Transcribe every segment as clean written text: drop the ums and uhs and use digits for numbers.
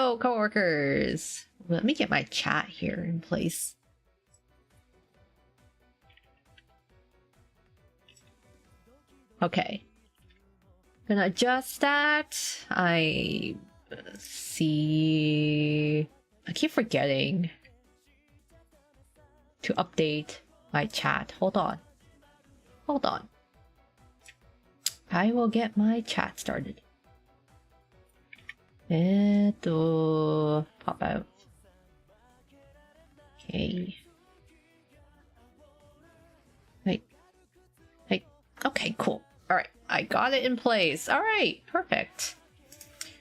Hello, coworkers. Let me get my chat here in place. Okay. Gonna adjust that. I see. I keep forgetting to update my chat. Hold on. Hold on. I will get my chat started. Pop out. Okay. Hey. Hey. Okay, cool. Alright, I got it in place. Alright, perfect.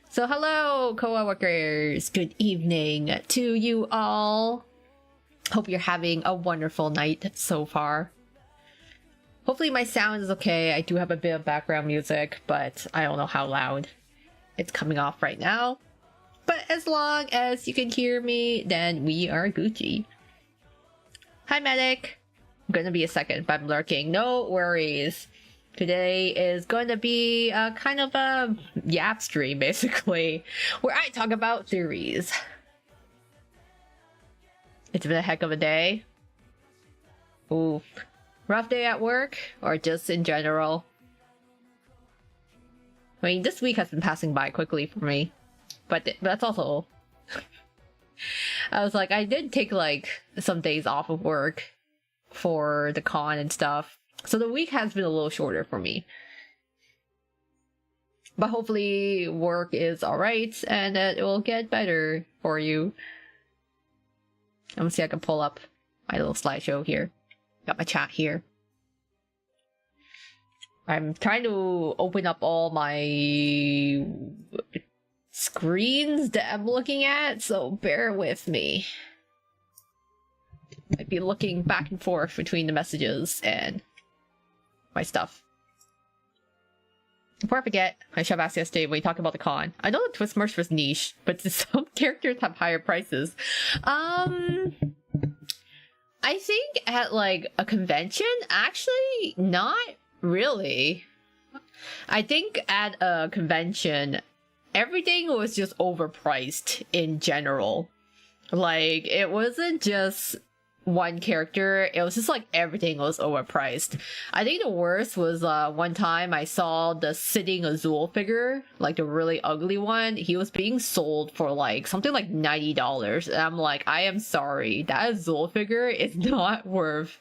So hello, co-workers. Good evening to you all. Hope you're having a wonderful night so far. Hopefully my sound is okay. I do have a bit of background music, but I don't know how loud it's coming off right now. But as long as you can hear me, then we are Gucci. Hi, medic. I'm gonna be a second, but I'm lurking. No worries. Today is going to be kind of a yap stream, basically, where I talk about theories. It's been a heck of a day. Ooh. Rough day at work, or just in general? I mean, this week has been passing by quickly for me, but that's also... I was like, I did take like some days off of work for the con and stuff, so the week has been a little shorter for me. But hopefully work is alright and that it will get better for you. I'm gonna see if I can pull up my little slideshow here. Got my chat here. I'm trying to open up all my screens that I'm looking at, so bear with me. I'd be looking back and forth between the messages and my stuff. Before I forget, I should have asked yesterday when we talked about the con. I know the twist merch was niche, but some characters have higher prices. I think at like a convention, actually not really. I think at a convention, everything was just overpriced in general. Like, it wasn't just one character, it was just like everything was overpriced. I think the worst was one time I saw the sitting Azul figure, like the really ugly one. He was being sold for like something like $90, and I'm like, I am sorry, that Azul figure is not worth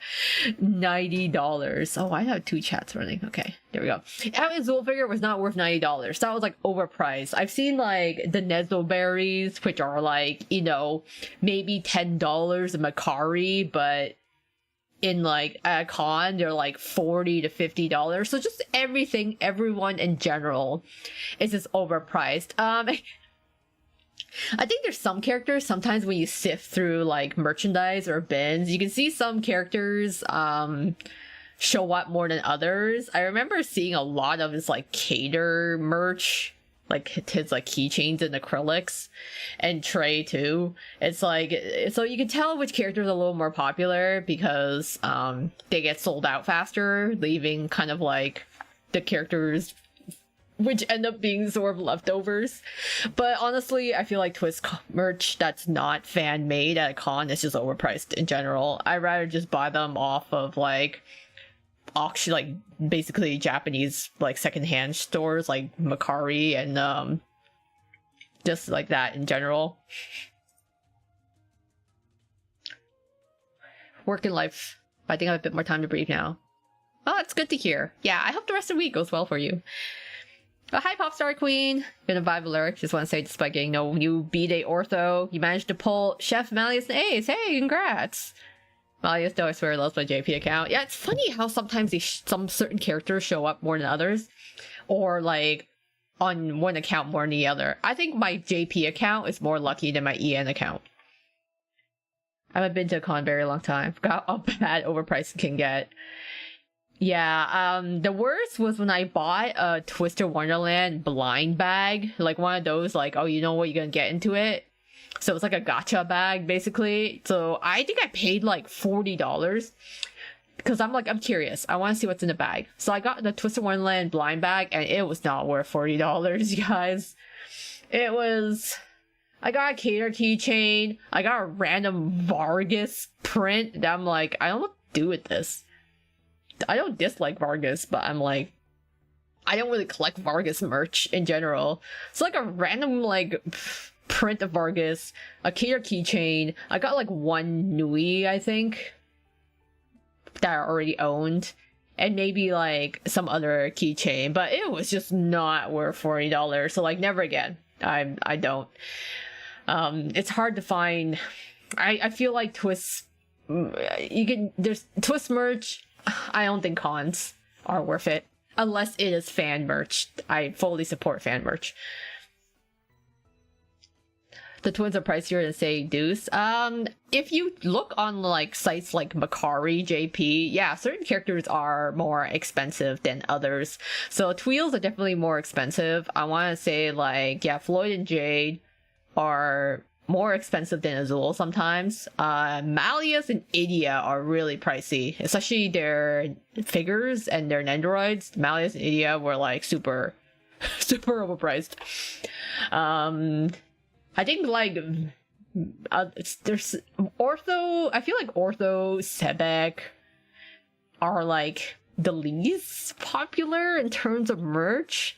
$90. Oh, I have two chats running. Okay, there we go. That Azul figure was not worth $90. That was like overpriced. I've seen like the Nezo berries, which are like, you know, maybe $10 a Makari, but in like a con they're like $40 to $50. So just everything, everyone in general is just overpriced. I think there's some characters, sometimes when you sift through like merchandise or bins, you can see some characters show up more than others. I remember seeing a lot of his like cater merch, like his like keychains and acrylics, and Trey too. It's like, so you can tell which characters are a little more popular because they get sold out faster, leaving kind of like the characters which end up being sort of leftovers. But honestly, I feel like twist merch that's not fan made at a con is just overpriced in general. I'd rather just buy them off of like auction, like basically Japanese like secondhand stores like Makari, and just like that in general. Work and life. I think I have a bit more time to breathe now. Oh, it's good to hear. Yeah, I hope the rest of the week goes well for you. Oh, hi Popstar Queen. Gonna vibe alert. Just want to say, despite getting no new B-Day ortho, you managed to pull Chef Malleus and Ace. Hey, congrats. Malleus, though, I swear, loves my JP account. Yeah, it's funny how sometimes some certain characters show up more than others, or like on one account more than the other. I think my JP account is more lucky than my EN account. I haven't been to a con in a very long time. Forgot how bad overpriced can get. Yeah, the worst was when I bought a Twister Wonderland blind bag, like one of those, like, oh, you know what, you're gonna get into it. So it's like a gacha bag, basically. So I think I paid like $40 because I'm like, I'm curious. I want to see what's in the bag. So I got the Twisted Wonderland blind bag, and it was not worth $40, you guys. It was... I got a Cater keychain. I got a random Vargas print that I'm like, I don't know what to do with this. I don't dislike Vargas, but I'm like, I don't really collect Vargas merch in general. It's like a random like print of Vargas, a Cater keychain. I got like one Nui, I think, that I already owned, and maybe like some other keychain, but it was just not worth $40. So like, never again. I don't. It's hard to find. I feel like twst, there's twst merch. I don't think cons are worth it unless it is fan merch. I fully support fan merch. The twins are pricier than say Deuce. If you look on like sites like Macari, JP, yeah, certain characters are more expensive than others. So Tweels are definitely more expensive. I want to say like, yeah, Floyd and Jade are more expensive than Azul sometimes. Malleus and Idia are really pricey, especially their figures and their Nendoroids. Malleus and Idia were like super overpriced. I think like there's Ortho. I feel like Ortho, Sebek are like the least popular in terms of merch.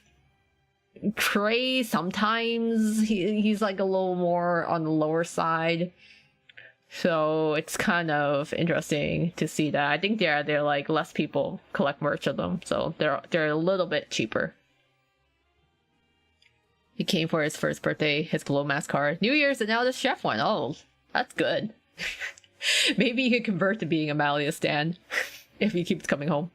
Trey sometimes he's like a little more on the lower side, so it's kind of interesting to see that. I think they're like less people collect merch of them, so they're a little bit cheaper. He came for his first birthday, his glow mask card. New Year's, and now the chef one. Oh, that's good. Maybe he could convert to being a Malia stan if he keeps coming home.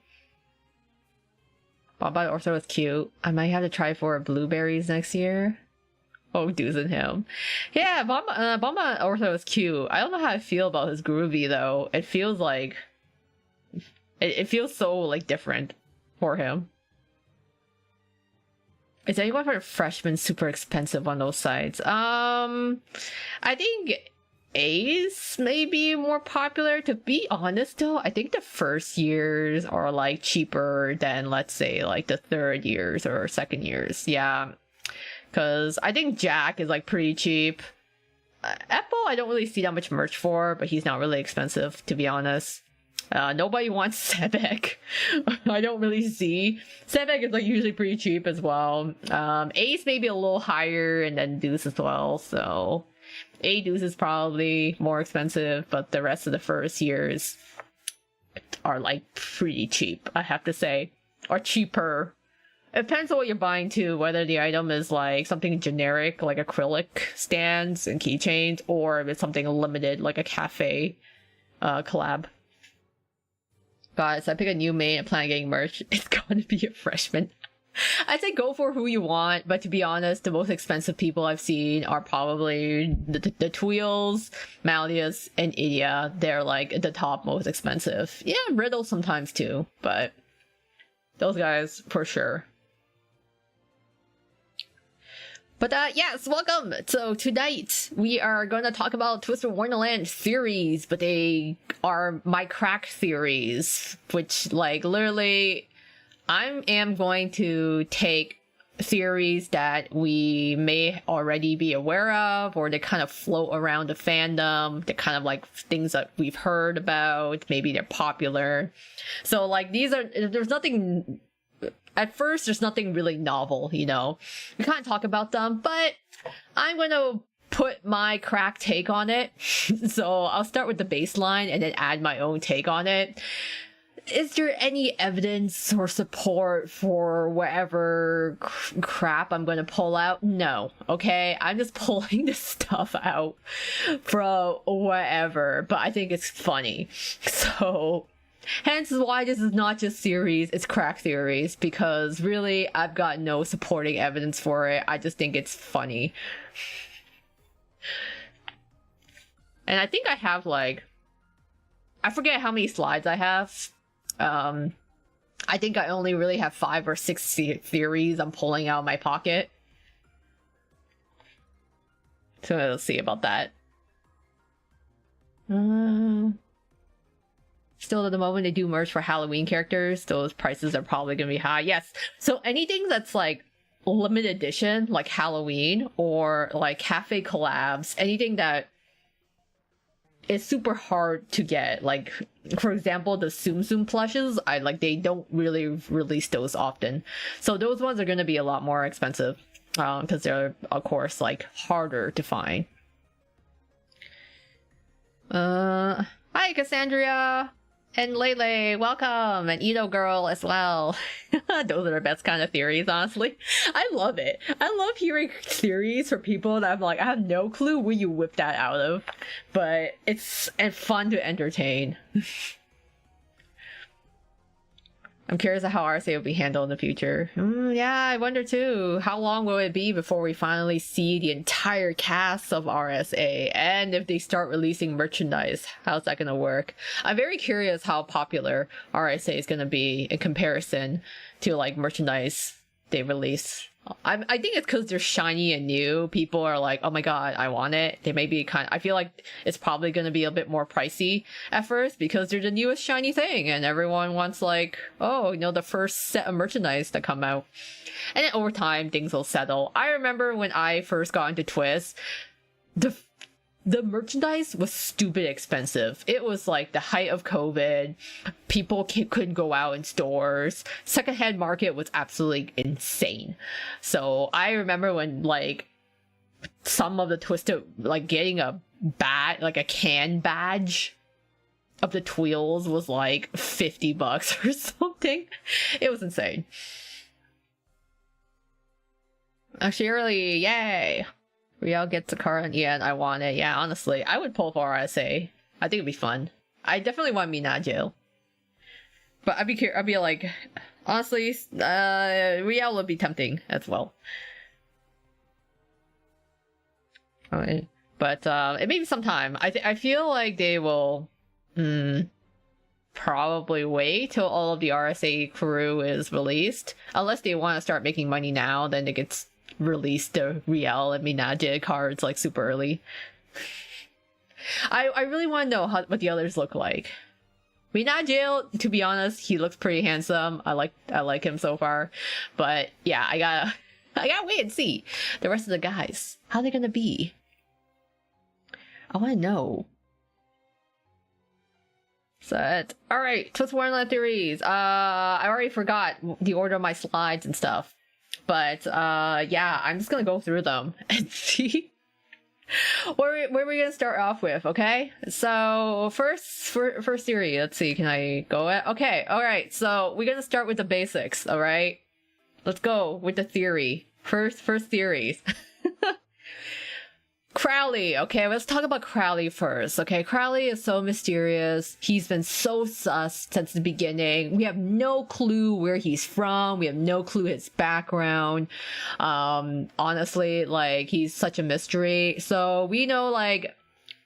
Bomba Ortho is cute. I might have to try for blueberries next year. Oh, Deuce and him. Yeah, Bomba Ortho is cute. I don't know how I feel about his groovy though. It feels like it feels so like different for him. Is anyone for freshmen super expensive on those sites? I think A's may be more popular. To be honest though, I think the first years are like cheaper than, let's say, like the third years or second years. Yeah, because I think Jack is like pretty cheap. Apple I don't really see that much merch for, but he's not really expensive, to be honest. Nobody wants Sebek. I don't really see. Sebek is like usually pretty cheap as well. Ace maybe a little higher, and then Deuce as well. So A Deuce is probably more expensive, but the rest of the first years are like pretty cheap, I have to say. Or cheaper. It depends on what you're buying too, whether the item is like something generic like acrylic stands and keychains, or if it's something limited like a cafe collab. Guys, I pick a new main and plan on getting merch. It's gonna be a freshman. I'd say go for who you want, but to be honest, the most expensive people I've seen are probably the Tweels, Malleus, and Idia. They're like the top most expensive. Yeah, Riddle sometimes too, but those guys for sure. But yes, welcome! So tonight we are going to talk about Twisted Wonderland theories, but they are my crack theories, which like literally I am going to take theories that we may already be aware of, or they kind of float around the fandom. They're kind of like things that we've heard about, maybe they're popular. So like these are, there's nothing... At first, there's nothing really novel, you know? We can't talk about them, but I'm gonna put my crack take on it. So I'll start with the baseline and then add my own take on it. Is there any evidence or support for whatever crap I'm gonna pull out? No, okay? I'm just pulling this stuff out from whatever, but I think it's funny. So... hence why this is not just theories, it's crack theories, because really I've got no supporting evidence for it. I just think it's funny. And I think I have like, I forget how many slides I have. I think I only really have 5 or 6 theories I'm pulling out of my pocket. So let's see about that. Still, at the moment they do merch for Halloween characters, those prices are probably gonna be high. Yes, so anything that's like limited edition, like Halloween, or like cafe collabs, anything that is super hard to get. Like, for example, the Tsum Tsum plushes, they don't really release those often. So those ones are going to be a lot more expensive, because they're, of course, like, harder to find. Hi, Cassandra! And Lele, welcome! And Edo Girl as well. Those are the best kind of theories, honestly. I love it. I love hearing theories for people that I'm like, I have no clue where you whip that out of. But it's fun to entertain. I'm curious how RSA will be handled in the future. Yeah, I wonder too. How long will it be before we finally see the entire cast of RSA? And if they start releasing merchandise, how's that gonna work? I'm very curious how popular RSA is gonna be in comparison to like merchandise they release. I think it's because they're shiny and new. People are like, oh my god, I want it. They may be I feel like it's probably going to be a bit more pricey at first because they're the newest shiny thing and everyone wants like, oh, the first set of merchandise to come out. And then over time, things will settle. I remember when I first got into Twist, the merchandise was stupid expensive. It was like the height of COVID. People couldn't go out in stores. Secondhand market was absolutely insane. So I remember when like some of the Twisted, like getting a can badge of the Twills was like $50 or something. It was insane. Shirley, yay! Riel gets a card and yeah, I want it. Yeah, honestly, I would pull for RSA. I think it'd be fun. I definitely want Minajo. But I'd be like, honestly, Riel would be tempting as well. Alright. But it may be some time. I feel like they will probably wait till all of the RSA crew is released. Unless they want to start making money now, then they could release the Riel and Minaje cards like super early. I really want to know what the others look like. Minaje, to be honest, he looks pretty handsome. I like him so far. But yeah, I gotta wait and see the rest of the guys. How they gonna be? I want to know. Set. Alright, Twist Wonderland theories. I already forgot the order of my slides and stuff. But yeah, I'm just gonna go through them and see where we're gonna start off with, okay? So first theory, let's see, can I go at? Okay, alright, so we're gonna start with the basics, alright? Let's go with the theory. First theories. Crowley, okay, let's talk about Crowley first, okay? Crowley is so mysterious. He's been so sus since the beginning. We have no clue where he's from. We have no clue his background. Honestly, like, he's such a mystery. So we know, like,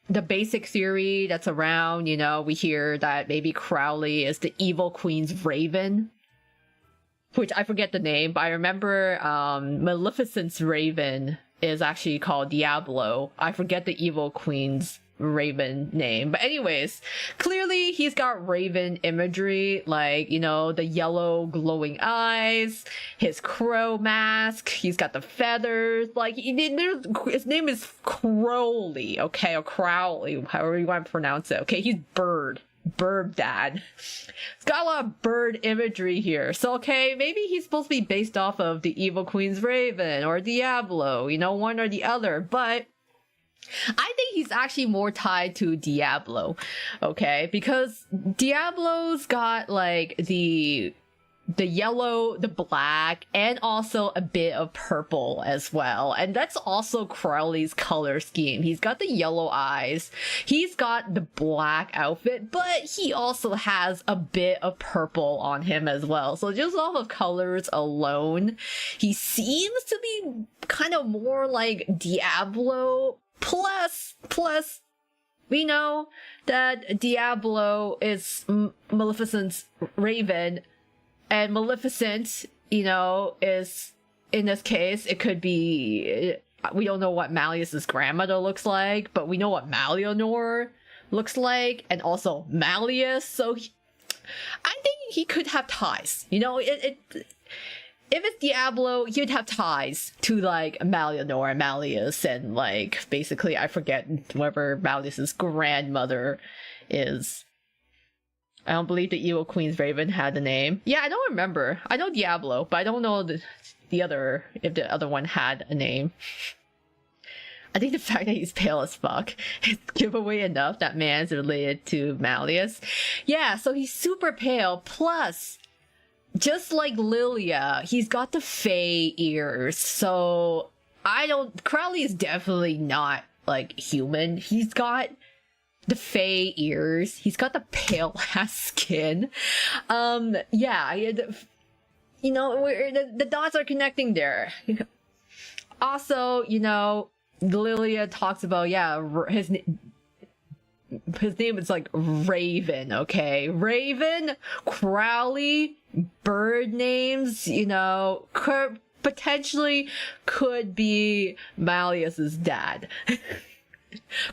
the basic theory that's around, we hear that maybe Crowley is the evil queen's raven. Which I forget the name, but I remember Maleficent's raven is actually called Diablo. I forget the evil queen's raven name. But anyways, clearly he's got raven imagery, like, the yellow glowing eyes, his crow mask, he's got the feathers, like, his name is Crowley, okay, or Crowley, however you want to pronounce it, okay, he's bird dad. It's got a lot of bird imagery here. So, okay, maybe he's supposed to be based off of the Evil Queen's Raven or Diablo, one or the other, but I think he's actually more tied to Diablo, okay? Because Diablo's got, like, the yellow, the black, and also a bit of purple as well. And that's also Crowley's color scheme. He's got the yellow eyes, he's got the black outfit, but he also has a bit of purple on him as well. So just off of colors alone, he seems to be kind of more like Diablo. Plus, we know that Diablo is Maleficent's raven, and Maleficent, is, in this case, it could be, we don't know what Malleus's grandmother looks like, but we know what Maleonor looks like, and also Malleus, so I think he could have ties. if it's Diablo, you'd have ties to like Malleonor and Malleus, and like basically I forget whoever Malleus's grandmother is. I don't believe the Evil Queen's Raven had a name. Yeah, I don't remember. I know Diablo, but I don't know the other, if the other one had a name. I think the fact that he's pale as fuck is giveaway enough that man's related to Malleus. Yeah, so he's super pale, plus, just like Lilia, he's got the Fey ears, so Crowley is definitely not, like, human. He's got the Fey ears. He's got the pale ass skin. Yeah, you know, the dots are connecting there. Also, you know, Lilia talks about, yeah, his name is like Raven, okay? Raven, Crowley, bird names, you know, potentially could be Malleus's dad.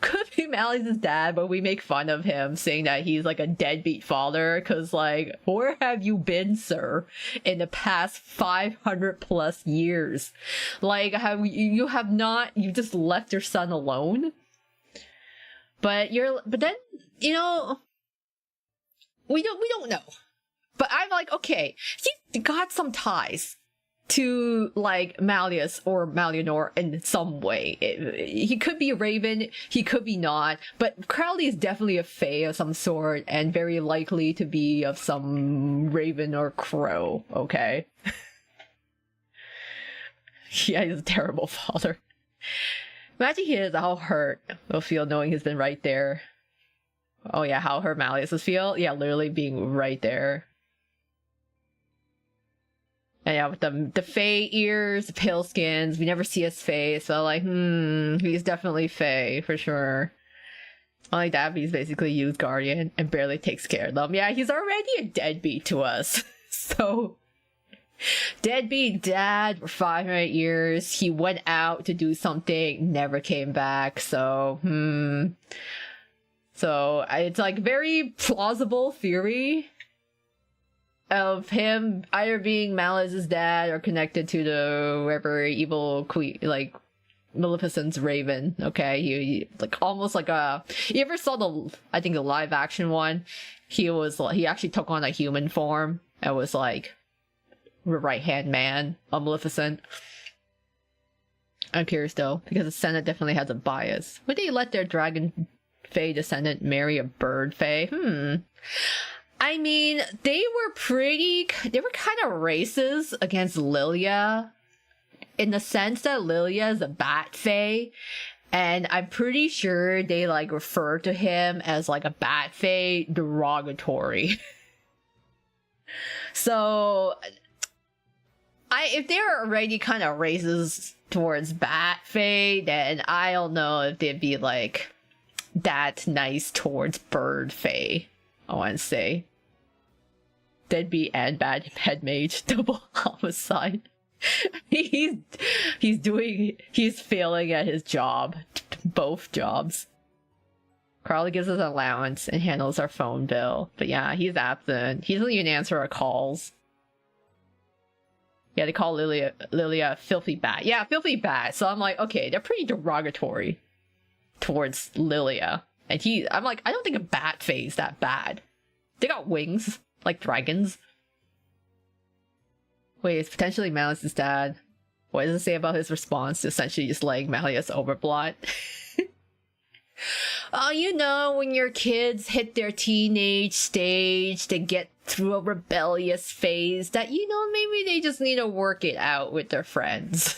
Could be Malleus's dad, but we make fun of him saying that he's like a deadbeat father, because like, where have you been, sir, in the past 500 plus years? Like, you just left your son alone? But then, you know, we don't know. But I'm like, okay, he's got some ties to like Malleus or Malleonor in some way. He could be a Raven, he could be not, but Crowley is definitely a Fae of some sort, and very likely to be of some Raven or Crow, okay? Yeah, he's a terrible father. Imagine how hurt he'll feel knowing he's been right there. Oh yeah, how hurt Malleus will feel? Yeah, literally being right there. And yeah, with the Fae ears, the pale skins, we never see his face, so like, he's definitely Fae, for sure. Only that, he's basically used Guardian and barely takes care of them. Yeah, he's already a deadbeat to us. So, deadbeat dad for 500 years, he went out to do something, never came back, so, So, it's like very plausible theory of him either being Malleus's dad or connected to the whoever evil queen, like Maleficent's Raven. Okay, he like almost like a. You ever saw the live action one? He actually took on a human form and was like the right hand man of Maleficent. I'm curious though, because the Senate definitely has a bias. Would they let their dragon Fae descendant marry a bird Fae? I mean, they were kind of racist against Lilia, in the sense that Lilia is a bat fae, and I'm pretty sure they like refer to him as like a bat fae derogatory. So, if they're already kind of racist towards bat fae, then I don't know if they'd be like that nice towards bird fae. I want to say. Deadbeat and bad head mage, double homicide. He's failing at his job, both jobs. Crowley gives us an allowance and handles our phone bill, but yeah, he's absent. He doesn't even answer our calls. Yeah, they call Lilia a filthy bat. Yeah, filthy bat. So I'm like, okay, they're pretty derogatory towards Lilia, and I'm like, I don't think a bat fae is that bad. They got wings. Like dragons. Wait, it's potentially Malleus's dad. What does it say about his response to essentially just laying Malleus overblot? Oh, you know, when your kids hit their teenage stage, they get through a rebellious phase that, you know, maybe they just need to work it out with their friends.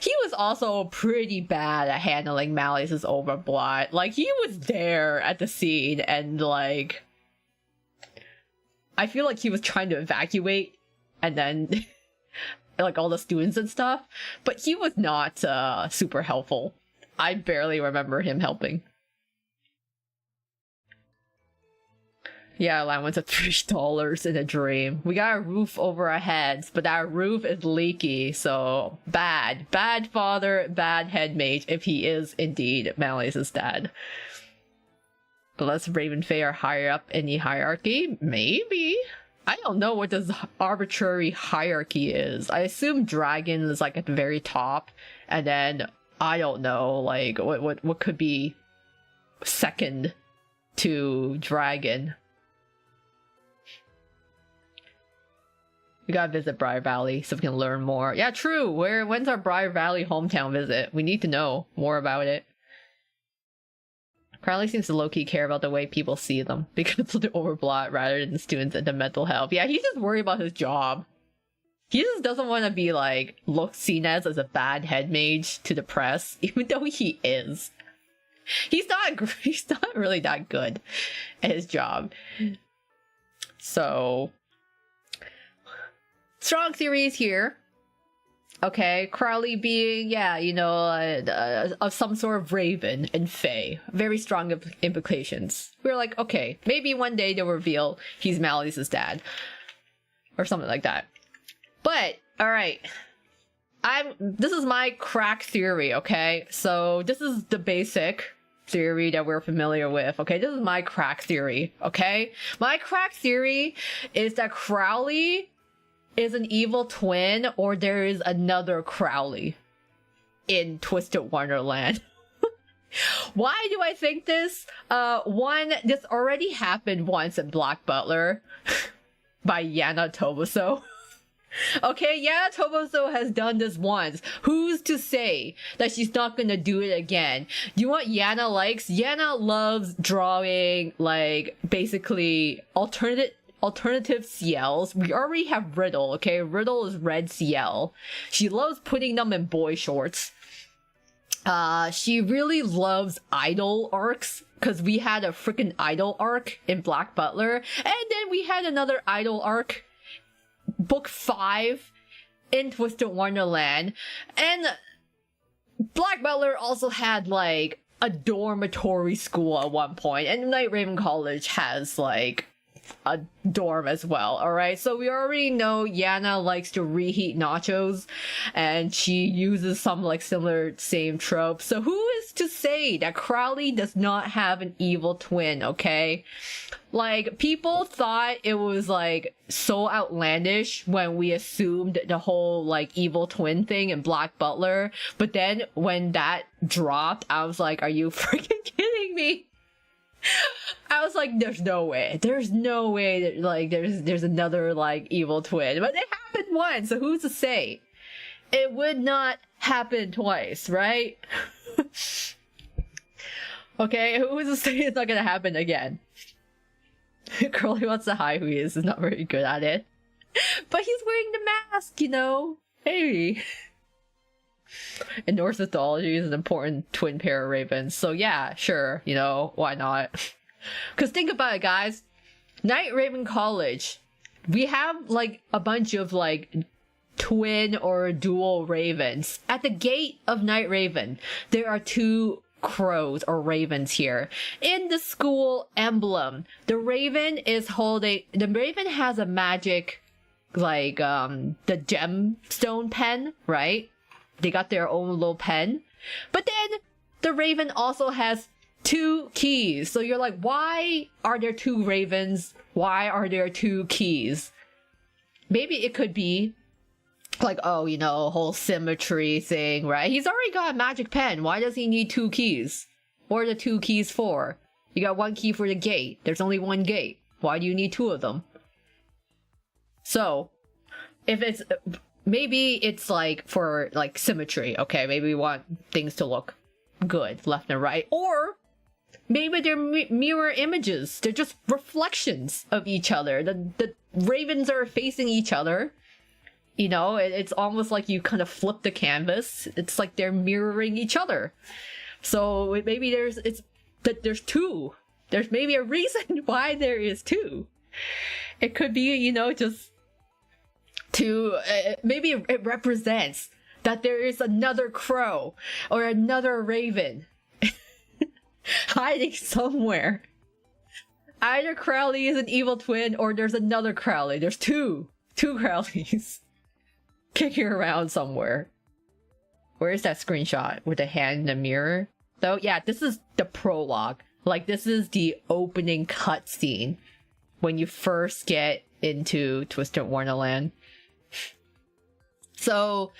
He was also pretty bad at handling Malleus's overblot. Like, he was there at the scene and, like, I feel like he was trying to evacuate and then like all the students and stuff, but he was not super helpful. I barely remember him helping. Yeah, allowance of $3 in a dream. We got a roof over our heads, but our roof is leaky, so bad father, bad head mage if he is indeed Malleus's dad. Unless Raven Fae are higher up in the hierarchy? Maybe. I don't know what this arbitrary hierarchy is. I assume dragon is like at the very top, and then I don't know, like what could be second to dragon. We gotta visit Briar Valley so we can learn more. Yeah, true. When's our Briar Valley hometown visit? We need to know more about it. Crowley seems to low-key care about the way people see them because of the overblot rather than students and the mental health. Yeah, he's just worried about his job. He just doesn't want to be like seen as a bad head mage to the press, even though he is. He's not really that good at his job. So strong theories here. Okay, Crowley being, yeah, you know, of some sort of raven and fae. Very strong implications. We're like, okay, maybe one day they'll reveal he's Malice's dad. Or something like that. But, alright. This is my crack theory, okay? So, this is the basic theory that we're familiar with, okay? This is my crack theory, okay? My crack theory is that Crowley is an evil twin, or there is another Crowley in Twisted Wonderland. Why do I think this? One, this already happened once in Black Butler by Yana Toboso. Okay, Yana Toboso has done this once. Who's to say that she's not gonna do it again? Do you know what Yana likes? Yana loves drawing, like, basically alternative CLs. We already have Riddle, okay? Riddle is red CL. She loves putting them in boy shorts. She really loves idol arcs, because we had a freaking idol arc in Black Butler, and then we had another idol arc, book 5, in Twisted Wonderland, and Black Butler also had, like, a dormitory school at one point, and Night Raven College has, like, a dorm as well. All right, so we already know Yana likes to reheat nachos, and she uses some like similar same trope. So who is to say that Crowley does not have an evil twin? Okay, like, people thought it was like so outlandish when we assumed the whole like evil twin thing in Black Butler, but then when that dropped, I was like, are you freaking kidding me? I was like, there's no way that, like, there's another, like, evil twin. But it happened once, so who's to say? It would not happen twice, right? Okay, who's to say it's not gonna happen again? Curly wants to hide who he is not very good at it. But he's wearing the mask, you know? Hey. In Norse mythology is an important twin pair of ravens, so yeah, sure, you know, why not? Because think about it, guys. Night Raven College, we have like a bunch of like twin or dual ravens. At the gate of Night Raven, there are 2 crows or ravens here. In the school emblem, the raven has a magic, like, the gemstone pen, right? They got their own little pen. But then the raven also has 2 keys. So you're like, why are there 2 ravens? Why are there 2 keys? Maybe it could be like, oh, you know, whole symmetry thing, right? He's already got a magic pen. Why does he need 2 keys? What are the 2 keys for? You got 1 key for the gate. There's only 1 gate. Why do you need 2 of them? So, if it's... maybe it's like for like symmetry, okay? Maybe we want things to look good left and right. Or maybe they're mirror images. They're just reflections of each other. The ravens are facing each other. You know, it's almost like you kind of flip the canvas. It's like they're mirroring each other. So maybe there's 2. There's maybe a reason why there is 2. It could be, you know, just to maybe it represents that there is another crow or another raven hiding somewhere. Either Crowley is an evil twin or there's another Crowley. There's two Crowleys kicking around somewhere. Where is that screenshot with the hand in the mirror? So yeah, this is the prologue. Like, this is the opening cutscene when you first get into Twisted Wonderland. So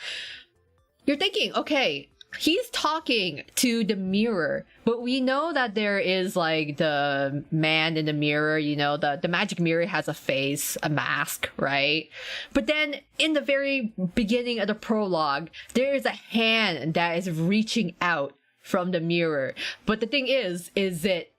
you're thinking, okay, he's talking to the mirror, but we know that there is like the man in the mirror, you know, the magic mirror has a face, a mask, right? But then in the very beginning of the prologue, there is a hand that is reaching out from the mirror. But the thing is it,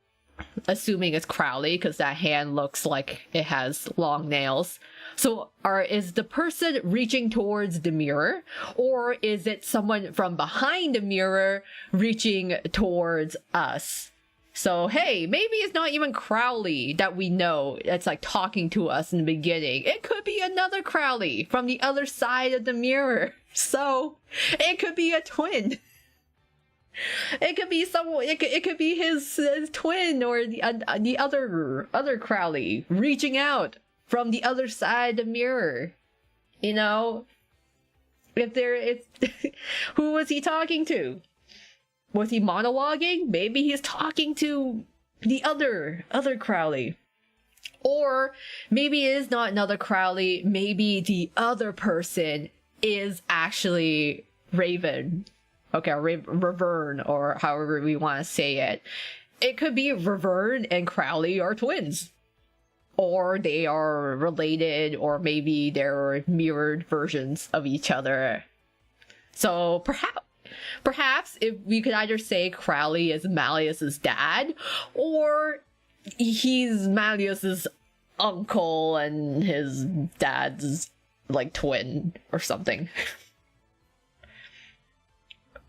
assuming it's Crowley, because that hand looks like it has long nails. So is the person reaching towards the mirror, or is it someone from behind the mirror reaching towards us? So hey, maybe it's not even Crowley that we know that's like talking to us in the beginning. It could be another Crowley from the other side of the mirror. So it could be a twin. It could be someone. It could be his twin, or the other Crowley reaching out from the other side of the mirror. You know, who was he talking to? Was he monologuing? Maybe he's talking to the other Crowley. Or maybe it is not another Crowley. Maybe the other person is actually Raven. Okay, Revern, or however we want to say it. It could be Revern and Crowley are twins. Or they are related, or maybe they're mirrored versions of each other. So perhaps if we could either say Crowley is Malleus's dad, or he's Malleus's uncle and his dad's like twin or something.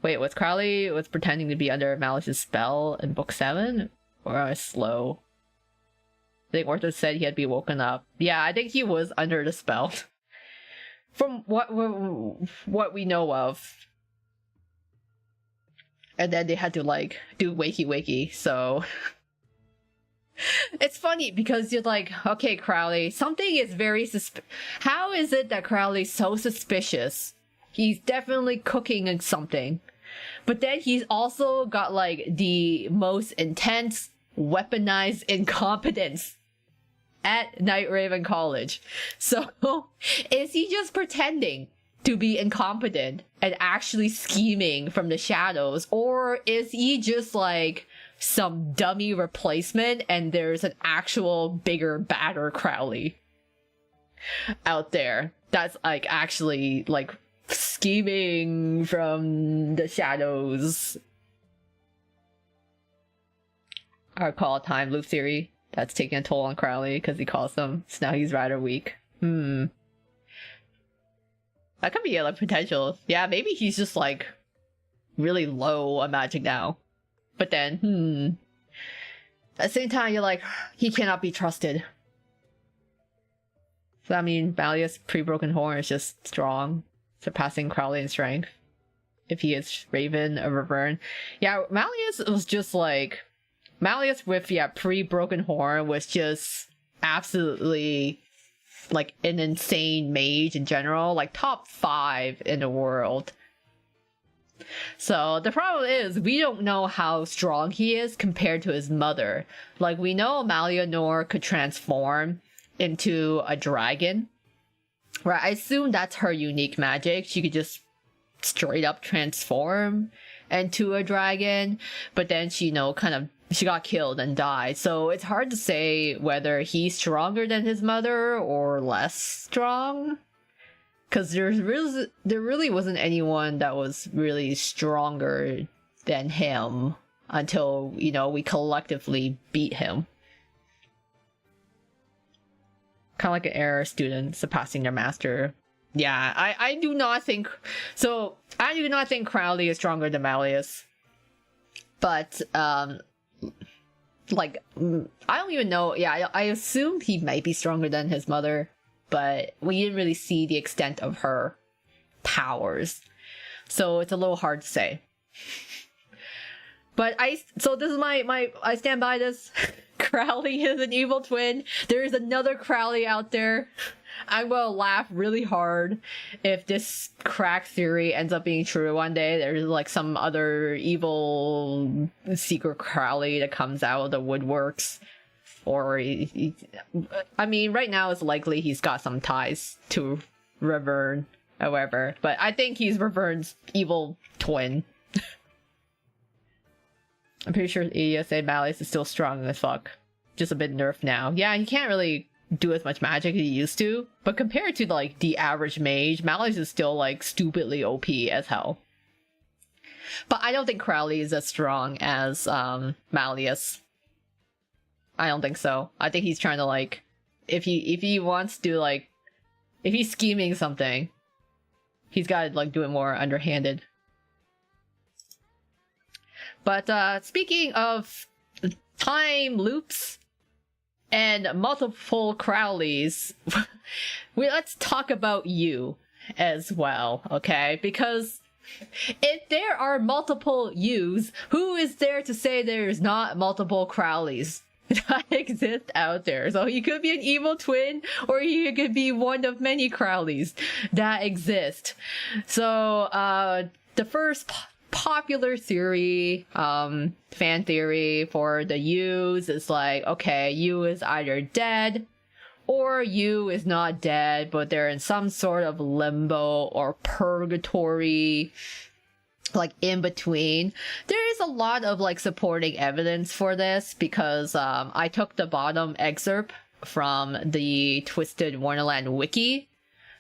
Wait, was Crowley pretending to be under Malleus's spell in book 7? Or I was slow? I think Ortho said he had to be woken up. Yeah, I think he was under the spell. From what we know of. And then they had to like do wakey, so it's funny because you're like, okay, Crowley, something is very how is it that Crowley's so suspicious? He's definitely cooking something. But then he's also got like the most intense weaponized incompetence at Night Raven College. So is he just pretending to be incompetent and actually scheming from the shadows? Or is he just like some dummy replacement and there's an actual bigger, badder Crowley out there that's like actually like scheming from the shadows? Our call time loop theory that's taking a toll on Crowley because he calls him, so now he's rather weak. That could be a like, potential. Yeah, maybe he's just like really low on magic now. But then, at the same time, you're like, he cannot be trusted. So I mean, Malleus pre-broken horn is just strong, surpassing Crowley in strength. If he is Raven or Revern. Yeah, Malleus was just like... Malleus with, pre-broken horn was just absolutely, like, an insane mage in general. Like, top 5 in the world. So, the problem is, we don't know how strong he is compared to his mother. Like, we know Malianor could transform into a dragon. Right, I assume that's her unique magic. She could just straight up transform into a dragon. But then she, she got killed and died. So it's hard to say whether he's stronger than his mother or less strong. Because there really wasn't anyone that was really stronger than him until, we collectively beat him. Kind of like an error student surpassing their master. Yeah, I do not think... So, I do not think Crowley is stronger than Malleus. But, I don't even know. Yeah, I assume he might be stronger than his mother. But we didn't really see the extent of her powers. So, it's a little hard to say. But so this is I stand by this. Crowley is an evil twin. There is another Crowley out there. I'm gonna laugh really hard if this crack theory ends up being true one day. There's like some other evil secret Crowley that comes out of the woodworks. or I mean, right now it's likely he's got some ties to Revern, however, but I think he's Revern's evil twin. I'm pretty sure ESA Malleus is still strong as fuck. Just a bit nerfed now. Yeah, he can't really do as much magic as he used to, but compared to like the average mage, Malleus is still like stupidly OP as hell. But I don't think Crowley is as strong as Malleus. I don't think so. I think he's trying to like, if he wants to like, if he's scheming something, he's got to like do it more underhanded. But speaking of time loops and multiple Crowleys, let's talk about you as well, okay? Because if there are multiple yous, who is there to say there's not multiple Crowleys that exist out there? So you could be an evil twin, or you could be one of many Crowleys that exist. So the first popular theory, fan theory for the Yus is like, okay, Yu is either dead, or Yu is not dead, but they're in some sort of limbo or purgatory, like in between. There is a lot of like supporting evidence for this, because I took the bottom excerpt from the Twisted Wonderland wiki.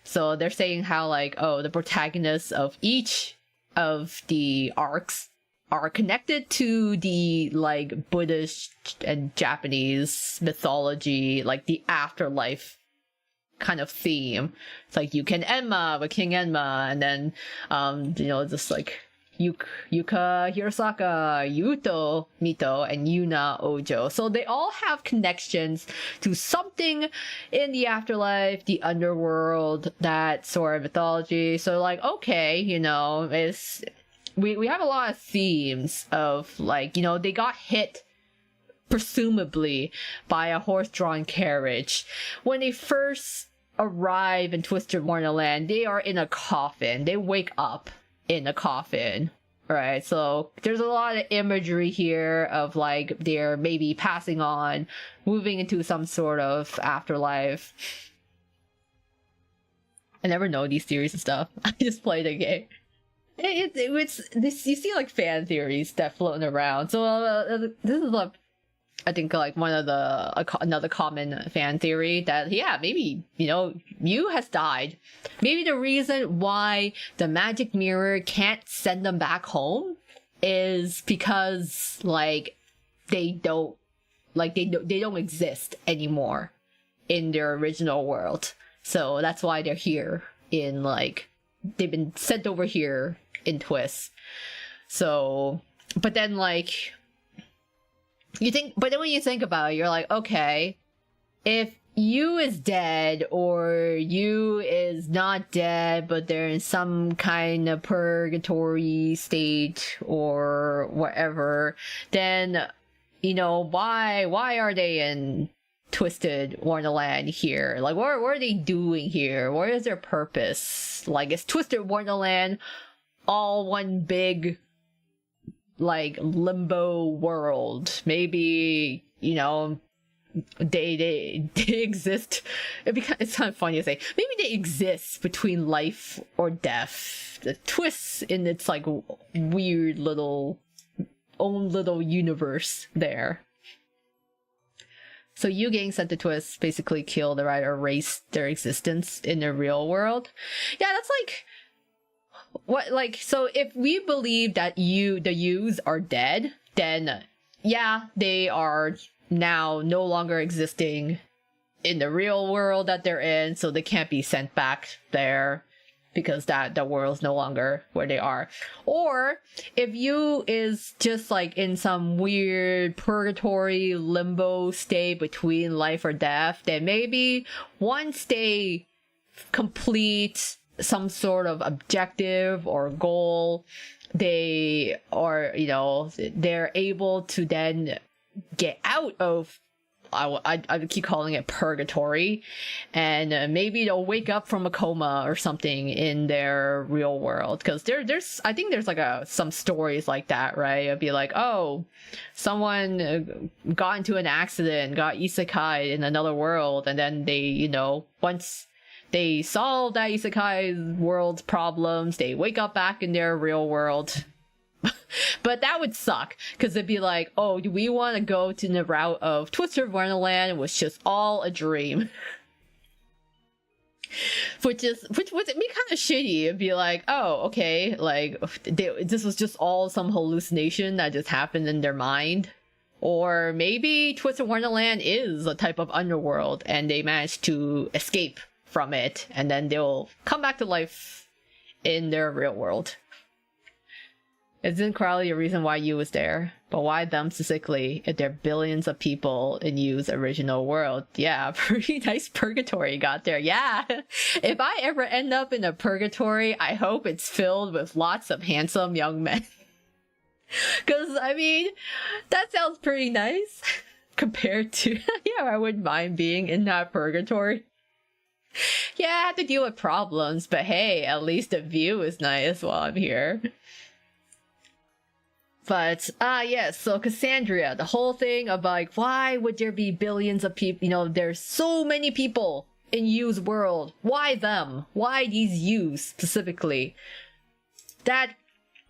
So they're saying how like, oh, the protagonists of each of the arcs are connected to the like Buddhist and Japanese mythology, like the afterlife kind of theme. It's like Yuken Enma with King Enma, and then you know, just like Yuka Hirosaka, Yuto Mito, and Yuna Ojo. So they all have connections to something in the afterlife, the underworld, that sort of mythology. So like, okay, you know, it's we have a lot of themes of like, you know, they got hit presumably by a horse-drawn carriage. When they first arrive in Twisted Wonderland, they are in a coffin. They wake up in a coffin, right? So there's a lot of imagery here of like they're maybe passing on, moving into some sort of afterlife. I never know these theories and stuff. I just play the game. It's this, you see like fan theories that floating around. So this is like, I think like one of the another common fan theory that, yeah, maybe, you know, Yu has died. Maybe the reason why the magic mirror can't send them back home is because like they don't exist anymore in their original world. So that's why they're here in like, they've been sent over here in Twist. So, but then like, but then when you think about it, you're like, okay, if Yu is dead, or Yu is not dead, but they're in some kind of purgatory state or whatever, then, you know, why are they in Twisted Wonderland here? Like, what are they doing here? What is their purpose? Like, is Twisted Wonderland all one big like limbo world? Maybe, you know, they exist. It's kind of funny to say. Maybe they exist between life or death. The twists in its like weird little own little universe there. So you getting sent to Twist basically killed or erase their existence in the real world. Yeah, that's like what, like, so if we believe that the Yus are dead, then yeah, they are now no longer existing in the real world that they're in, so they can't be sent back there because that world's no longer where they are. Or if Yu is just like in some weird purgatory limbo state between life or death, then maybe once they complete some sort of objective or goal, they're able to then get out of I would keep calling it purgatory, and maybe they'll wake up from a coma or something in their real world, because there's I think there's like some stories like that, right? It'd be like, oh, someone got into an accident, got isekai in another world, and then they, you know, once they solve that isekai world's problems, they wake up back in their real world. But that would suck, because it'd be like, oh, do we want to go to the route of Twisted Wonderland? It was just all a dream. which would be kind of shitty. It'd be like, oh, okay, like, this was just all some hallucination that just happened in their mind. Or maybe Twisted Wonderland is a type of underworld, and they managed to escape from it, and then they'll come back to life in their real world. Isn't Crowley a reason why Yu was there? But why them specifically if there are billions of people in Yu's original world? Yeah, pretty nice purgatory got there. Yeah, if I ever end up in a purgatory, I hope it's filled with lots of handsome young men. Because, I mean, that sounds pretty nice compared to, yeah, I wouldn't mind being in that purgatory. Yeah, I have to deal with problems, but hey, at least the view is nice while I'm here. But, yes, so Cassandra, the whole thing of like, why would there be billions of people? You know, there's so many people in Yu's world. Why them? Why these Yus specifically? That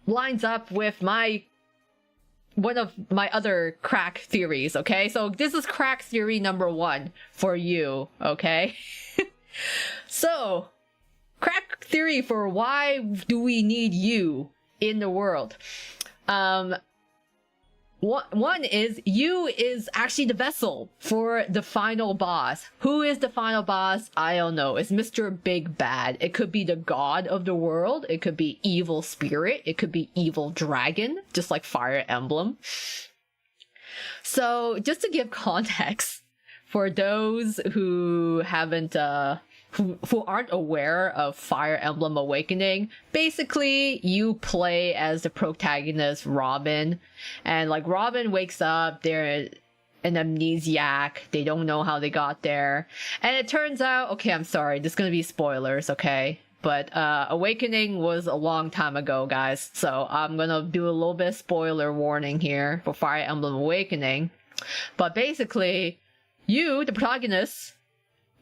lines up with one of my other crack theories, okay? So this is crack theory number 1 for you, okay? So, crack theory for why do we need you in the world? One is Yu is actually the vessel for the final boss. Who is the final boss? I don't know. It's Mr. Big Bad. It could be the god of the world. It could be evil spirit. It could be evil dragon, just like Fire Emblem. So, just to give context for those who haven't who aren't aware of Fire Emblem Awakening, basically you play as the protagonist Robin, and like Robin wakes up, they're an amnesiac, they don't know how they got there, and it turns out, okay, I'm sorry, this is gonna be spoilers, okay? But Awakening was a long time ago, guys, so I'm gonna do a little bit of spoiler warning here for Fire Emblem Awakening. But basically, you, the protagonist,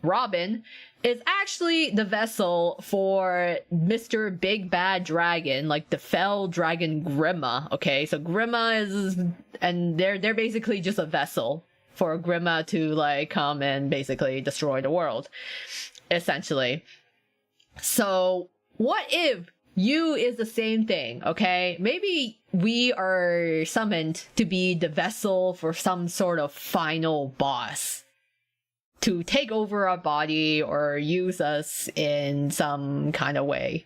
Robin, is actually the vessel for Mr. Big Bad Dragon, like the fell dragon Grima, okay? So Grima is, and they're basically just a vessel for Grima to like come and basically destroy the world, essentially. So what if Yu is the same thing, okay? Maybe we are summoned to be the vessel for some sort of final boss, to take over our body or use us in some kind of way.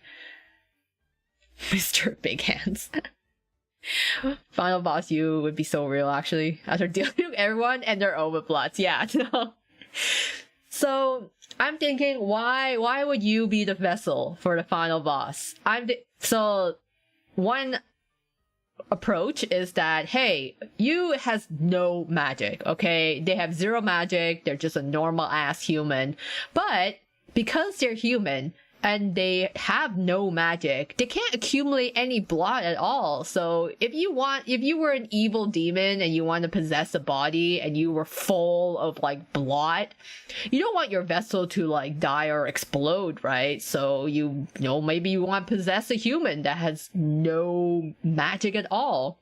Mr. Big Hands. Final boss Yu would be so real, actually, after dealing with everyone and their overbloods. Yeah, no. So, I'm thinking, why would you be the vessel for the final boss? So, one approach is that, hey, Yu has no magic, okay? They have zero magic, they're just a normal ass human, but because they're human and they have no magic, they can't accumulate any blood at all. So if you were an evil demon and you want to possess a body and you were full of like blood, you don't want your vessel to like die or explode, right? So you know, maybe you want to possess a human that has no magic at all.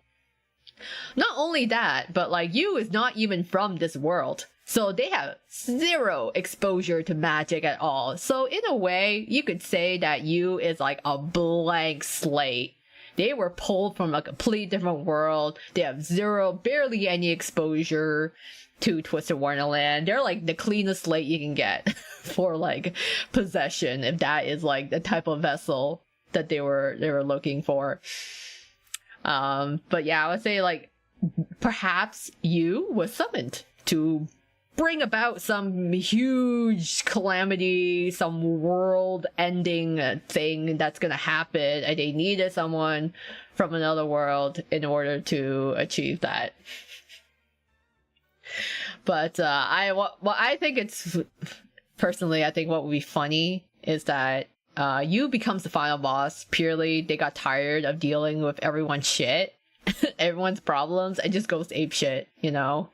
Not only that, but like Yu is not even from this world, so they have zero exposure to magic at all. So in a way, you could say that Yu is like a blank slate. They were pulled from a completely different world. They have zero, barely any exposure to Twisted Wonderland. They're like the cleanest slate you can get for like possession, if that is like the type of vessel that they were looking for. But yeah, I would say like perhaps Yu was summoned to bring about some huge calamity, some world-ending thing that's gonna happen, and they needed someone from another world in order to achieve that. But I think it's personally, I think what would be funny is that Yu becomes the final boss purely they got tired of dealing with everyone's shit, everyone's problems, and just goes ape shit, you know?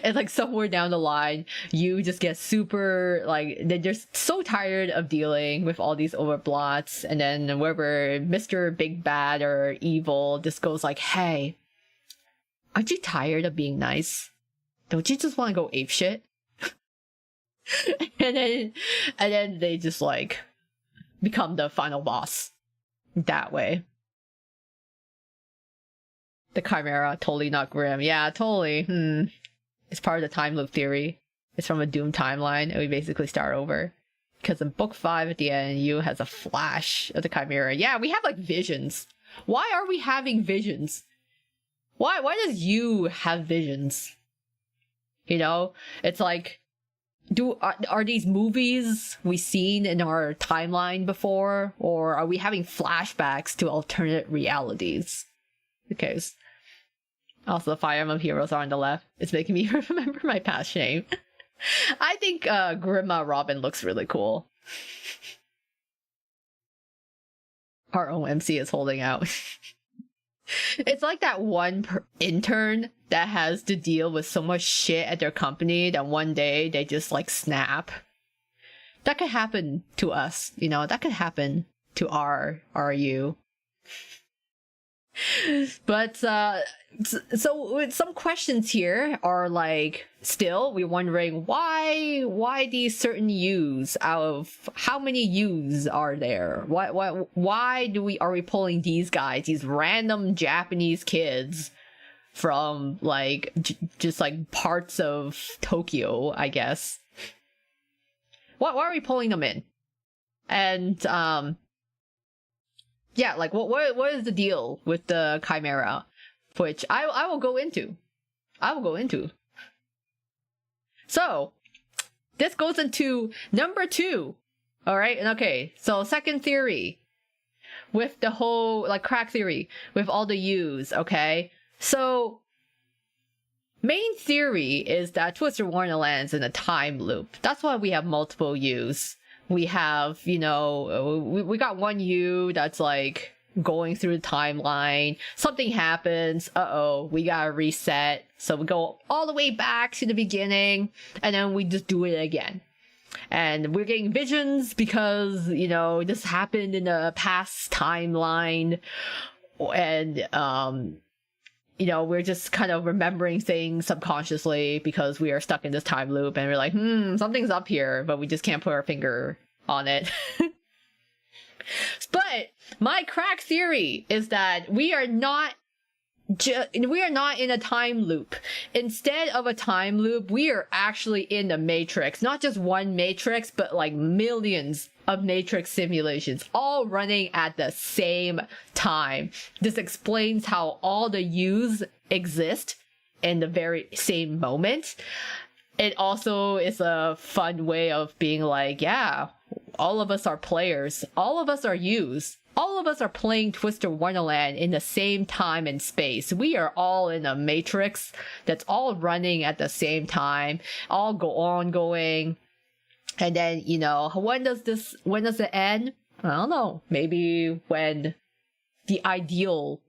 And like somewhere down the line, you just get super like they're just so tired of dealing with all these overblots, and then whoever Mr. Big Bad or Evil just goes like, "Hey, aren't you tired of being nice? Don't you just want to go ape shit?" and then they just like become the final boss that way. The Chimera, totally not grim. Yeah, totally. It's part of the time loop theory. It's from a Doom timeline, and we basically start over. Because in book 5 at the end, Yu has a flash of the Chimera. Yeah, we have like visions. Why are we having visions? Why does Yu have visions? You know, it's like, are these movies we've seen in our timeline before, or are we having flashbacks to alternate realities? Because also the Fire Emblem heroes are on the left. It's making me remember my past shame. I think Grima Robin looks really cool. Our own MC is holding out. It's like that one intern that has to deal with so much shit at their company that one day they just like snap. That could happen to us, you know, that could happen to our you. But so some questions here are like, still we're wondering why these certain U's out of how many U's are there? Why are we pulling these guys, these random Japanese kids from like just like parts of Tokyo, I guess? Why are we pulling them in? And yeah, like what is the deal with the Chimera? Which I will go into. So this goes into number 2. Alright, and okay, so second theory with the whole like crack theory with all the U's, okay? So main theory is that Twisted Wonderland's in a time loop. That's why we have multiple U's. We have, you know, we got one U that's like going through the timeline. Something happens. We gotta reset. So we go all the way back to the beginning, and then we just do it again. And we're getting visions because, you know, this happened in a past timeline. And, you know, we're just kind of remembering things subconsciously because we are stuck in this time loop, and we're like, something's up here, but we just can't put our finger on it. But my crack theory is that we are not in a time loop. Instead of a time loop, we are actually in the Matrix. Not just one Matrix, but like millions of Matrix simulations, all running at the same time. This explains how all the U's exist in the very same moment. It also is a fun way of being like, yeah, all of us are players. All of us are U's. All of us are playing Twisted Wonderland in the same time and space. We are all in a matrix that's all running at the same time, all ongoing. And then, you know, when does it end? I don't know. Maybe when the ideal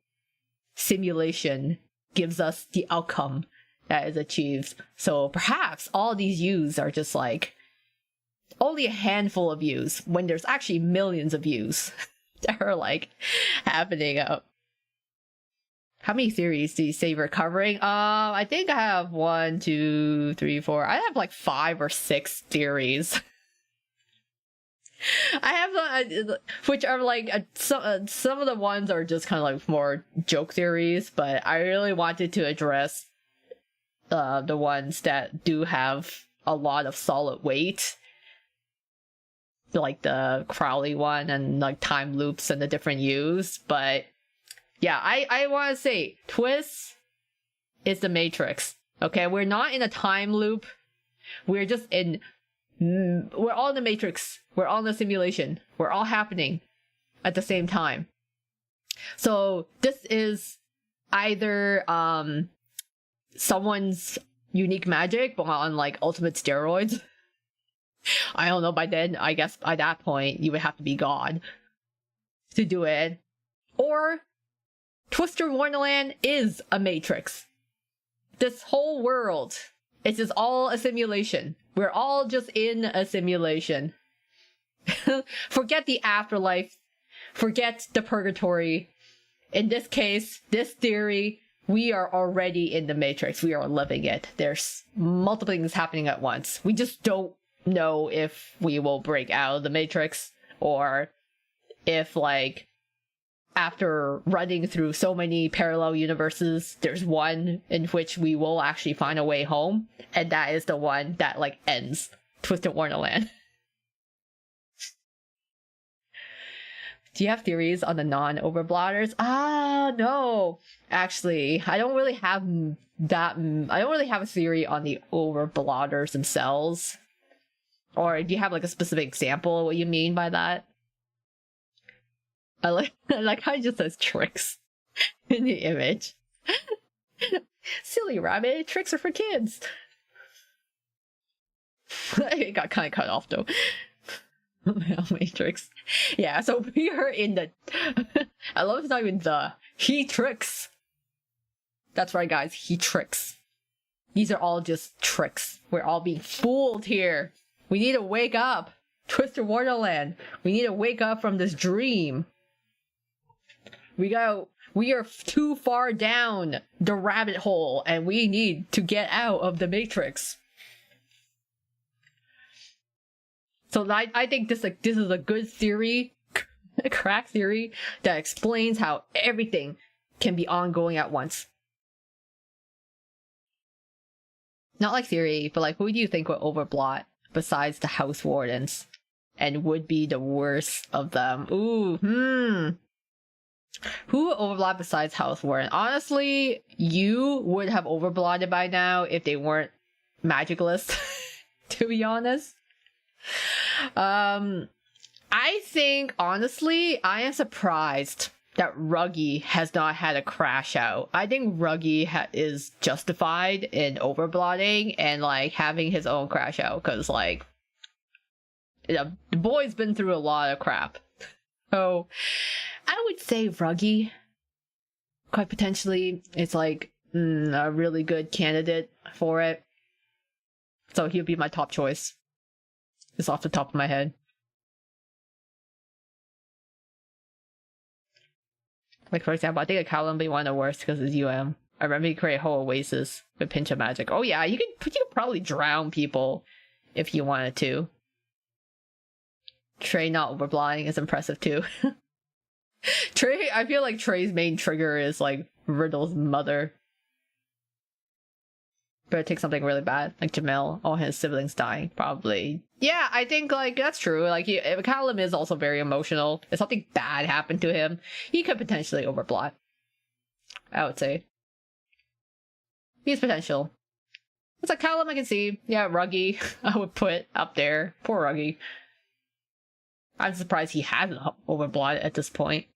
simulation gives us the outcome that is achieved. So perhaps all these U's are just like only a handful of U's when there's actually millions of U's that are like happening up. How many theories do you say we're covering? I think I have 1, 2, 3, 4. I have like 5 or 6 theories. I have which are like some of the ones are just kind of like more joke theories, but I really wanted to address the ones that do have a lot of solid weight, like the Crowley one and like time loops and the different U's. But yeah, I want to say Twist is the Matrix. Okay, we're not in a time loop. We're just in. We're all in the Matrix. We're all in the simulation. We're all happening at the same time. So this is either someone's unique magic, but on like ultimate steroids. I don't know, by then, I guess by that point, you would have to be God to do it. Or Twister Wonderland is a matrix. This whole world, it's just all a simulation. We're all just in a simulation. Forget the afterlife. Forget the purgatory. In this case, this theory, we are already in the matrix. We are living it. There's multiple things happening at once. We just don't know if we will break out of the matrix, or if, like, after running through so many parallel universes, there's one in which we will actually find a way home, and that is the one that, like, ends Twisted Wonderland. Do you have theories on the non-overblotters? No. Actually, I don't really have a theory on the overblotters themselves. Or do you have like a specific example of what you mean by that? I like how it just says tricks in the image. Silly rabbit, tricks are for kids. It got kind of cut off though. Matrix. Yeah, so we are in the I love it's not even the he tricks. That's right, guys, he tricks. These are all just tricks. We're all being fooled here. We need to wake up. Twister Wonderland. We need to wake up from this dream. We are too far down the rabbit hole, and we need to get out of the matrix. So I think this is a good theory, a crack theory, that explains how everything can be ongoing at once. Not like theory, but like, who do you think would overblot besides the house wardens, and would be the worst of them? Ooh, Who would overblot besides house warden? Honestly, you would have overblotted by now if they weren't magicalists, to be honest. I think, honestly, I am surprised that Ruggy has not had a crash out. I think Ruggy is justified in overblotting and, like, having his own crash out, because, like, the boy's been through a lot of crap. So, I would say Ruggy, quite potentially, is, like, a really good candidate for it. So he'll be my top choice. Just off the top of my head. Like, for example, I think a Callum would be one of the worst because it's UM. I remember he created a whole oasis with pinch of magic. Oh yeah, you could probably drown people if you wanted to. Trey not overblotting is impressive too. Trey, I feel like Trey's main trigger is like Riddle's mother. Better take something really bad, like Jamil, all his siblings dying, probably. Yeah, I think, like, that's true. Like, Callum is also very emotional. If something bad happened to him, he could potentially overblot. I would say. He has potential. It's like Callum, I can see. Yeah, Ruggy, I would put up there. Poor Ruggy. I'm surprised he hasn't overblotted at this point.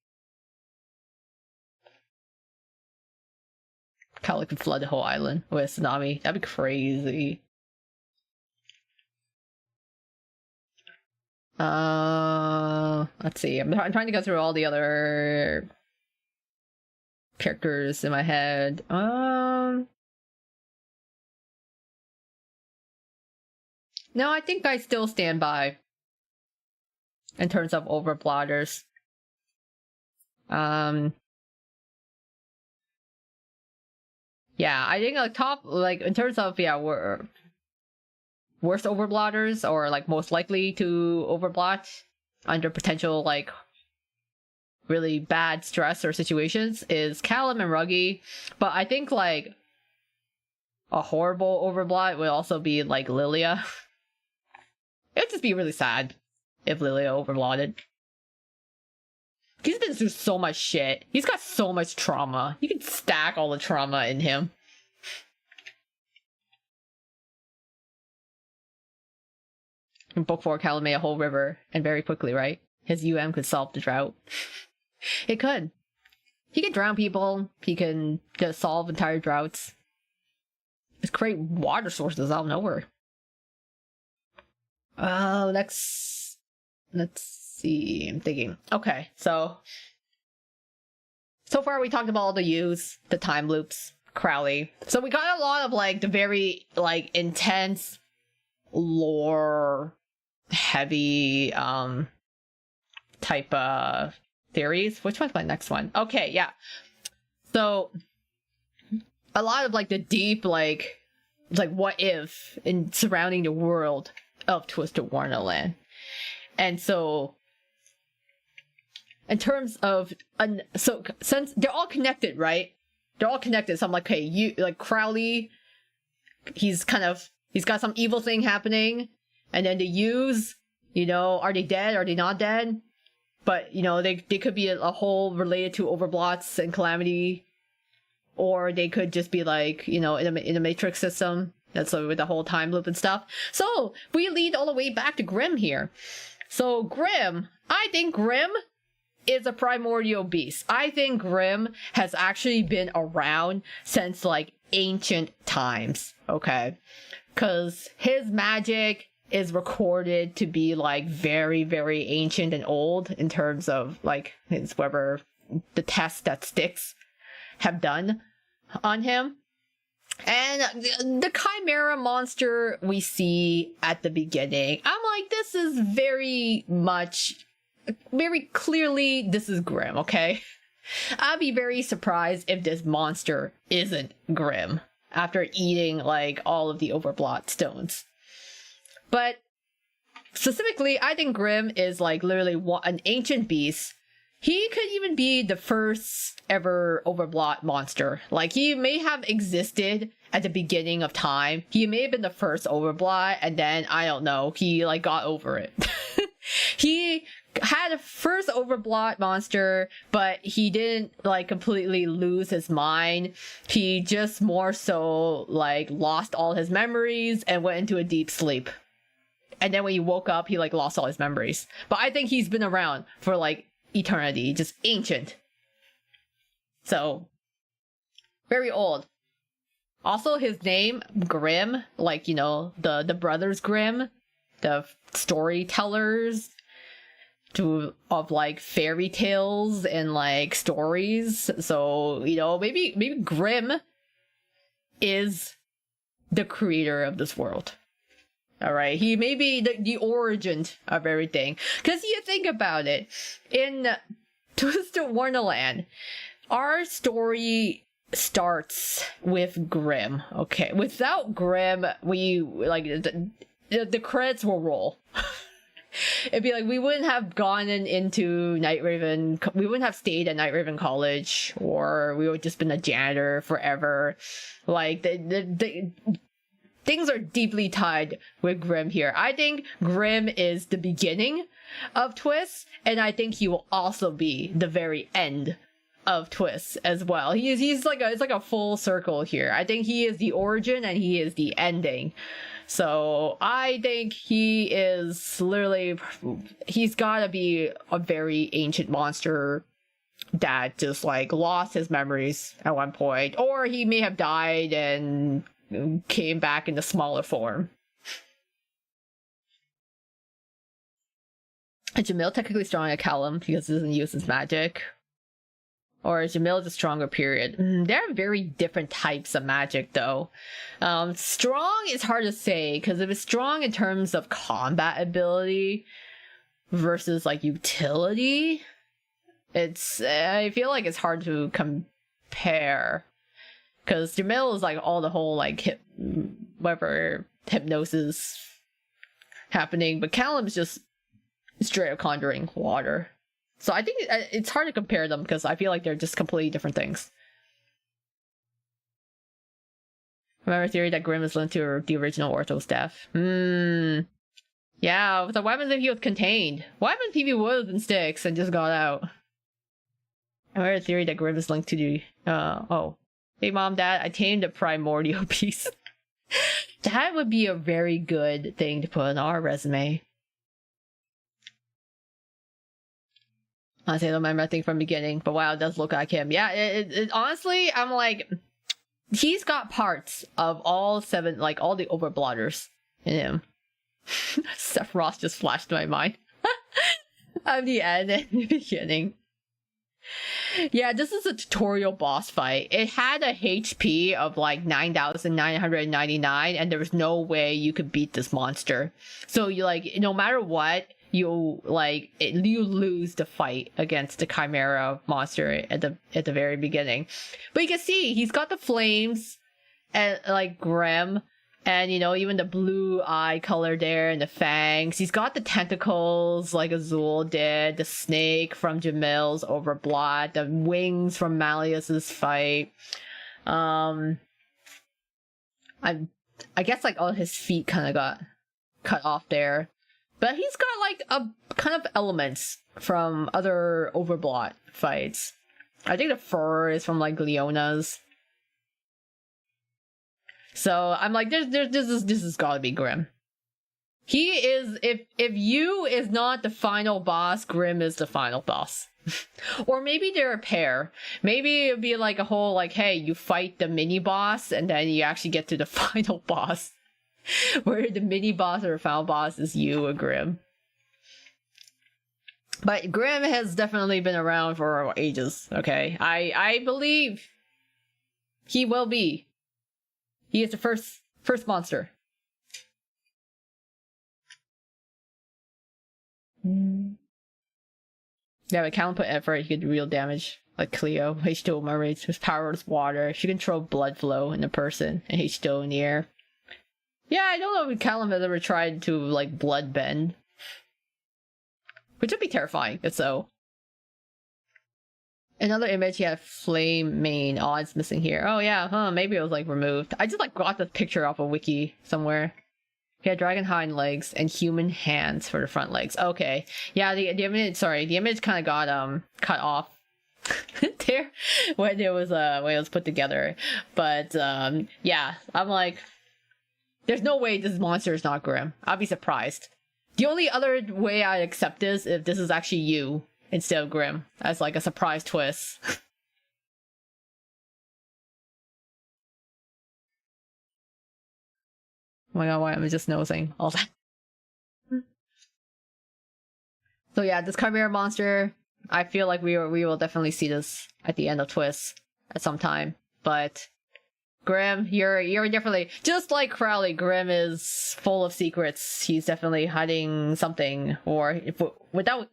Callum could flood the whole island with a tsunami. That'd be crazy. Let's see. I'm trying to go through all the other characters in my head. No, I think I still stand by in terms of overblotters. Yeah, I think like top, like in terms of, yeah, worst overblotters, or like most likely to overblot under potential like really bad stress or situations, is Callum and Ruggy. But I think like a horrible overblot would also be like Lilia. It would just be really sad if Lilia overblotted. He's been through so much shit. He's got so much trauma. You can stack all the trauma in him. In Book 4, Callum made a whole river, and very quickly, right? His UM could solve the drought. It could. He can drown people. He can just solve entire droughts. create water sources out of nowhere. Let's see. I'm thinking. Okay, so far we talked about all the U's, the time loops, Crowley. So we got a lot of like the very like intense lore heavy type theories. Which one's my next one? Okay, yeah. So a lot of like the deep like what if in surrounding the world of Twisted Wonderland. And so in terms of so since they're all connected, right? They're all connected. So I'm like, okay, you like Crowley, he's got some evil thing happening, and then the U's, you know, are they dead? Are they not dead? But you know, they could be a whole related to Overblots and Calamity, or they could just be like, you know, in a matrix system. That's with the whole time loop and stuff. So we lead all the way back to Grimm here. So Grimm, I think Grimm is a primordial beast. I think Grimm has actually been around since like ancient times, okay? Because his magic is recorded to be like very, very ancient and old in terms of like his whatever the tests that Styx have done on him. And the Chimera monster we see at the beginning, I'm like, this is very clearly, this is Grimm, okay? I'd be very surprised if this monster isn't Grimm after eating, like, all of the Overblot stones. But, specifically, I think Grimm is, like, literally an ancient beast. He could even be the first ever Overblot monster. Like, he may have existed at the beginning of time. He may have been the first Overblot, and then, I don't know, he, like, got over it. He had a first Overblot monster, but he didn't, like, completely lose his mind. He just more so, like, lost all his memories and went into a deep sleep. And then when he woke up, he, like, lost all his memories. But I think he's been around for, like, eternity, just ancient. So, very old. Also, his name, Grimm, like, you know, the brothers Grimm, the storytellers of like fairy tales and like stories. So, you know, maybe Grimm is the creator of this world. Alright, he may be the origin of everything. Because you think about it, in Twisted Wonderland, our story starts with Grimm, okay? Without Grimm, we, like, the credits will roll. It'd be like, we wouldn't have gone into Night Raven, we wouldn't have stayed at Night Raven College, or we would have just been a janitor forever. Like, the things are deeply tied with Grimm here. I think Grimm is the beginning of Twist, and I think he will also be the very end of Twist as well. He's like it's like a full circle here. I think he is the origin and he is the ending. So I think he is literally, he's gotta be a very ancient monster that just like lost his memories at one point, or he may have died and came back in a smaller form. Is Jamil technically strong at Callum because he doesn't use his magic? Or is Jamil the stronger period? They're very different types of magic though. Strong is hard to say, because if it's strong in terms of combat ability versus like utility, I feel like it's hard to compare. Because Jamil is like all the whole like hypnosis happening, but Callum's just straight up conjuring water. So I think it's hard to compare them because I feel like they're just completely different things. Remember theory that Grimm is linked to the original Ortho's death? Yeah, with the weapons if he was contained. What happened if he would and Styx and just got out? Remember the theory that Grimm is linked to the hey mom, dad, I tamed a primordial beast. That would be a very good thing to put on our resume. Honestly, I don't remember anything from the beginning, but wow, it does look like him. Yeah, it honestly, I'm like, he's got parts of all 7, like all the overblotters in him. Sephiroth just flashed my mind. Of the end and the beginning. Yeah, this is a tutorial boss fight. It had a HP of like 9,999 and there was no way you could beat this monster. So you like, no matter what, you lose the fight against the Chimera monster at the very beginning. But you can see he's got the flames and like Grim. And, you know, even the blue eye color there and the fangs. He's got the tentacles like Azul did. The snake from Jamil's Overblot. The wings from Malleus's fight. I guess like all his feet kind of got cut off there. But he's got like a kind of elements from other Overblot fights. I think the fur is from like Leona's. So I'm like, this has got to be Grim. He is, if you is not the final boss, Grim is the final boss. Or maybe they're a pair. Maybe it'd be like a whole like, hey, you fight the mini boss and then you actually get to the final boss, where the mini boss or final boss is you or Grim. But Grim has definitely been around for ages. Okay, I believe he will be. He is the first monster. Yeah, but Callan put effort, he could do real damage. Like Cleo, H2O mermaids, whose power is water. She can control blood flow in a person and H2O in the air. Yeah, I don't know if Callum has ever tried to, like, blood bend. Which would be terrifying, if so. Another image, he had flame mane. Oh, it's missing here. Oh yeah, huh, maybe it was like removed. I just like got the picture off a wiki somewhere. He had dragon hind legs and human hands for the front legs. Okay. Yeah, the image, sorry, the image kind of got cut off there when it was put together. But yeah, I'm like, there's no way this monster is not Grim. I'll be surprised. The only other way I'd accept this if this is actually you instead of Grim, as like a surprise twist. Oh my god, why am I just nosing all that? So yeah, this Chimera monster, I feel like we will definitely see this at the end of Twist at some time. But Grim, you're definitely, just like Crowley, Grim is full of secrets. He's definitely hiding something, or without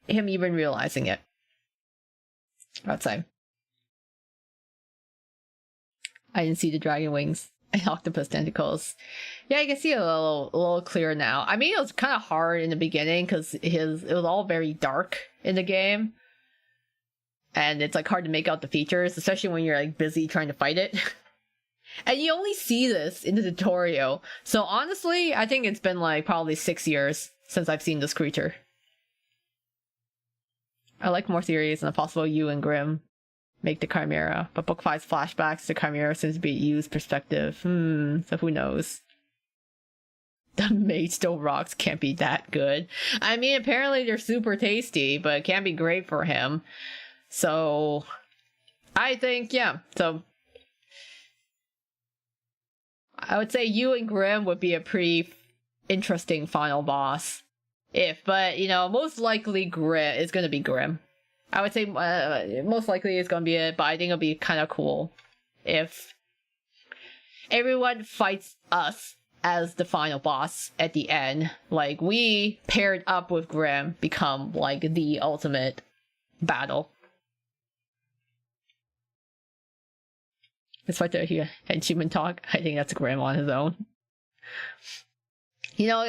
him even realizing it, I'd say. I didn't see the dragon wings and octopus tentacles. Yeah, you can see it a little clearer now. I mean, it was kind of hard in the beginning because it was all very dark in the game, and it's like hard to make out the features, especially when you're like busy trying to fight it. And you only see this in the tutorial. So honestly, I think it's been like probably 6 years since I've seen this creature. I like more theories on the possible you and Grim make the Chimera, but Book 5's flashbacks to Chimera seems to be used perspective. So who knows? The Maidstone rocks can't be that good. I mean, apparently they're super tasty, but it can't be great for him. So I think, yeah, so I would say you and Grim would be a pretty interesting final boss. But, you know, most likely Grim is going to be Grim. I would say most likely it's going to be it, but I think it'll be kind of cool if everyone fights us as the final boss at the end. Like, we paired up with Grim become, like, the ultimate battle. It's right there here. Achievement talk. I think that's Grim on his own. You know,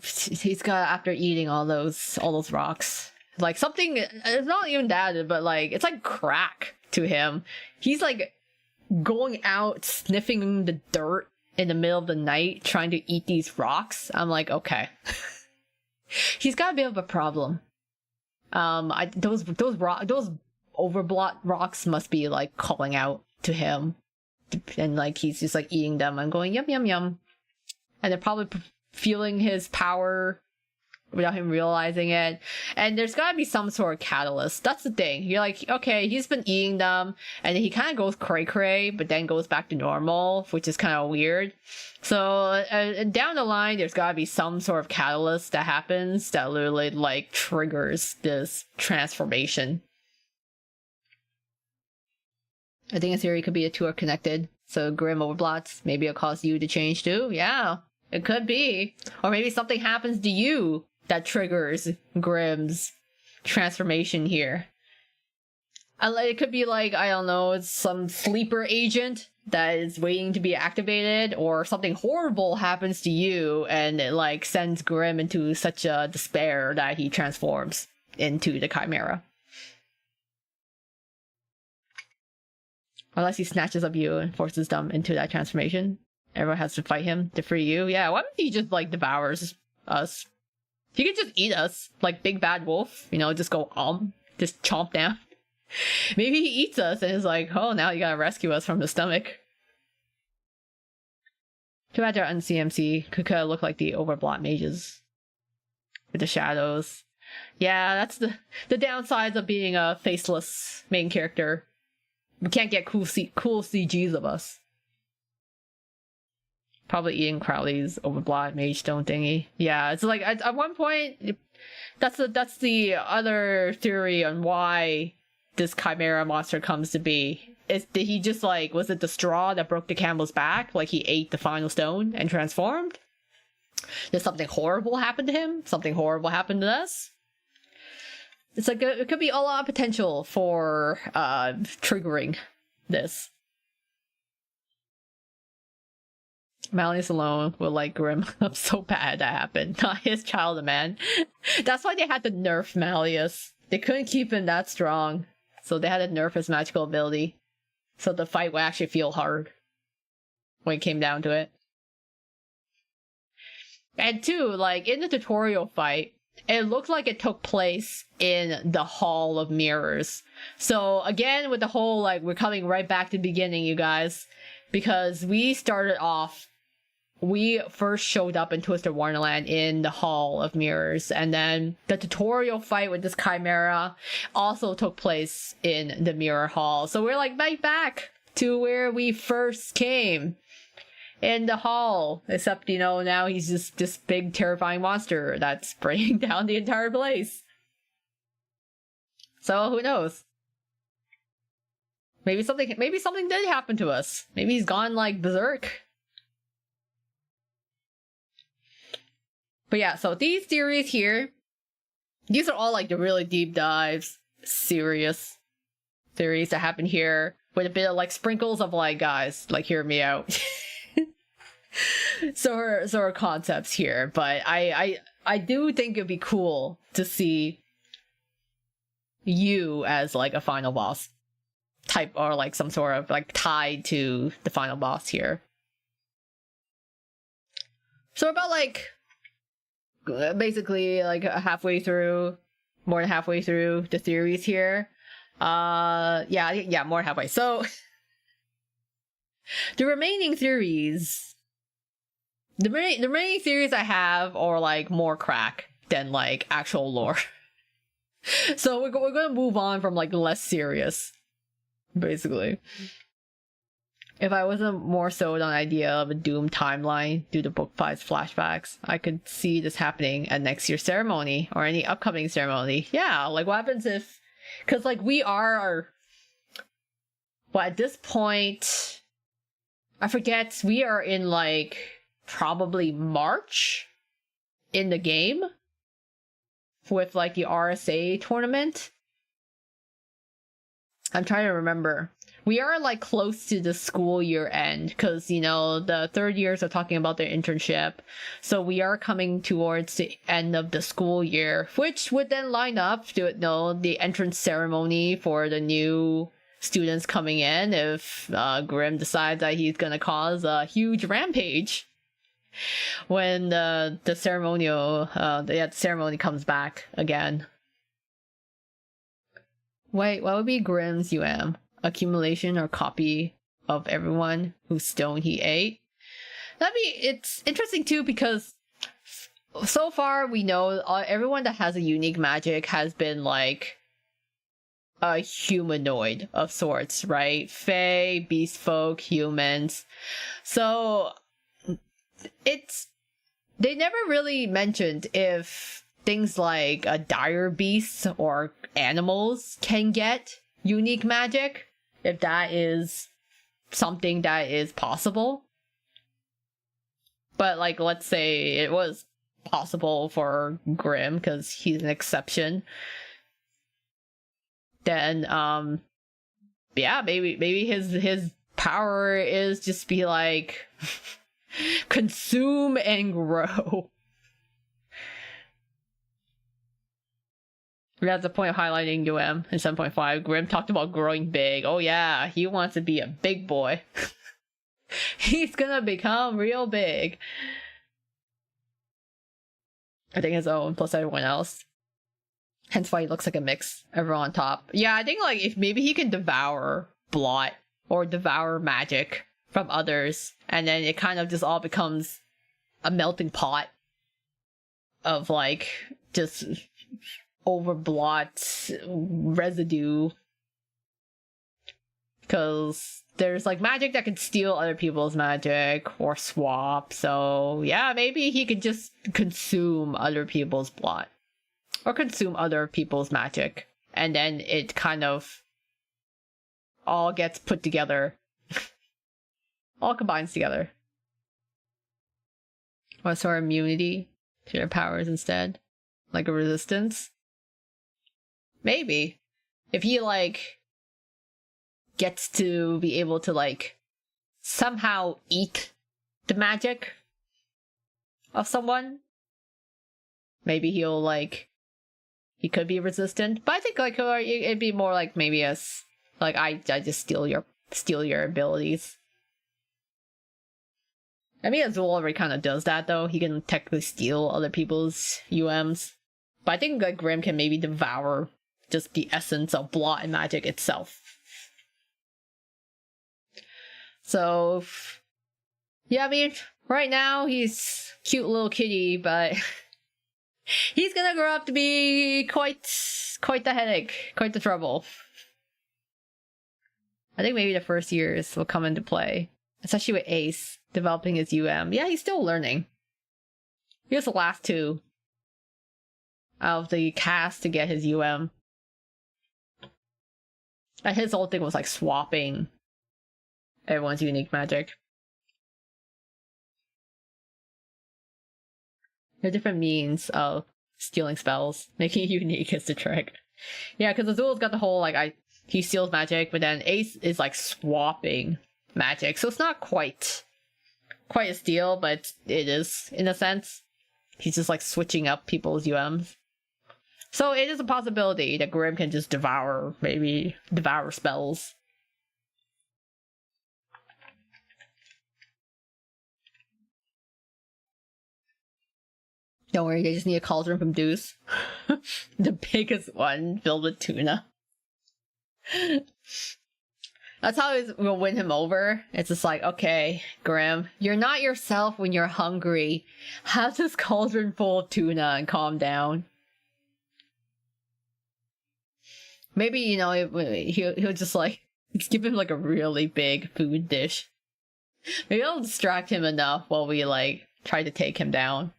he's got, after eating all those rocks, like something, it's not even that, but like, it's like crack to him. He's like going out, sniffing the dirt in the middle of the night, trying to eat these rocks. I'm like, okay. He's got a bit of a problem. Those overblot rocks must be like calling out to him. And like, he's just like eating them and going, yum, yum, yum. And they're probably feeling his power without him realizing it. And there's gotta be some sort of catalyst. That's the thing. You're like, okay, he's been eating them, and he kind of goes cray-cray, but then goes back to normal, which is kind of weird. So down the line, there's gotta be some sort of catalyst that happens that literally like triggers this transformation. I think a theory could be the two are connected. So Grim overblots, maybe it'll cause you to change too. Yeah, it could be. Or maybe something happens to you that triggers Grim's transformation here. It could be like, I don't know, it's some sleeper agent that is waiting to be activated, or something horrible happens to you and it like sends Grim into such a despair that he transforms into the Chimera. Unless he snatches up you and forces them into that transformation. Everyone has to fight him to free you. Yeah, why don't he just like devours us? He could just eat us, like Big Bad Wolf, you know, just go just chomp down. Maybe he eats us and is like, oh, now you gotta rescue us from the stomach. Too bad they're un-CMC. Could look like the Overblot mages. With the shadows. Yeah, that's the downsides of being a faceless main character. We can't get cool CGs of us. Probably eating Crowley's Overblot Mage Stone thingy. Yeah, it's like at one point, that's the other theory on why this Chimera monster comes to be. Did he just like, was it the straw that broke the camel's back? Like he ate the final stone and transformed? Did something horrible happen to him? Something horrible happened to us? It's like it could be a lot of potential for triggering this. Malleus alone will like Grim up so bad that happened. Not his child, man. That's why they had to nerf Malleus. They couldn't keep him that strong. So they had to nerf his magical ability. So the fight would actually feel hard. When it came down to it. And two, like in the tutorial fight, it looked like it took place in the Hall of Mirrors. So again, with the whole, like, we're coming right back to the beginning, you guys. Because we started off, we first showed up in Twisted Wonderland in the Hall of Mirrors. And then the tutorial fight with this Chimera also took place in the Mirror Hall. So we're like right back to where we first came. In the hall, except, you know, now he's just this big terrifying monster that's bringing down the entire place. So who knows? Maybe something did happen to us. Maybe he's gone like berserk. But yeah, so these theories here, these are all like the really deep dives, serious theories that happen here with a bit of like sprinkles of like, guys, like hear me out. So are concepts here, but I do think it'd be cool to see you as like a final boss type, or like some sort of like tied to the final boss here. So about like basically like halfway through, more than halfway through the theories here. Yeah, more than halfway. So the remaining theories. The remaining theories I have are like more crack than like actual lore. So we're gonna move on from like less serious, basically. If I wasn't more sold on the idea of a Doom timeline due to Book 5's flashbacks, I could see this happening at next year's ceremony or any upcoming ceremony. Yeah, like what happens if... Because like we are... Well, at this point... I forget, we are in like... probably March in the game with like the RSA tournament. I'm trying to remember. We are like close to the school year end because, you know, the third years are talking about their internship. So we are coming towards the end of the school year, which would then line up to, you know, the entrance ceremony for the new students coming in if Grim decides that he's gonna cause a huge rampage. When the ceremony comes back again. Wait, what would be Grimm's accumulation or copy of everyone whose stone he ate? It's interesting too because so far we know everyone that has a unique magic has been like a humanoid of sorts, right? Fae, beast folk, humans. So they never really mentioned if things like dire beasts or animals can get unique magic, if that is something that is possible. But like, let's say it was possible for Grimm because he's an exception, then yeah, maybe his power is just be like consume and grow. That's the point of highlighting UM in 7.5. Grimm talked about growing big. Oh yeah, he wants to be a big boy. He's gonna become real big. I think his own plus everyone else. Hence why he looks like a mix. Everyone on top. Yeah, I think like if maybe he can devour blot or devour magic from others, and then it kind of just all becomes a melting pot of like just overblot residue, because there's like magic that can steal other people's magic or swap. So yeah, maybe he could just consume other people's blot or consume other people's magic, and then it kind of all gets put together. All combines together. What's our immunity to their powers instead? Like a resistance? Maybe. If he like gets to be able to like somehow eat the magic of someone, maybe he'll like, he could be resistant. But I think like it'd be more like maybe as like I just steal your abilities. I mean, Azul already kind of does that though. He can technically steal other people's UMs. But I think like Grimm can maybe devour just the essence of blot and magic itself. So yeah, I mean, right now he's cute little kitty, but he's gonna grow up to be quite the headache, quite the trouble. I think maybe the first years will come into play, especially with Ace developing his UM. Yeah, he's still learning. He was the last two out of the cast to get his UM. And his whole thing was like swapping everyone's unique magic. There are different means of stealing spells. Making it unique is the trick. Yeah, because Azul's got the whole like he steals magic, but then Ace is like swapping magic. So it's not quite a steal, but it is in a sense. He's just like switching up people's UMs. So it is a possibility that Grimm can just devour spells. Don't worry, they just need a cauldron from Deuce. The biggest one filled with tuna. That's how we'll win him over. It's just like, okay, Grimm, you're not yourself when you're hungry. Have this cauldron full of tuna and calm down. Maybe, you know, he'll just like give him like a really big food dish. Maybe it'll distract him enough while we like try to take him down.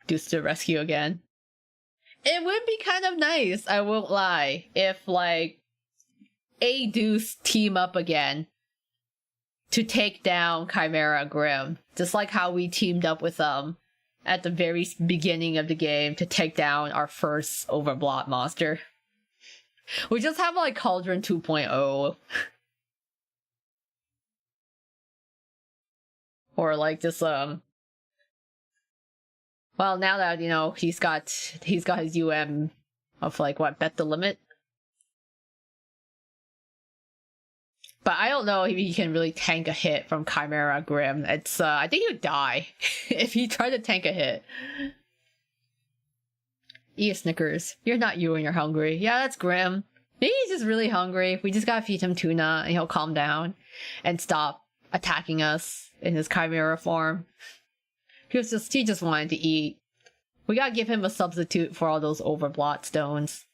Deuce to rescue again. It would be kind of nice, I won't lie, if like A Deuce team up again to take down Chimera Grimm, just like how we teamed up with at the very beginning of the game to take down our first Overblot monster. We just have like Cauldron 2.0. Or like just well, now that, you know, he's got his UM of like what, bet the limit? But I don't know if he can really tank a hit from Chimera Grimm. It's I think he would die if he tried to tank a hit. Eat a Snickers. You're not you when you're hungry. Yeah, that's Grimm. Maybe he's just really hungry. We just gotta feed him tuna and he'll calm down and stop attacking us in his chimera form. He just wanted to eat. We gotta give him a substitute for all those overblot stones.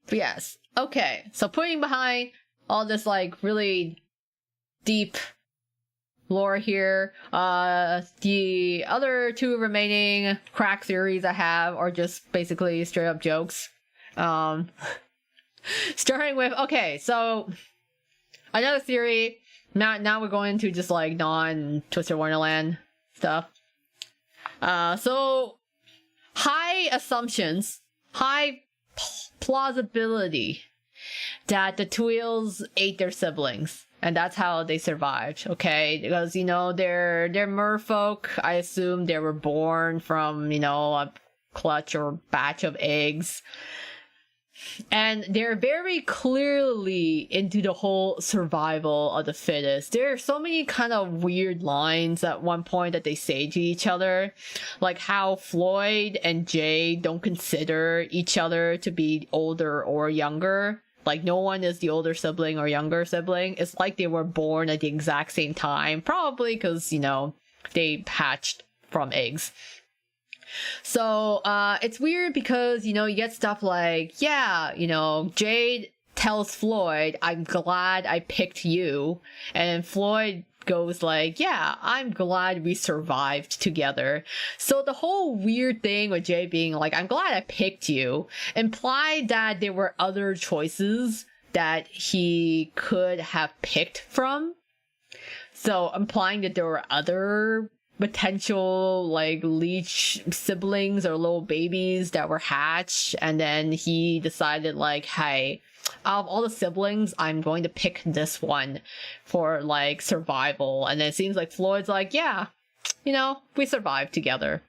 But yes, okay, so putting behind all this like really deep lore here, the other two remaining crack theories I have are just basically straight up jokes. Starting with, okay, so another theory, now we're going into just like non-Twisted Wonderland stuff. So high assumptions, high plausibility that the Twils ate their siblings, and that's how they survived, okay? Because, you know, they're merfolk. I assume they were born from, you know, a clutch or batch of eggs. And they're very clearly into the whole survival of the fittest. There are so many kind of weird lines at one point that they say to each other. Like how Floyd and Jade don't consider each other to be older or younger. Like no one is the older sibling or younger sibling. It's like they were born at the exact same time. Probably because, you know, they hatched from eggs. So, it's weird because, you know, you get stuff like, yeah, you know, Jade tells Floyd, I'm glad I picked you. And Floyd goes like, yeah, I'm glad we survived together. So the whole weird thing with Jade being like, I'm glad I picked you, implied that there were other choices that he could have picked from. So implying that there were other potential like leech siblings or little babies that were hatched, and then he decided like, hey, out of all the siblings, I'm going to pick this one for like survival. And then it seems like Floyd's like, yeah, you know, we survived together.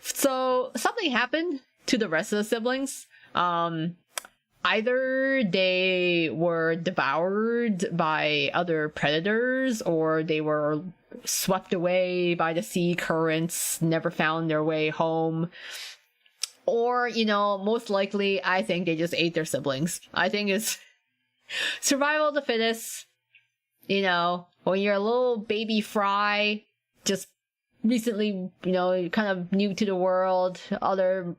So something happened to the rest of the siblings. Either they were devoured by other predators, or they were swept away by the sea currents, never found their way home. Or, you know, most likely, I think they just ate their siblings. I think it's survival of the fittest. You know, when you're a little baby fry, just recently, you know, kind of new to the world, other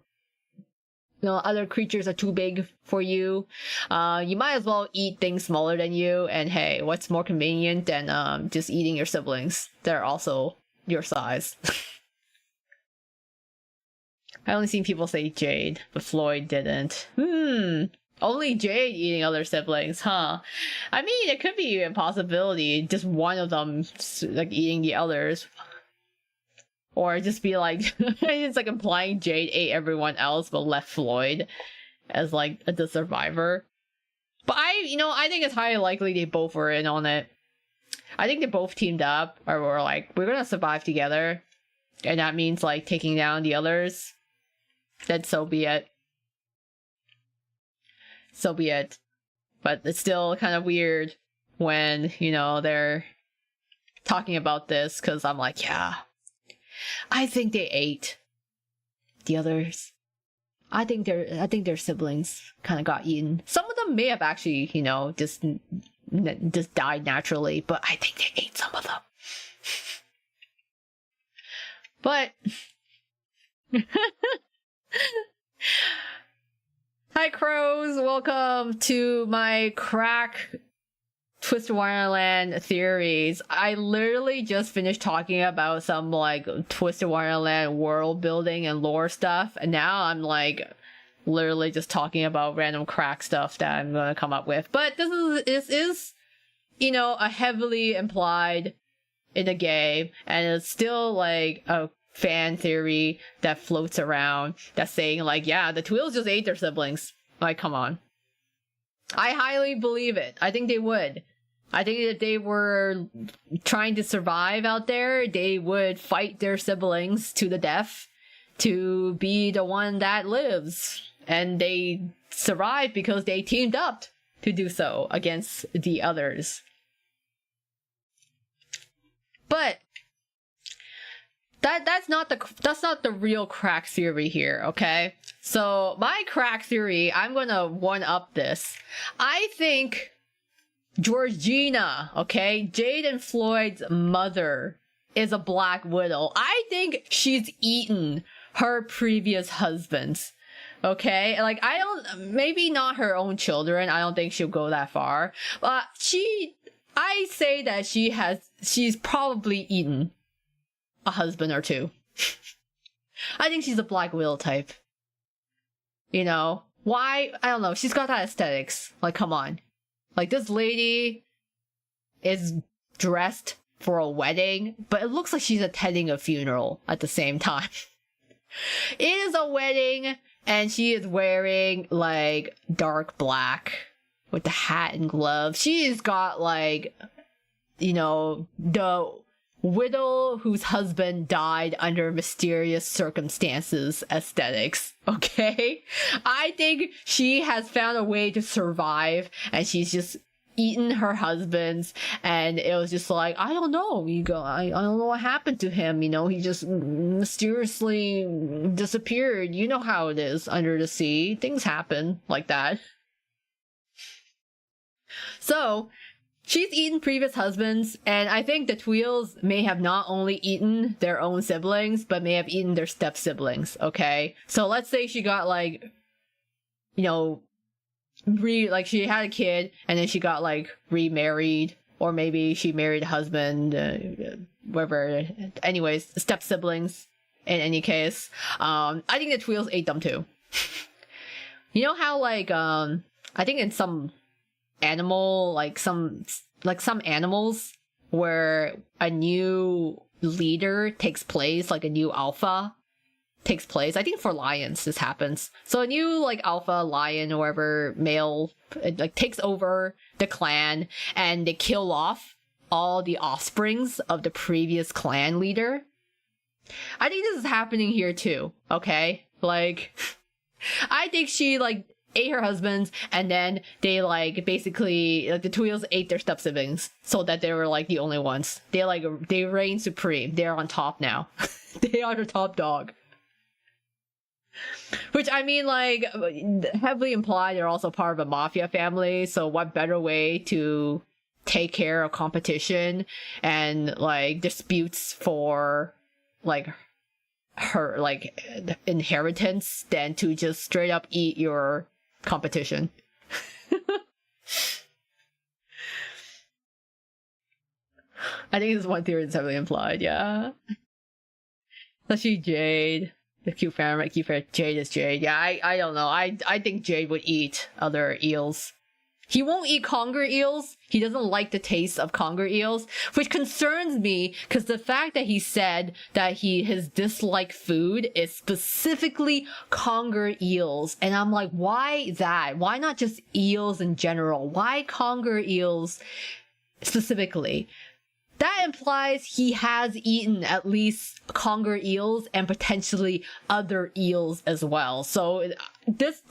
creatures are too big for you. You might as well eat things smaller than you. And hey, what's more convenient than just eating your siblings? They're also your size. I only seen people say Jade, but Floyd didn't. Only Jade eating other siblings, huh? I mean, it could be a possibility. Just one of them like eating the others. Or just be like, it's like implying Jade ate everyone else but left Floyd as like the survivor. But I think it's highly likely they both were in on it. I think they both teamed up or were like, we're gonna survive together. And that means like taking down the others. Then so be it. So be it. But it's still kind of weird when, you know, they're talking about this, because I'm like, yeah, I think they ate the others. I think their siblings kind of got eaten. Some of them may have actually, you know, just died naturally, but I think they ate some of them. But hi crows, welcome to my crack Twisted Wonderland theories. I literally just finished talking about some like Twisted Wonderland world building and lore stuff, and now I'm like literally just talking about random crack stuff that I'm gonna come up with. But this is you know, a heavily implied in the game, and it's still like a fan theory that floats around that's saying like, yeah, the Twils just ate their siblings. Like, come on. I highly believe it. I think they would. I think that they were trying to survive out there. They would fight their siblings to the death to be the one that lives. And they survived because they teamed up to do so against the others. But that's not the real crack theory here, okay? So my crack theory, I'm gonna one up this. I think Georgina, okay, Jade and Floyd's mother, is a Black Widow. I think she's eaten her previous husbands. Okay, like I don't, maybe not her own children. I don't think she'll go that far. But I say that she's probably eaten a husband or two. I think she's a Black Widow type. You know, why? I don't know. She's got that aesthetics. Like, come on. Like, this lady is dressed for a wedding, but it looks like she's attending a funeral at the same time. It is a wedding, and she is wearing, like, dark black with the hat and gloves. She's got, like, you know, the widow whose husband died under mysterious circumstances aesthetics, okay? I think she has found a way to survive, and she's just eaten her husbands, and it was just like, I don't know, I don't know what happened to him, you know, he just mysteriously disappeared. You know how it is under the sea. Things happen like that. So, she's eaten previous husbands, and I think the Tweels may have not only eaten their own siblings, but may have eaten their step-siblings, okay? So let's say she got, like, you know, like, she had a kid, and then she got, like, remarried, or maybe she married a husband, whatever. Anyways, step-siblings, in any case. I think the Tweels ate them, too. You know how, like, I think in some animal, like some animals where a new leader takes place, like a new alpha takes place. I think for lions this happens. So a new, like, alpha lion or whatever male, it, like, takes over the clan, and they kill off all the offsprings of the previous clan leader. I think this is happening here too, okay? Like, I think she, like, ate her husbands, and then they, like, basically, like, the Tweels ate their step-siblings, so that they were, like, the only ones. They, like, they reign supreme. They're on top now. They are the top dog. Which, I mean, like, heavily implied they're also part of a mafia family, so what better way to take care of competition and, like, disputes for, like, her, like, inheritance than to just straight up eat your competition. I think this is one theory that's heavily implied, yeah. Especially Jade. The cute family, Jade is Jade. Yeah, I don't know. I think Jade would eat other eels. He won't eat conger eels. He doesn't like the taste of conger eels, which concerns me because the fact that he said that his disliked food is specifically conger eels. And I'm like, why that? Why not just eels in general? Why conger eels specifically? That implies he has eaten at least conger eels and potentially other eels as well. So this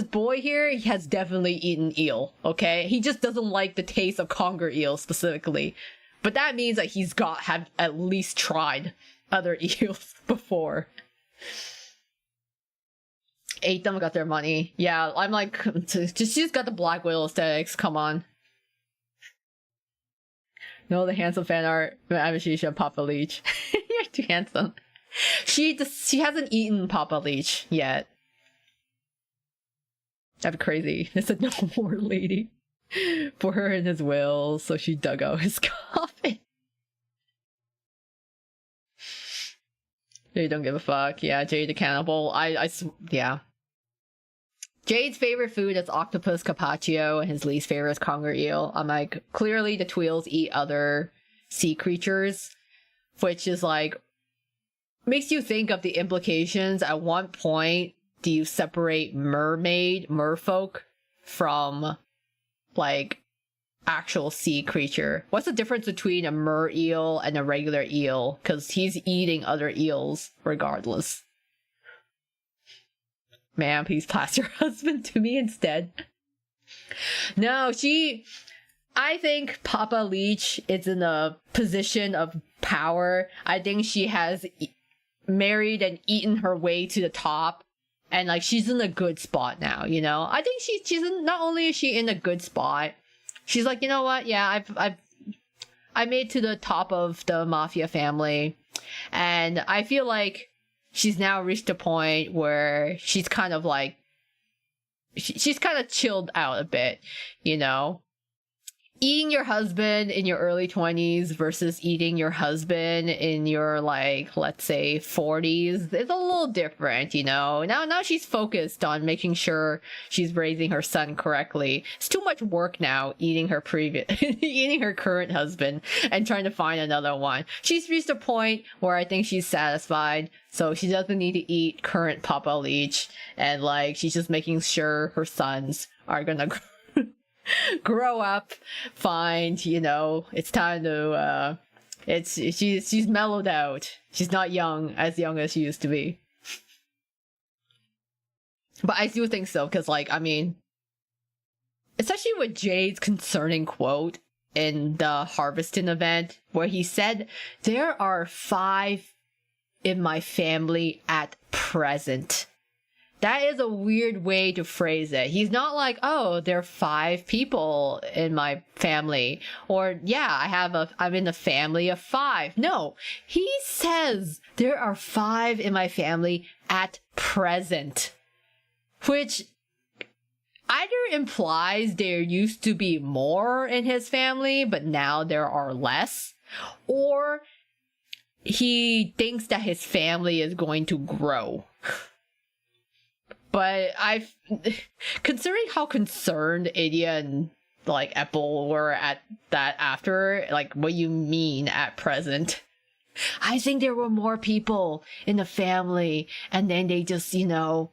boy here, he has definitely eaten eel, okay? He just doesn't like the taste of conger eel specifically. But that means that he's have at least tried other eels before. Ate them, got their money. Yeah, I'm like, she's got the Black Widow aesthetics, come on. No, the handsome fan art. I mean, she should Papa Leech. You're too handsome. She hasn't eaten Papa Leech yet. That'd be crazy. It's a no more lady for her in his will, so she dug out his coffin. They don't give a fuck. Yeah, Jade the cannibal. Yeah. Jade's favorite food is octopus carpaccio, and his least favorite is conger eel. I'm like, clearly the Tweels eat other sea creatures, which is like, makes you think of the implications. At one point, do you separate merfolk from, like, actual sea creature? What's the difference between a mer eel and a regular eel? Because he's eating other eels regardless. Man, please pass your husband to me instead. No, I think Papa Leech is in a position of power. I think she has married and eaten her way to the top, and like she's in a good spot now, you know. I think she's not only is she in a good spot, she's like, you know what, yeah, I made to the top of the mafia family, and I feel like she's now reached a point where she's kind of like she's kind of chilled out a bit, you know. Eating your husband in your early 20s versus eating your husband in your, like, let's say 40s, it's a little different, you know. Now she's focused on making sure she's raising her son correctly. It's too much work now eating her eating her current husband and trying to find another one. She's reached a point where I think she's satisfied, so she doesn't need to eat current Papa Leech, and like she's just making sure her sons are gonna grow up, find, you know, it's time to she's mellowed out. She's not young as she used to be. But I do think so, because like, I mean, especially with Jade's concerning quote in the Harvesting event where he said there are 5 in my family at present. That is a weird way to phrase it. He's not like, oh, there are 5 people in my family. Or, yeah, I'm in a family of 5. No, he says there are 5 in my family at present. Which either implies there used to be more in his family, but now there are less. Or he thinks that his family is going to grow. But considering how concerned Adia and like Apple were at that after, like, what you mean at present? I think there were more people in the family, and then they just, you know,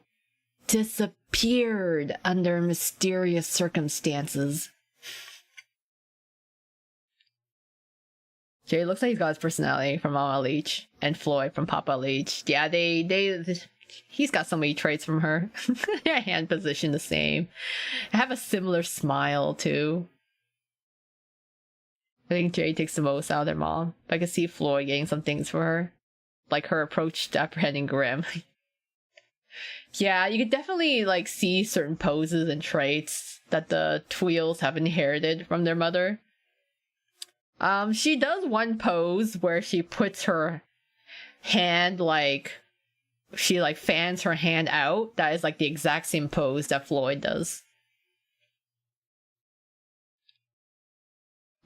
disappeared under mysterious circumstances. Jay looks like he's got his personality from Mama Leech, and Floyd from Papa Leech. Yeah, he's got so many traits from her. Their hand position the same. I have a similar smile too. I think Jay takes the most out of their mom. I can see Floyd getting some things for her, like her approach to apprehending Grimm. Yeah, you could definitely like see certain poses and traits that the Tweels have inherited from their mother. She does one pose where she puts her hand like she like fans her hand out. That is like the exact same pose that Floyd does.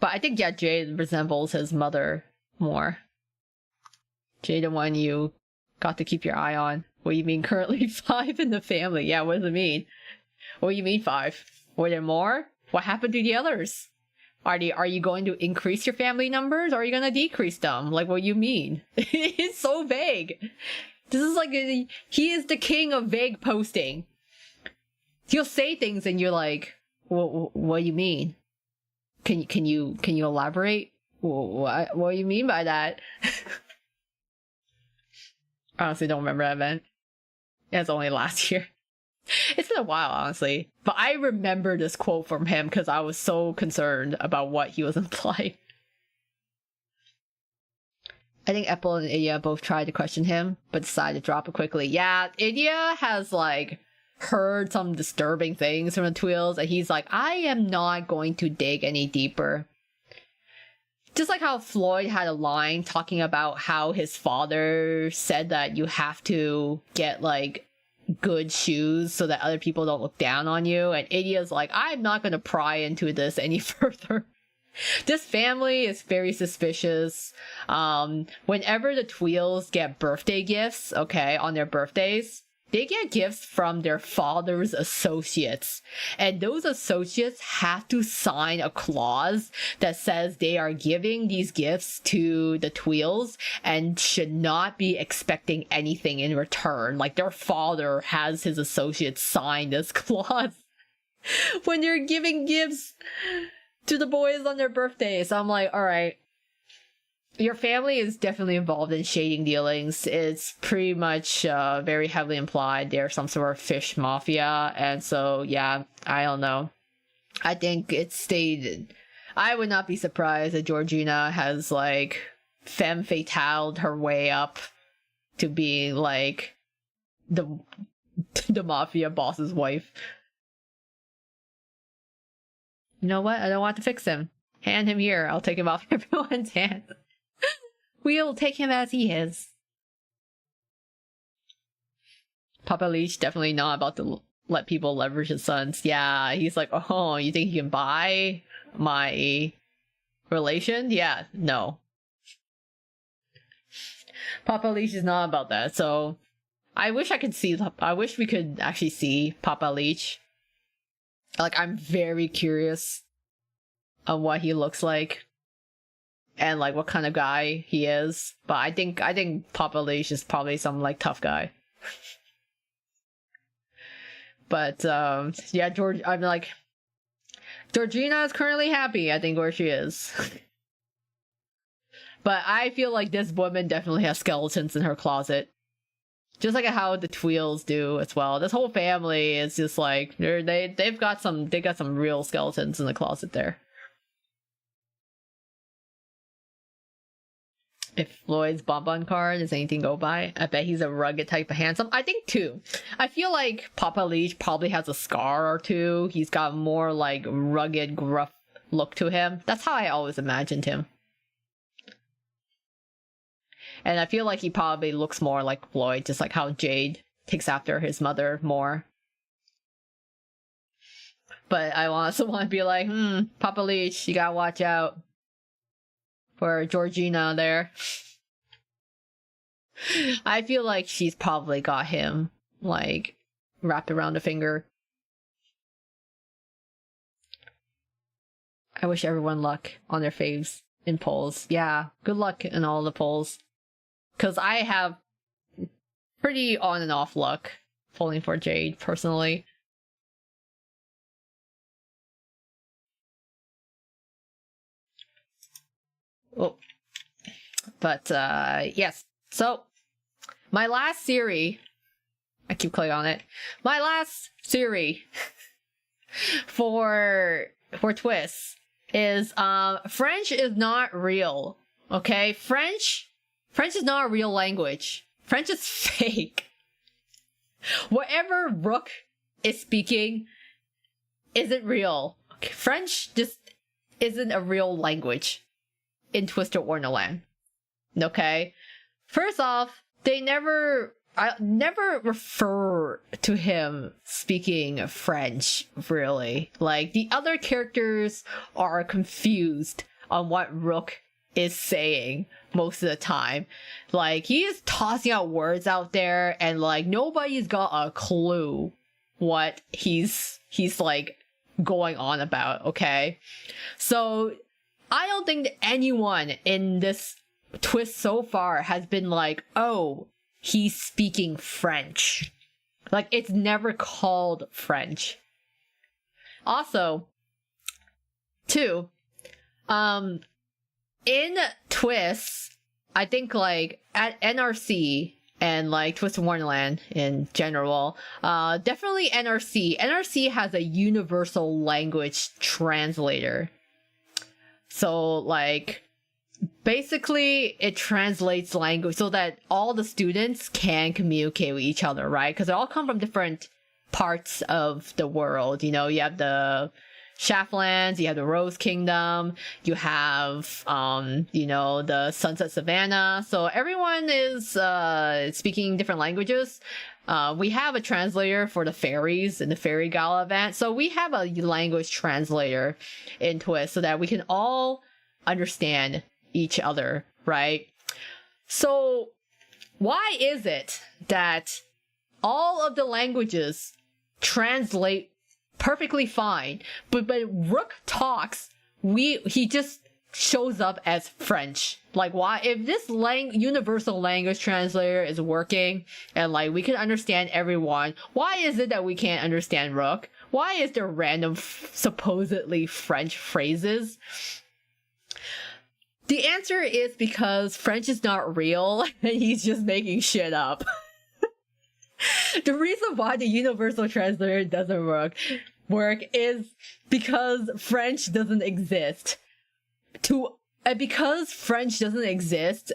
But I think, yeah, Jade resembles his mother more. Jade, the one you got to keep your eye on. What do you mean currently 5 in the family? Yeah, what does it mean? What do you mean 5? Were there more? What happened to the others? Are you going to increase your family numbers, or are you going to decrease them? Like, what do you mean? It's so vague. This is like, he is the king of vague posting. He'll say things and you're like, what do you mean? Can you elaborate? What do you mean by that? I honestly don't remember that event. It's only last year. It's been a while, honestly. But I remember this quote from him because I was so concerned about what he was implying. I think Apple and Idia both tried to question him, but decided to drop it quickly. Yeah, Idia has, like, heard some disturbing things from the Tweels, and he's like, I am not going to dig any deeper. Just like how Floyd had a line talking about how his father said that you have to get, like, good shoes so that other people don't look down on you, and Idia's like, I'm not going to pry into this any further. This family is very suspicious. Whenever the Tweels get birthday gifts, okay, on their birthdays, they get gifts from their father's associates. And those associates have to sign a clause that says they are giving these gifts to the Tweels and should not be expecting anything in return. Like, their father has his associates sign this clause when they're giving gifts to the boys on their birthdays. So I'm like, alright. Your family is definitely involved in shading dealings. It's pretty much very heavily implied they're some sort of fish mafia. And so, yeah, I don't know. I think it's stated. I would not be surprised that Georgina has, like, femme fatale her way up to be like the mafia boss's wife. You know what? I don't want to fix him. Hand him here. I'll take him off everyone's hands. We'll take him as he is. Papa Leech definitely not about to let people leverage his sons. Yeah, he's like, oh, you think you can buy my relation? Yeah, no. Papa Leech is not about that, so I wish we could actually see Papa Leech. Like, I'm very curious on what he looks like and like what kind of guy he is. But I think Papa Leech is probably some like tough guy. But yeah, I'm like, Georgina is currently happy, I think, where she is. But I feel like this woman definitely has skeletons in her closet. Just like how the Tweels do as well. This whole family is just like they've got some real skeletons in the closet there. If Lloyd's bonbon card is anything to go by, I bet he's a rugged type of handsome. I think too. I feel like Papa Leech probably has a scar or two. He's got more like rugged, gruff look to him. That's how I always imagined him. And I feel like he probably looks more like Floyd, just like how Jade takes after his mother more. But I also want to be like, Papa Leech, you gotta watch out for Georgina there. I feel like she's probably got him, like, wrapped around the finger. I wish everyone luck on their faves in polls. Yeah, good luck in all the polls. Because I have pretty on and off luck pulling for Jade, personally. Oh. But, yes. So, my last series... I keep clicking on it. My last series for twist is, French is not real. Okay? French is not a real language. French is fake. Whatever Rook is speaking isn't real. Okay, French just isn't a real language in Twisted Wonderland. Okay? First off, I never refer to him speaking French, really. Like, the other characters are confused on what Rook is saying most of the time. Like, he is tossing out words out there and like nobody's got a clue what he's like going on about, okay? So I don't think that anyone in this twist so far has been like, oh, he's speaking French. Like, it's never called French. Also, too, in twists, I think like at NRC and like Twisted Wonderland in general, definitely NRC. NRC has a universal language translator. So like, basically it translates language so that all the students can communicate with each other, right? Because they all come from different parts of the world. You know, you have the Shaftlands, you have the Rose Kingdom, you have, you know, the Sunset Savannah. So everyone is speaking different languages. We have a translator for the fairies in the Fairy Gala event. So we have a language translator in Twist so that we can all understand each other, right? So why is it that all of the languages translate perfectly fine, but when Rook talks, he just shows up as French? Like, why? If this universal language translator is working and like we can understand everyone, why is it that we can't understand Rook? Why is there random supposedly French phrases? The answer is because French is not real and he's just making shit up. The reason why the universal translator doesn't work is because French doesn't exist. To And because French doesn't exist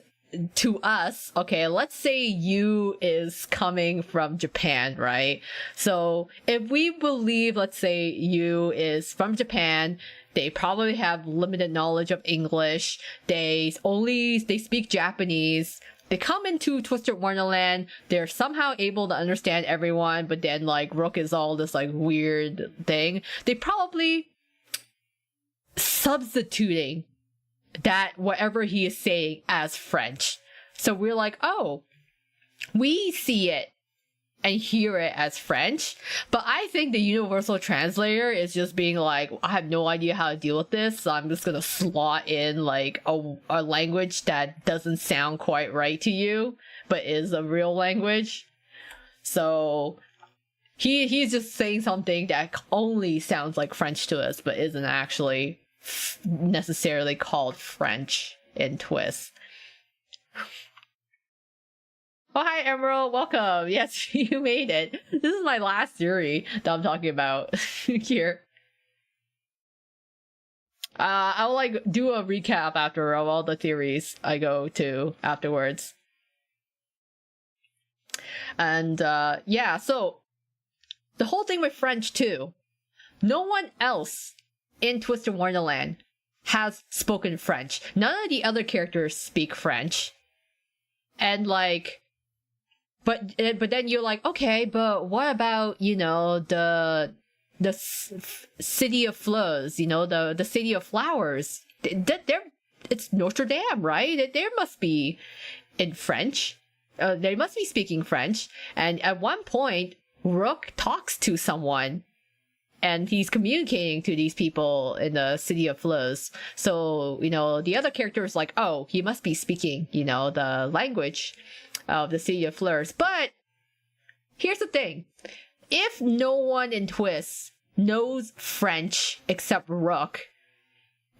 to us, okay, let's say you is coming from Japan, right? So if we believe, let's say you is from Japan, they probably have limited knowledge of English, they speak Japanese, they come into Twisted Wonderland, they're somehow able to understand everyone, but then like Rook is all this like weird thing. They probably substituting that whatever he is saying as French. So we're like, oh, we see it and hear it as French. But I think the universal translator is just being like, I have no idea how to deal with this, so I'm just gonna slot in like a language that doesn't sound quite right to you, but is a real language. So he's just saying something that only sounds like French to us, but isn't actually necessarily called French in Twist. Oh, hi Emerald, welcome. Yes, you made it. This is my last theory that I'm talking about here. I'll like do a recap after of all the theories I go to afterwards. And yeah, so the whole thing with French too. No one else in Twisted Wonderland has spoken French. None of the other characters speak French. And like, but then you're like, okay, but what about, you know, the city of flowers, you know, the city of flowers? It's Notre Dame, right? There must be in French. They must be speaking French. And at one point, Rook talks to someone and he's communicating to these people in the city of flowers. So, you know, the other character is like, oh, he must be speaking, you know, the language of the city of flowers. But here's the thing. If no one in Twist knows French except Rook,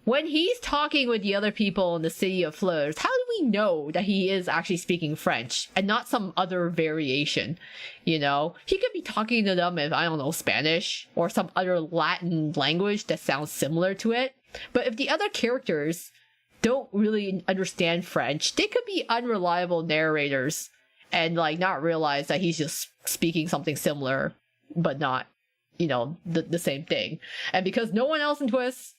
when he's talking with the other people in the city of flowers, how do we know that he is actually speaking French and not some other variation? You know, he could be talking to them in, I don't know, Spanish or some other Latin language that sounds similar to it. But if the other characters don't really understand French, they could be unreliable narrators and like not realize that he's just speaking something similar, but not, you know, the same thing. And because no one else in Twist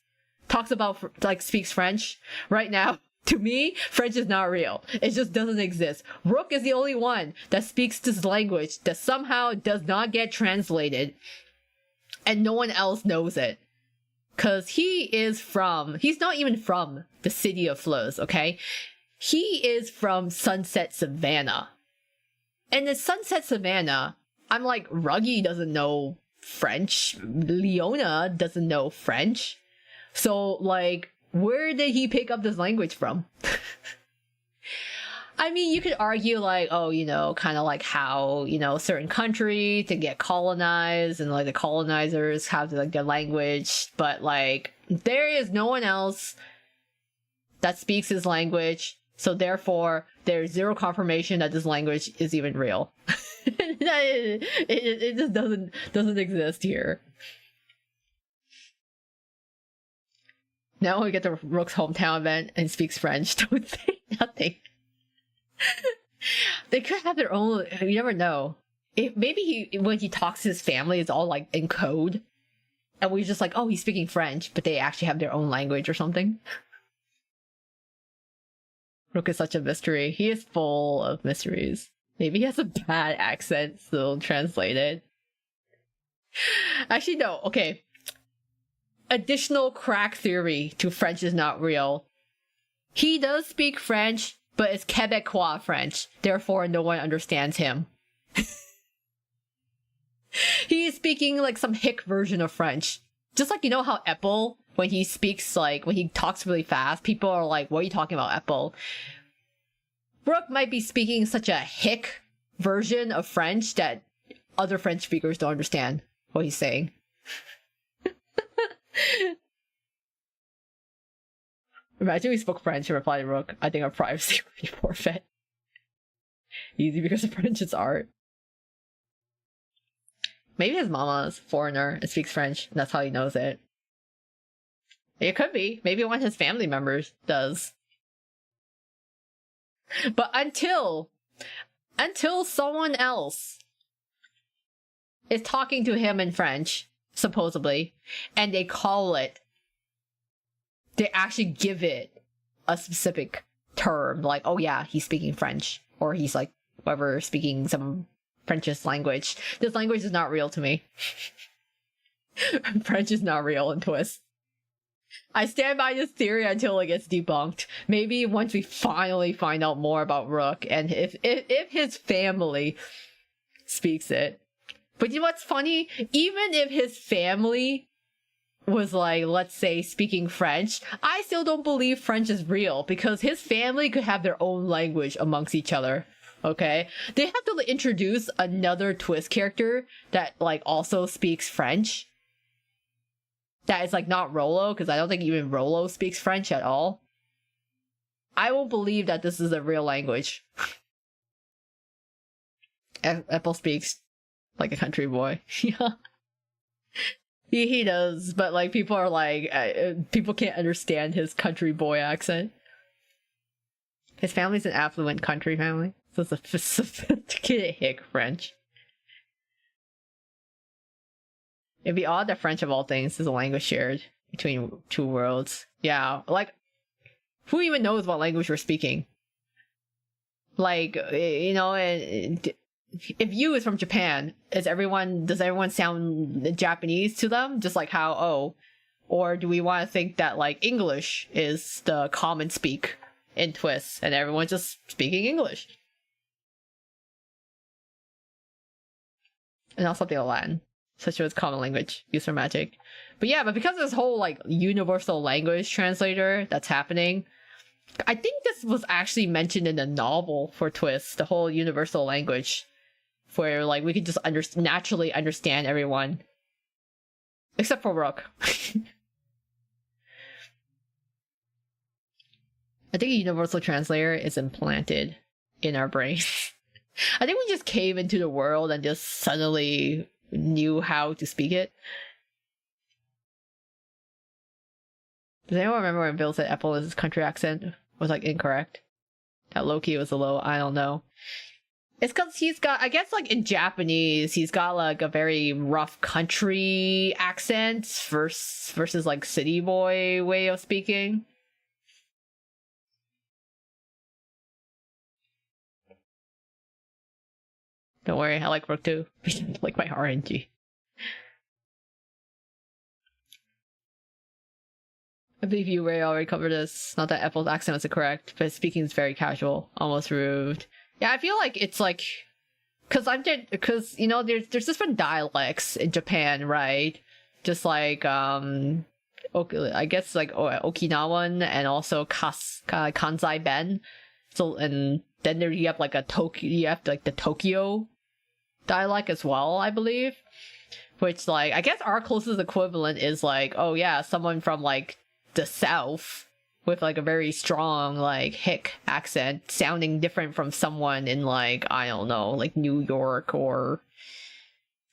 talks about, like, speaks French right now, to me, French is not real. It just doesn't exist. Rook is the only one that speaks this language that somehow does not get translated, and no one else knows it. Because he's not even from the city of flows, okay? He is from Sunset Savannah. And in Sunset Savannah, I'm like, Ruggy doesn't know French. Leona doesn't know French. So, like, where did he pick up this language from? I mean, you could argue, like, oh, you know, kind of like how, you know, certain country to get colonized and, like, the colonizers have, like, their language. But, like, there is no one else that speaks his language. So, therefore, there's zero confirmation that this language is even real. it just doesn't exist here. Now we get to Rook's hometown event and speaks French. Don't say nothing. They could have their own. You never know. Maybe when he talks to his family, it's all like in code, and we're just like, oh, he's speaking French, but they actually have their own language or something. Rook is such a mystery. He is full of mysteries. Maybe he has a bad accent, so translated. Actually, no. Okay. Additional crack theory to French is not real. He does speak French, but it's Quebecois French. Therefore, no one understands him. He is speaking like some hick version of French. Just like, you know how Apple, when he speaks, like, when he talks really fast, people are like, what are you talking about, Apple? Rook might be speaking such a hick version of French that other French speakers don't understand what he's saying. Imagine we spoke French and replied to Rook, I think our privacy would be forfeit. Easy because French is art. Maybe his mama's foreigner and speaks French, and that's how he knows it. It could be. Maybe one of his family members does. But until someone else is talking to him in French, supposedly, and they actually give it a specific term, like, oh yeah, he's speaking French, or he's like, whatever, speaking some French's language. This language is not real to me. French is not real in Twist. I stand by this theory until it gets debunked. Maybe once we finally find out more about Rook, and if his family speaks it. But you know what's funny? Even if his family was like, let's say, speaking French, I still don't believe French is real, because his family could have their own language amongst each other. Okay? They have to introduce another Twist character that like also speaks French. That is like not Rolo, because I don't think even Rolo speaks French at all. I won't believe that this is a real language. Apple speaks like a country boy. Yeah. He does, but like people are like, people can't understand his country boy accent. His family's an affluent country family, so it's a sophisticated hick French. It'd be odd that French of all things is a language shared between two worlds. Yeah, like, who even knows what language we're speaking? Like, you know, if you is from Japan, does everyone sound Japanese to them? Just like how, oh, or do we want to think that like English is the common speak in Twist and everyone's just speaking English? And also something Latin, such as common language used for magic. But yeah, but because of this whole like universal language translator that's happening, I think this was actually mentioned in the novel for Twist, the whole universal language, where like we could just naturally understand everyone, except for Rook. I think a universal translator is implanted in our brains. I think we just came into the world and just suddenly knew how to speak it. Does anyone remember when Bill said Apple's country accent was like incorrect? That Loki was a little, I don't know. It's because he's got, I guess like in Japanese, he's got like a very rough country accent versus like city boy way of speaking. Don't worry, I like Rook too. Like my RNG. I believe you already covered this. Not that Apple's accent was correct, but speaking is very casual, almost rude. Yeah, I feel like it's like, because you know there's different dialects in Japan, right? Just like I guess like Okinawan and also Kansai Ben. So and then you have like the Tokyo dialect as well, I believe. Which like I guess our closest equivalent is like, oh yeah, someone from like the South with like a very strong like hick accent sounding different from someone in like, I don't know, like New York or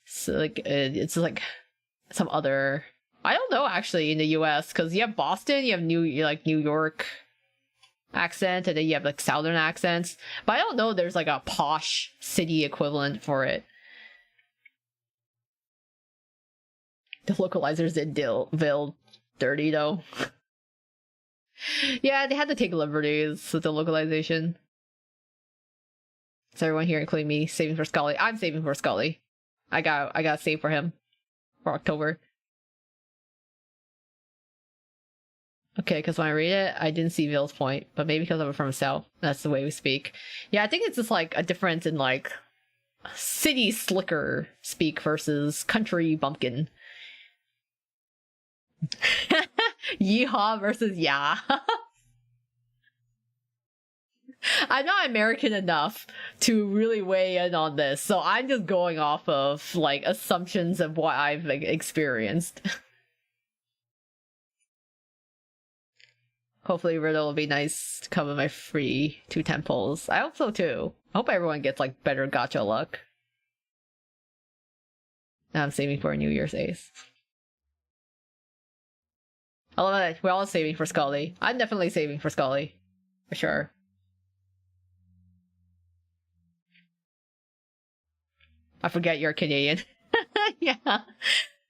so like it's like some other, I don't know actually in the US, because you have Boston, you have New York accent, and then you have like southern accents, but I don't know there's like a posh city equivalent for it. The localizers did Ville dirty though. Yeah, they had to take liberties with the localization. So everyone here, including me, saving for Scully. I'm saving for Scully. I got save for him for October. Okay, because when I read it, I didn't see Ville's point, but maybe because I'm from South, that's the way we speak. Yeah, I think it's just like a difference in like city slicker speak versus country bumpkin. Yeehaw versus yeah. I'm not American enough to really weigh in on this, so I'm just going off of like assumptions of what I've like, experienced. Hopefully Riddle will be nice to come with my free 2 temples. I hope so too. I hope everyone gets like better gacha luck. Now I'm saving for a New Year's Ace. I love it. We're all saving for Scully. I'm definitely saving for Scully. For sure. I forget you're Canadian. Yeah.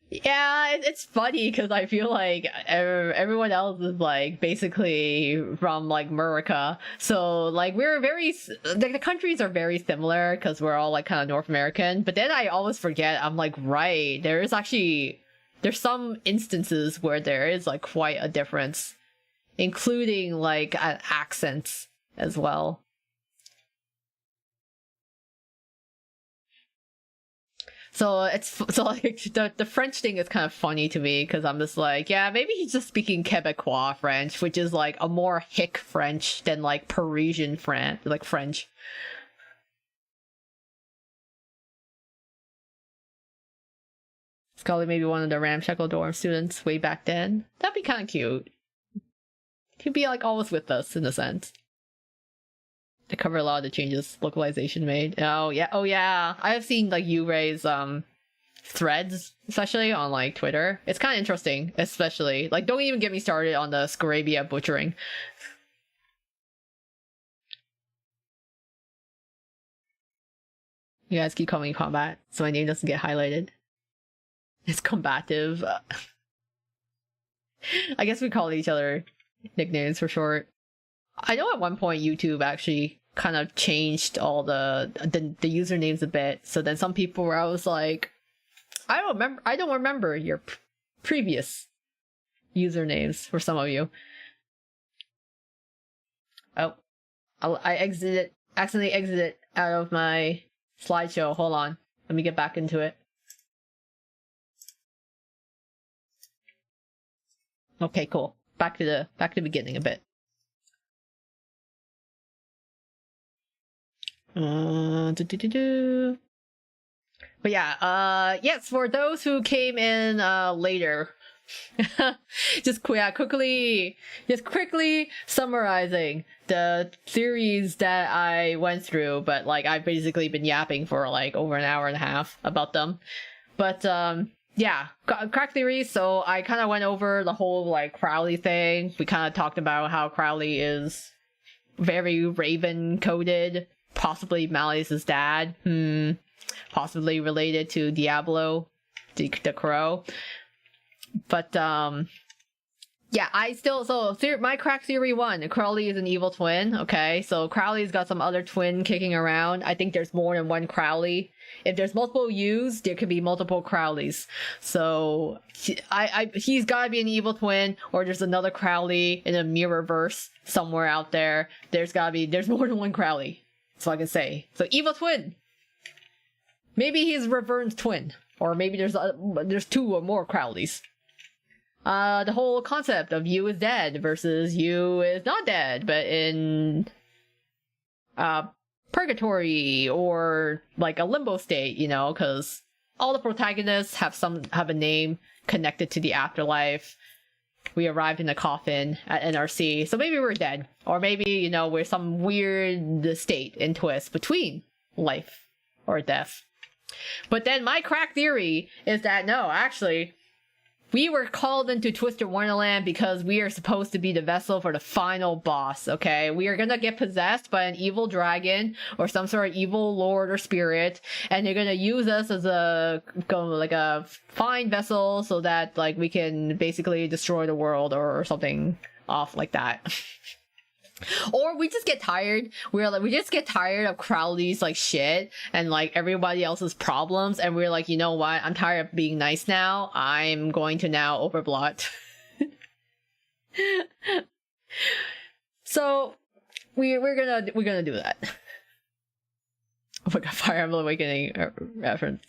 Yeah, it's funny because I feel like everyone else is like basically from like America. So like we're very, the countries are very similar because we're all like kind of North American. But then I always forget, I'm like, right, there's some instances where there is like quite a difference, including like accents as well. So like the French thing is kind of funny to me because I'm just like, yeah, maybe he's just speaking Quebecois French, which is like a more hick French than like Parisian French. Scully maybe one of the ramshackle dorm students way back then. That'd be kind of cute. He'd be like always with us in a sense. To cover a lot of the changes localization made. Oh yeah. I have seen like Uray's threads, especially on like Twitter. It's kind of interesting, especially like don't even get me started on the Scarabia butchering. You guys keep calling me combat, so my name doesn't get highlighted. It's combative. I guess we call each other nicknames for short. I know at one point YouTube actually kind of changed all the usernames a bit. So then some people were, I was like, I don't remember your previous usernames for some of you. Oh, I accidentally exited out of my slideshow. Hold on, let me get back into it. Okay, cool. Back to the beginning a bit. But yeah, yes, for those who came in later, just quickly summarizing the theories that I went through, but like I've basically been yapping for like over an hour and a half about them. But yeah, crack theories. So I kind of went over the whole like Crowley thing. We kind of talked about how Crowley is very Raven coded. Possibly Malleus's dad. Possibly related to Diablo, the crow. But yeah, my crack theory 1, Crowley is an evil twin. Okay, so Crowley's got some other twin kicking around. I think there's more than one Crowley. If there's multiple U's, there could be multiple Crowleys. So he's gotta be an evil twin, or there's another Crowley in a mirror verse somewhere out there. There's more than one Crowley. So I can say. So evil twin. Maybe he's Reverend's twin. Or maybe there's 2 or more Crowleys. The whole concept of you is dead versus you is not dead, but in purgatory or like a limbo state, you know, because all the protagonists have a name connected to the afterlife. We arrived in a coffin at NRC, so maybe we're dead. Or maybe, you know, we're some weird state in twist between life or death. But then my crack theory is that no, actually, we were called into Twisted Wonderland because we are supposed to be the vessel for the final boss, okay? We are gonna get possessed by an evil dragon or some sort of evil lord or spirit, and they're gonna use us as a fine vessel so that like we can basically destroy the world or something off like that. Or we just get tired. We just get tired of Crowley's like shit and like everybody else's problems, and we're like, you know what? I'm tired of being nice now. I'm going to now overblot. So we're gonna do that. Oh my god, Fire Emblem Awakening reference.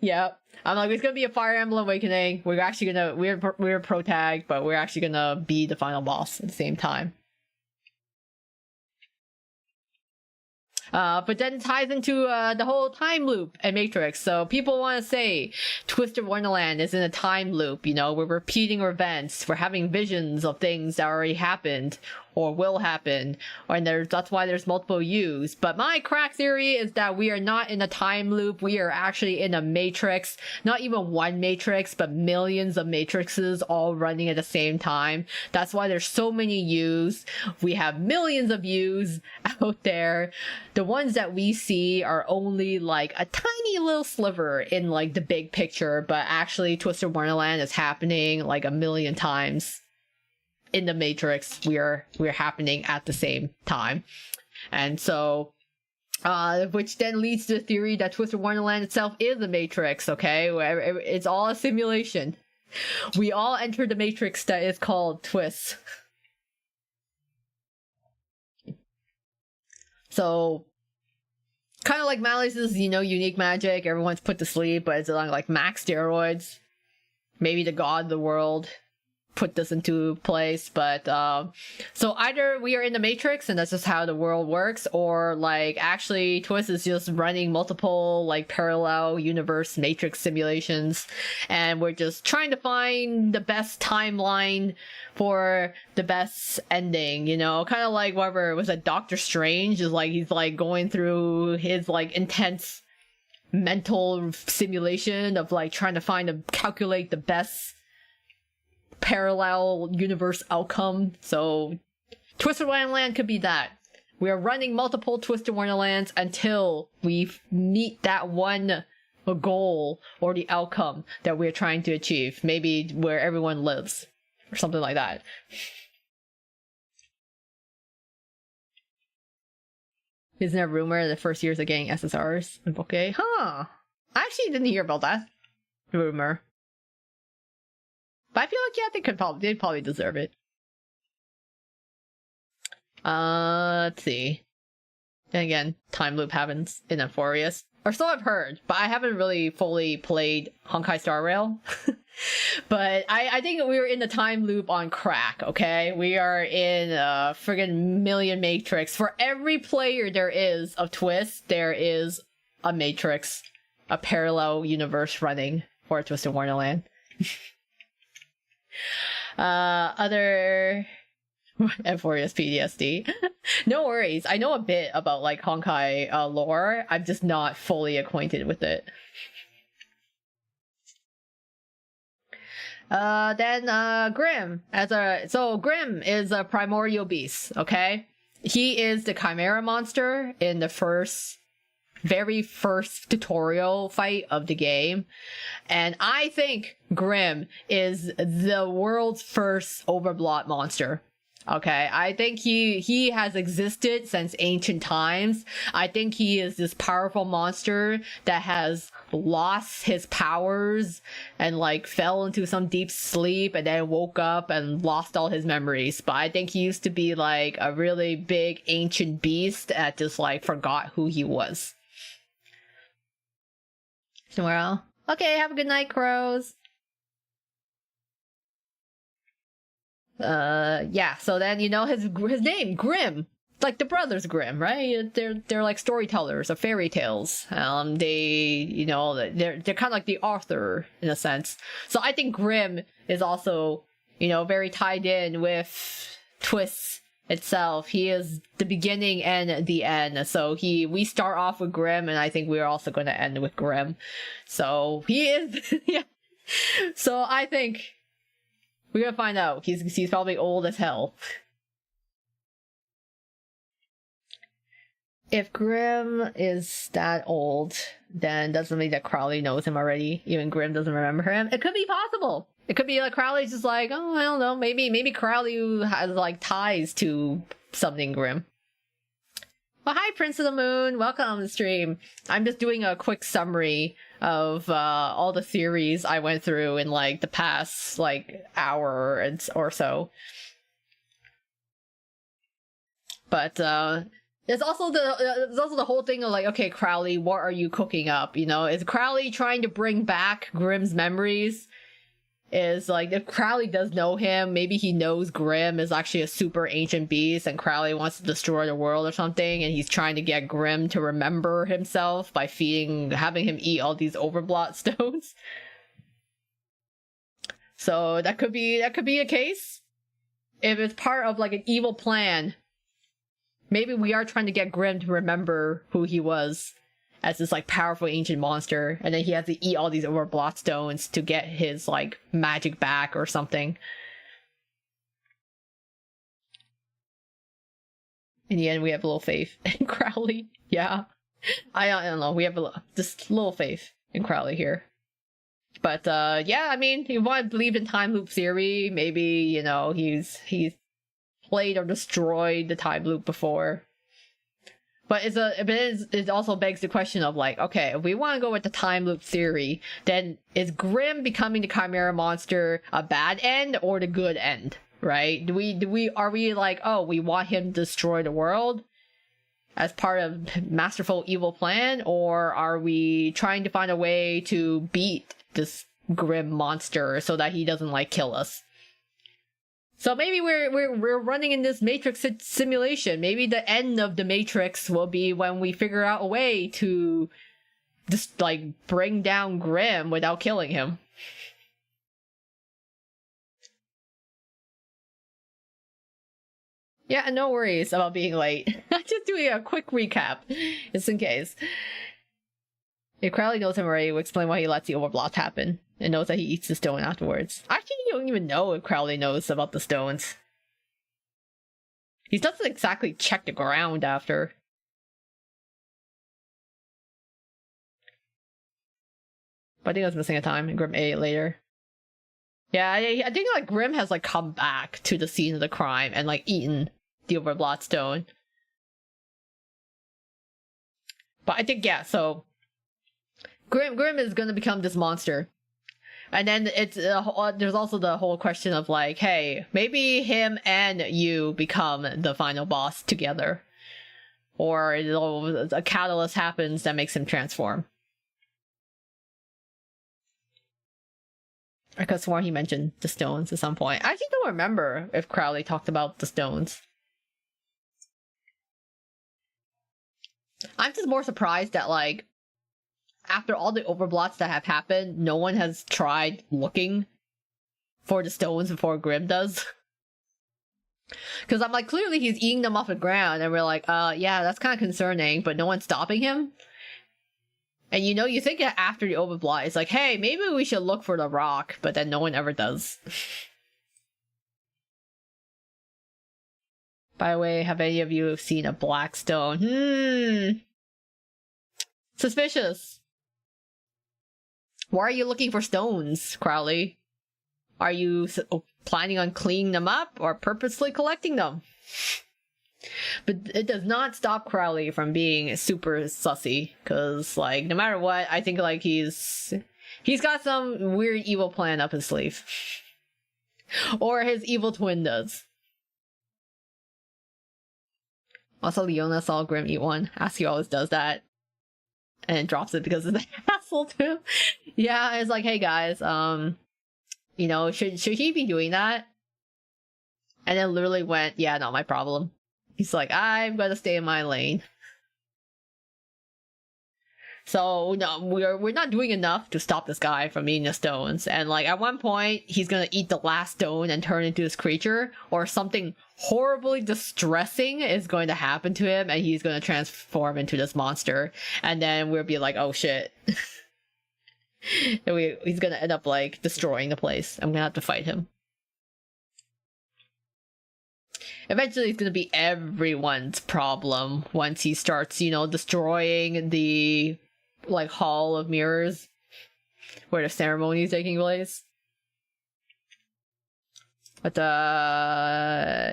Yeah, I'm like, it's gonna be a Fire Emblem Awakening. We're actually gonna we're protag, but we're actually gonna be the final boss at the same time. But then it ties into the whole time loop and Matrix. So people want to say Twisted Wonderland is in a time loop. You know, we're repeating events. We're having visions of things that already happened or will happen, and that's why there's multiple U's. But my crack theory is that we are not in a time loop. We are actually in a matrix, not even one matrix, but millions of matrices all running at the same time. That's why there's so many U's. We have millions of U's out there. The ones that we see are only like a tiny little sliver in like the big picture, but actually Twisted Wonderland is happening like a million times in the matrix. We're happening at the same time. And so which then leads to the theory that Twisted Wonderland itself is a matrix, okay? It's all a simulation. We all enter the matrix that is called twist. So kind of like Malice's, you know, unique magic, everyone's put to sleep, but it's on like max steroids. Maybe the god of the world put this into place, but so either we are in the matrix and that's just how the world works, or like actually Twist is just running multiple like parallel universe matrix simulations, and we're just trying to find the best timeline for the best ending, you know, kind of like whatever it was at Doctor Strange, is like he's like going through his like intense mental simulation of like trying to calculate the best parallel universe outcome. So Twisted Wonderland could be that. We are running multiple Twisted Wonderlands until we meet that one goal or the outcome that we're trying to achieve. Maybe where everyone lives or something like that. Isn't there a rumor the first years of getting SSRs in Bokeh? Huh. I actually didn't hear about that rumor. But I feel like, yeah, they probably deserve it. Let's see. Then again, time loop happens in Euphorius. Or so I've heard, but I haven't really fully played Honkai Star Rail. But I think we were in the time loop on crack, okay? We are in a friggin' million matrix. For every player there is of Twist, there is a matrix, a parallel universe running for Twisted Wonderland. Other Euphorius PTSD. No worries. I know a bit about like Honkai lore. I'm just not fully acquainted with it. Then Grim Grim is a primordial beast, okay? He is the Chimera monster in the very first tutorial fight of the game. And I think Grim is the world's first overblot monster. Okay, I think he has existed since ancient times. I think he is this powerful monster that has lost his powers and like fell into some deep sleep and then woke up and lost all his memories. But I think he used to be like a really big ancient beast that just like forgot who he was. Somewhere else. Okay, have a good night, crows. Yeah, so then, you know, his name, Grimm. Like the brothers Grimm, right? They're like storytellers of fairy tales. They, you know, they're kind of like the author in a sense. So I think Grimm is also, you know, very tied in with Twist itself. He is the beginning and the end. So we start off with Grimm, and I think we're also going to end with Grimm. So he is, yeah. So I think we're gonna find out. He's probably old as hell. If Grimm is that old, then doesn't mean that Crowley knows him already. Even Grimm doesn't remember him. It could be possible. It could be like Crowley's just like, oh, I don't know. Maybe Crowley has like ties to something Grimm. Well, hi, Prince of the Moon. Welcome to the stream. I'm just doing a quick summary of all the theories I went through in like the past like hour or so. But there's also the whole thing of like, okay, Crowley, what are you cooking up? You know, is Crowley trying to bring back Grimm's memories is like if Crowley does know him, maybe he knows Grimm is actually a super ancient beast and Crowley wants to destroy the world or something, and he's trying to get Grimm to remember himself by having him eat all these overblot stones. So that could be a case. If it's part of like an evil plan, maybe we are trying to get Grimm to remember who he was as this like powerful ancient monster, and then he has to eat all these overblot stones to get his like magic back or something. In the end, we have a little faith in Crowley. Yeah, I don't know. We have just little faith in Crowley here. But yeah, I mean, you want to believe in time loop theory. Maybe, you know, he's played or destroyed the time loop before. But it also begs the question of like, okay, if we want to go with the time loop theory, then is Grimm becoming the Chimera monster a bad end or the good end? Right? Are we like, oh, we want him to destroy the world as part of masterful evil plan, or are we trying to find a way to beat this Grimm monster so that he doesn't like kill us? So maybe we're running in this Matrix simulation. Maybe the end of the Matrix will be when we figure out a way to just like bring down Grimm without killing him. Yeah, no worries about being late. I'm just doing a quick recap, just in case. If Crowley knows him already, we'll explain why he lets the overblot happen, and knows that he eats the stone afterwards. Actually, you don't even know if Crowley knows about the stones. He doesn't exactly check the ground after. But I think I was missing a time, and Grimm ate it later. Yeah, I think like Grimm has like come back to the scene of the crime and like eaten the overblot stone. But I think, yeah, so Grimm is gonna become this monster. And then there's also the whole question of like, hey, maybe him and you become the final boss together. Or a catalyst happens that makes him transform. I could have sworn he mentioned the stones at some point. I actually don't remember if Crowley talked about the stones. I'm just more surprised that, like, after all the overblots that have happened, no one has tried looking for the stones before Grimm does. Because I'm like, clearly he's eating them off the ground, and we're like, yeah, that's kind of concerning, but no one's stopping him. And you know, you think that after the overblot, it's like, hey, maybe we should look for the rock, but then no one ever does. By the way, have any of you seen a black stone? Suspicious. Why are you looking for stones, Crowley? Are you planning on cleaning them up or purposely collecting them? But it does not stop Crowley from being super sussy, because, like, no matter what, I think, like, he's got some weird evil plan up his sleeve. Or his evil twin does. Also, Leona saw Grimm eat one, as he always does that. And then drops it because of the hassle, too. Yeah, it's like, hey guys, you know, should he be doing that? And then literally went, yeah, not my problem. He's like, I'm gonna stay in my lane. So no, we're not doing enough to stop this guy from eating the stones. And like at one point, he's gonna eat the last stone and turn into this creature, or something horribly distressing is going to happen to him, and he's gonna transform into this monster. And then we'll be like, oh shit. And he's gonna end up like destroying the place. I'm gonna have to fight him. Eventually, it's gonna be everyone's problem once he starts, you know, destroying the, like, Hall of Mirrors, where the ceremony is taking place. But,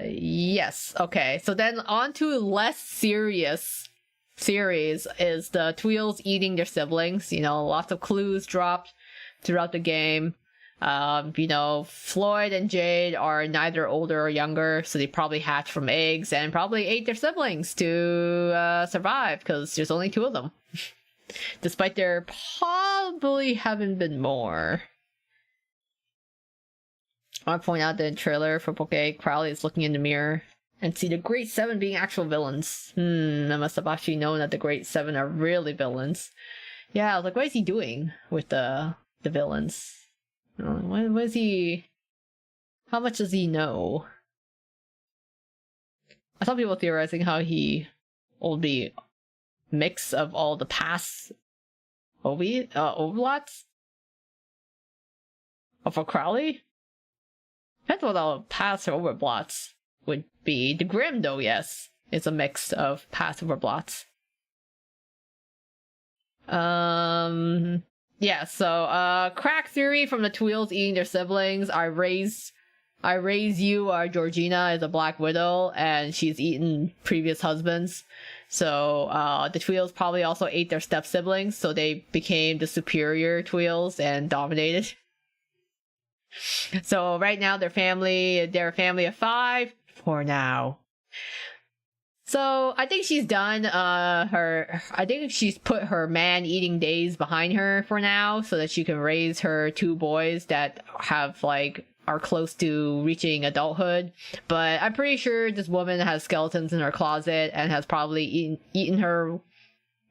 yes, okay. So then on to less serious series is the Tweels eating their siblings. You know, lots of clues dropped throughout the game. You know, Floyd and Jade are neither older or younger, so they probably hatched from eggs and probably ate their siblings to survive, because there's only 2 of them. Despite there probably haven't been more. I want to point out the trailer for Poke, Crowley is looking in the mirror and see the Great Seven being actual villains. I must have actually known that the Great Seven are really villains. Yeah, I was like, what is he doing with the villains? What is he... How much does he know? I saw people theorizing how he will be mix of all the past overlots of a Crowley? Depends what all past overblots would be. The Grim, though, yes, is a mix of past overblots. Yeah, so crack theory from the Tweels eating their siblings. I raise you, Georgina, as a Black Widow, and she's eaten previous husbands. So the Tweels probably also ate their step siblings, so they became the superior Tweels and dominated. So right now they're a family of 5 for now. So I think she's done I think she's put her man-eating days behind her for now, so that she can raise her 2 boys that have are close to reaching adulthood. But I'm pretty sure this woman has skeletons in her closet and has probably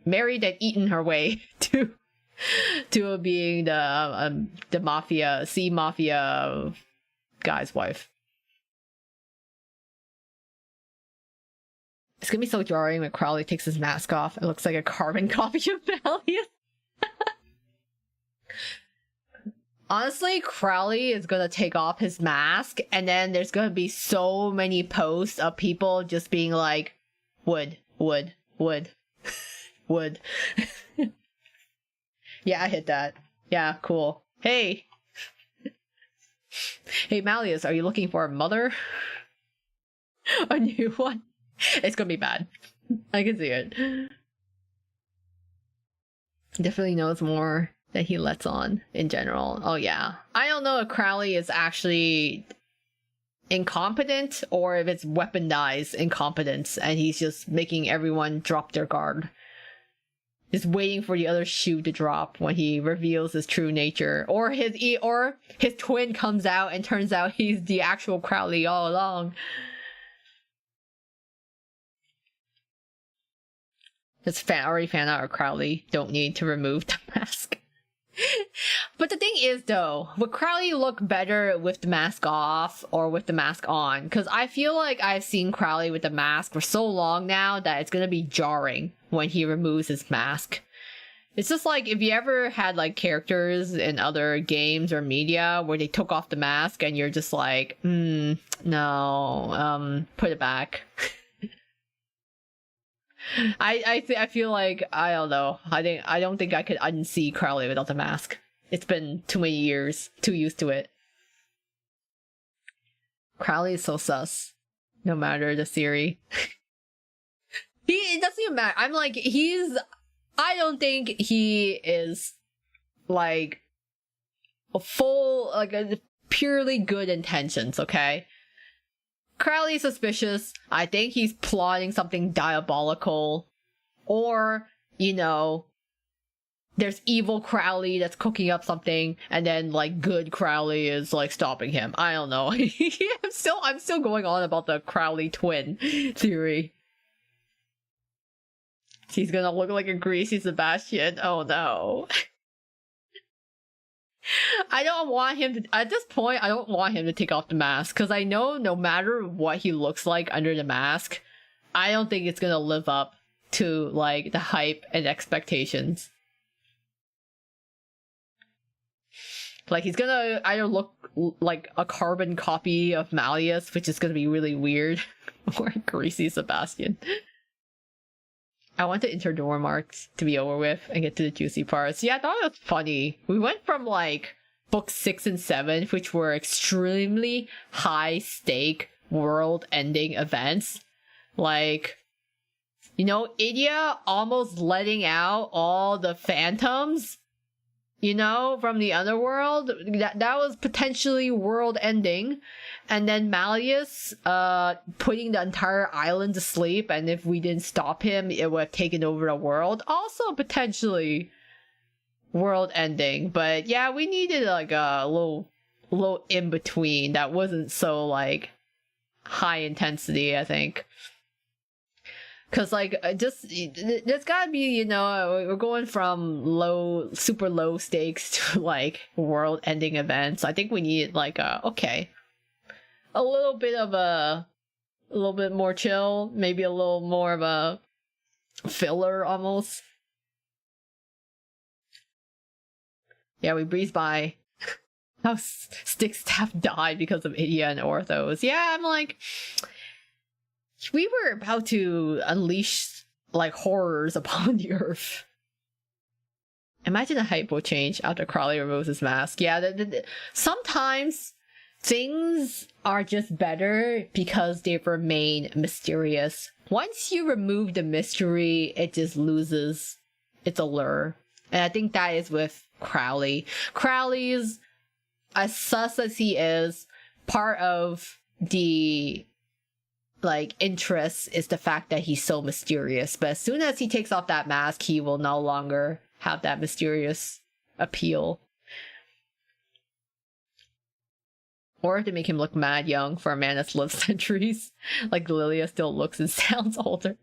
married and eaten her way to being the mafia guy's wife. It's gonna be so jarring when Crowley takes his mask off. It looks like a carbon copy of Malleus. Honestly, Crowley is gonna take off his mask, and then there's gonna be so many posts of people just being like, wood. Wood. Yeah, I hit that. Yeah, cool. Hey! Hey, Malleus, are you looking for a mother? A new one? It's gonna be bad. I can see it. Definitely knows more that he lets on in general. Oh yeah. I don't know if Crowley is actually incompetent or if it's weaponized incompetence and he's just making everyone drop their guard. Just waiting for the other shoe to drop when he reveals his true nature. Or his twin comes out and turns out he's the actual Crowley all along. Just already found out Crowley don't need to remove the mask. But the thing is, though, would Crowley look better with the mask off or with the mask on? Because I feel like I've seen Crowley with the mask for so long now that it's gonna be jarring when he removes his mask. It's just like if you ever had characters in other games or media where they took off the mask and you're just like, no, put it back. I feel like, I don't know. I don't think I could unsee Crowley without the mask. It's been too many years, too used to it. Crowley is so sus, no matter the theory. It doesn't even matter. I'm like, I don't think he is a purely good intentions, okay? Crowley's suspicious. I think he's plotting something diabolical. Or, there's evil Crowley that's cooking up something, and then good Crowley is stopping him. I don't know. I'm still going on about the Crowley twin theory. He's gonna look like a greasy Sebastian. Oh no. I don't want him to, at this point, I don't want him to take off the mask, because I know no matter what he looks like under the mask, I don't think it's gonna live up to, the hype and expectations. He's gonna either look like a carbon copy of Malleus, which is gonna be really weird, or greasy Sebastian. I want the interdor marks to be over with and get to the juicy parts. Yeah, I thought it was funny. We went from book 6 and 7, which were extremely high stake world ending events. Idia almost letting out all the phantoms, from the underworld. That was potentially world ending. And then Malleus putting the entire island to sleep, and if we didn't stop him, it would have taken over the world. Also potentially world ending. But yeah, we needed a little little in between that wasn't so like high intensity, I think. Cause like there's gotta be, you know, we're going from super low stakes to like world ending events. I think we need like a little bit more chill, maybe a little more of a filler almost. Yeah, we breezed by how Stick Staff died because of Idia and Orthos. Yeah, I'm like, we were about to unleash like horrors upon the earth. Imagine the hype will change after Crowley removes his mask. Yeah, sometimes things are just better because they remain mysterious. Once you remove the mystery, it just loses its allure. And I think that is with Crowley. Crowley's, as sus as he is, part of the like interest is the fact that he's so mysterious. But as soon as he takes off that mask, he will no longer have that mysterious appeal. Or to make him look mad young for a man that's lived centuries. Like Lilia still looks and sounds older.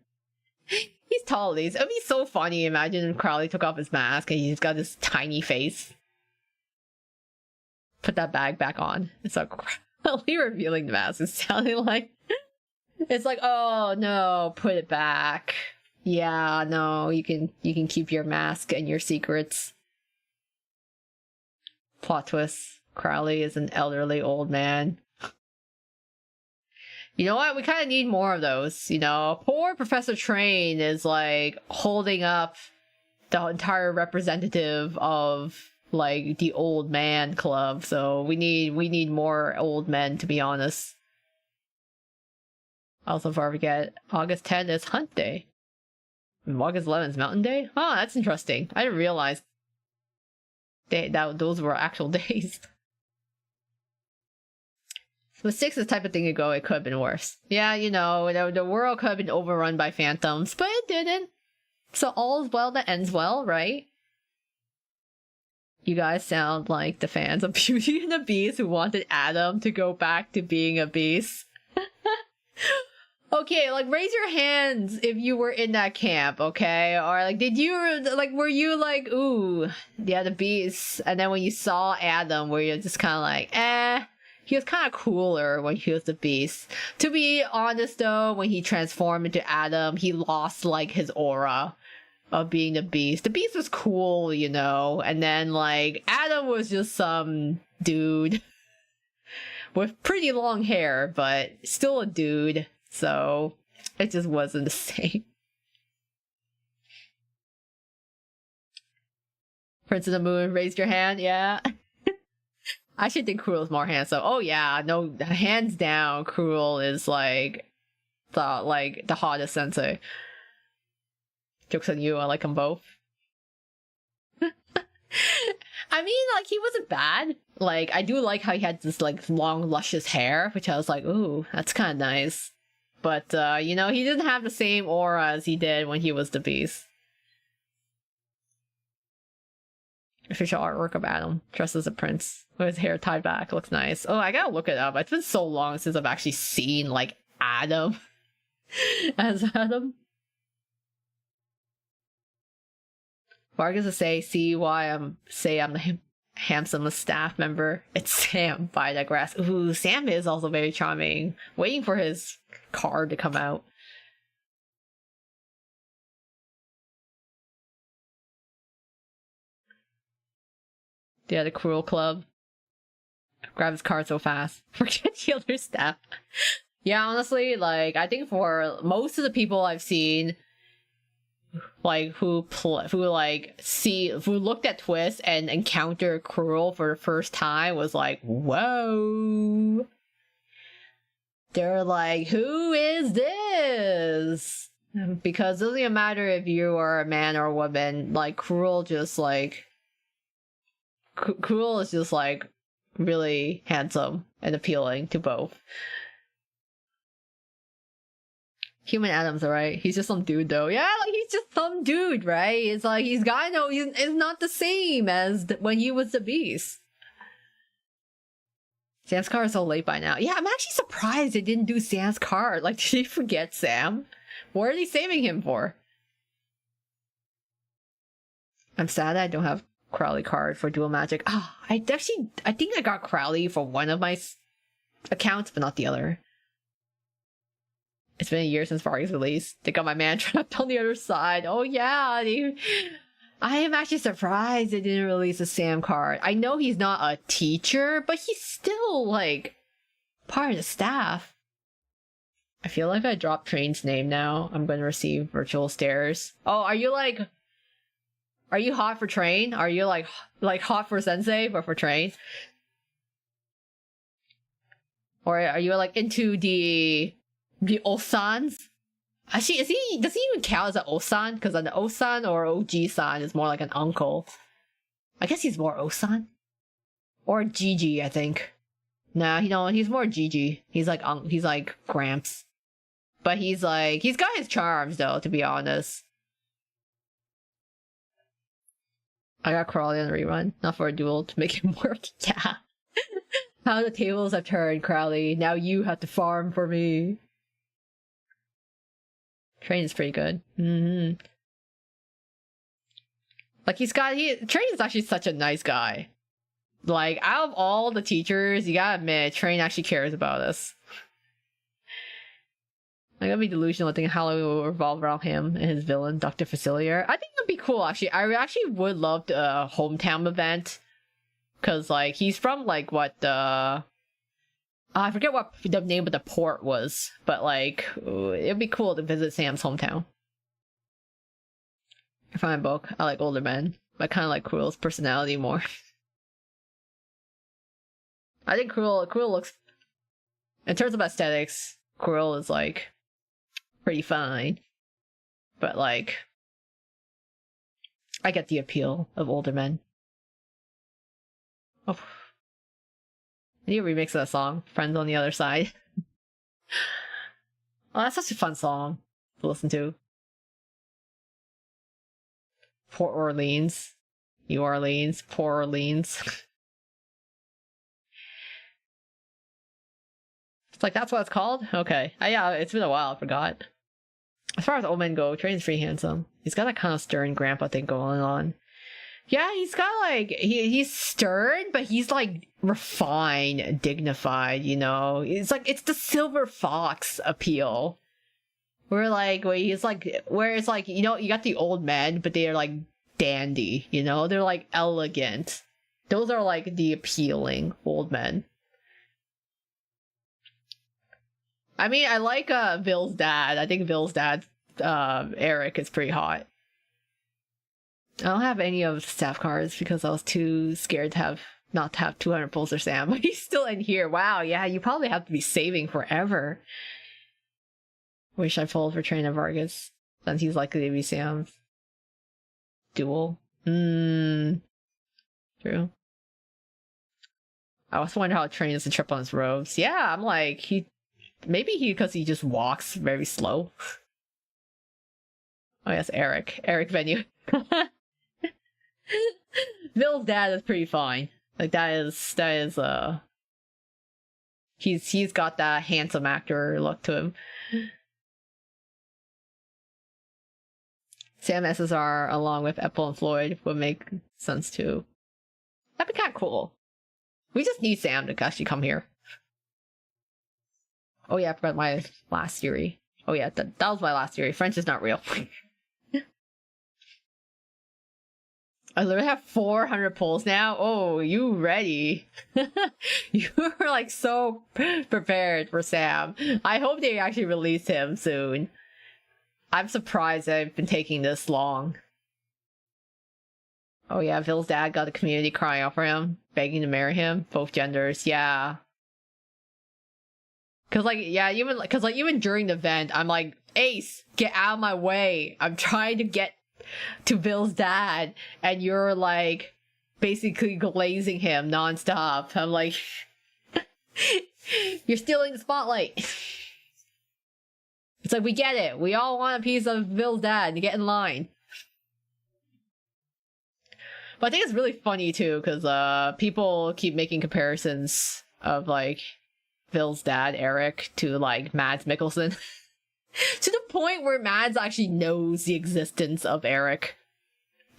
He's tall at least. It'd be so funny. Imagine if Crowley took off his mask and he's got this tiny face. Put that bag back on. It's like Crowley revealing the mask is sounding like... It's like, oh no, put it back. Yeah, no, you can keep your mask and your secrets. Plot twist. Crowley is an elderly old man. You know what? We kind of need more of those, you know? Poor Professor Train is like holding up the entire representative of like the old man club, so we need more old men, to be honest. Also, before I forget, August 10th is Hunt Day. And August 11th is Mountain Day? Oh, that's interesting. I didn't realize that those were actual days. With 6 is the type of thing to go, it could have been worse. Yeah, you know, the world could have been overrun by phantoms, but it didn't. So all's well that ends well, right? You guys sound like the fans of Beauty and the Beast who wanted Adam to go back to being a beast. Okay, like, raise your hands if you were in that camp, okay? Or, like, were you like, ooh, yeah, the beast, and then when you saw Adam, were you just kind of like, eh, he was kind of cooler when he was the beast. To be honest, though, when he transformed into Adam, he lost, like, his aura of being the beast. The beast was cool, you know, and then, like, Adam was just some dude with pretty long hair, but still a dude. So, it just wasn't the same. Prince of the Moon, raised your hand, yeah. I should think Cruel's more handsome. Oh yeah, no, hands down, Cruel is like the hottest sensei. Joke's on you, I like them both. I mean, like, he wasn't bad. Like, I do like how he had this, like, long, luscious hair, which I was like, ooh, that's kind of nice. But, you know, he didn't have the same aura as he did when he was the beast. Official artwork of Adam, dressed as a prince, with his hair tied back, looks nice. Oh, I gotta look it up. It's been so long since I've actually seen, like, Adam as Adam. Vargas to see why I'm the handsomest staff member. It's Sam, but I digress. Ooh, Sam is also very charming. Waiting for his card to come out. Yeah, the Cruel Club. Grab his card so fast. Forget the other staff. Yeah, honestly, like, I think for most of the people I've seen, like, who looked at Twist and encountered Cruel for the first time was like, whoa. They're like, who is this? Because it doesn't even matter if you are a man or a woman, like, Cruel just, like... Cruel is just, like, really handsome and appealing to both. Human Adam's alright. He's just some dude, though. Yeah, like, he's just some dude, right? It's like, he's gotta know it's not the same as when he was the beast. Sam's card is so late by now. Yeah, I'm actually surprised they didn't do Sam's card. Like, did they forget Sam? What are they saving him for? I'm sad I don't have Crowley card for dual magic. Ah, I think I got Crowley for one of my accounts, but not the other. It's been a year since Vargas released. They got my man trapped on the other side. Oh yeah, I am actually surprised they didn't release a Sam card. I know he's not a teacher, but he's still, like, part of the staff. I feel like I dropped Train's name now. I'm gonna receive virtual stares. Oh, are you hot for Train? Are you like hot for Sensei, but for Train? Or are you like into the Osans? Actually, does he even count as an Osan? Because an Osan or OG-san is more like an uncle. I guess he's more Osan. Or Gigi, I think. Nah, he's more Gigi. He's like Gramps. But he's got his charms though, to be honest. I got Crawley on the rerun, not for a duel, to make it work. Yeah. How the tables have turned, Crowley. Now you have to farm for me. Train is pretty good. Like, Train is actually such a nice guy. Like, out of all the teachers, you gotta admit, Train actually cares about us. I'm gonna be delusional thinking how it will revolve around him and his villain, Dr. Facilier. I think it'd be cool, actually. I actually would love a hometown event. Because, like, he's from, like, what the... I forget what the name of the port was. But, like, it'd be cool to visit Sam's hometown. I find a book. I like older men. I kind of like Cruel's personality more. I think Cruel looks... In terms of aesthetics, Cruel is, like, pretty fine. But, like... I get the appeal of older men. Oh. I need a remix of that song, Friends on the Other Side. Oh, that's such a fun song to listen to. Port Orleans. New Orleans. Port Orleans. It's like, that's what it's called? Okay. Yeah, it's been a while, I forgot. As far as old men go, Train's pretty handsome. He's got that kind of stern grandpa thing going on. Yeah, he's got like, he's stern, but he's like refined, dignified, you know? It's like, it's the silver fox appeal. Where it's like, you know, you got the old men, but they're like dandy, you know? They're like elegant. Those are like the appealing old men. I mean, I like Vill's dad. I think Vill's dad, Eric, is pretty hot. I don't have any of the staff cards because I was too scared to not have 200 pulls or Sam. But he's still in here. Wow, yeah, you probably have to be saving forever. Wish I pulled for Trainer Vargas, since he's likely to be Sam's duel. True. I also wonder how Train is to trip on his robes. Yeah, I'm like, maybe because he just walks very slow. Oh yes, Eric Venue. Vill's dad is pretty fine. Like that is he's got that handsome actor look to him. Sam SSR along with Epple and Floyd would make sense too. That'd be kind of cool. We just need Sam to actually come here. Oh yeah, I forgot my last theory. Oh yeah, that was my last theory. French is not real. I literally have 400 pulls now. Oh, you ready? You're like so prepared for Sam. I hope they actually release him soon. I'm surprised I've been taking this long. Oh yeah, Vill's dad got the community crying out for him, begging to marry him. Both genders, yeah. Cause even during the event, I'm like, Ace, get out of my way. I'm trying to get to Vill's dad, and you're like basically glazing him nonstop. I'm like, you're stealing the spotlight. It's like, we get it. We all want a piece of Vill's dad to get in line. But I think it's really funny too, because people keep making comparisons of like Phil's dad, Eric, to like Mads Mikkelsen. To the point where Mads actually knows the existence of Eric.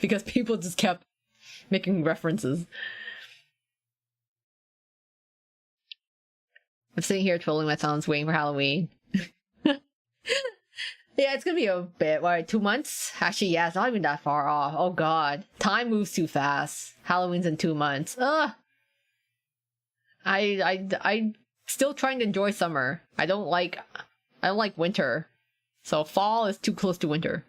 Because people just kept making references. I'm sitting here twiddling my thumbs waiting for Halloween. Yeah, it's gonna be a bit. What, 2 months? Actually, yeah, it's not even that far off. Oh god. Time moves too fast. Halloween's in 2 months. Ugh! I'm still trying to enjoy summer. I don't like winter. So fall is too close to winter.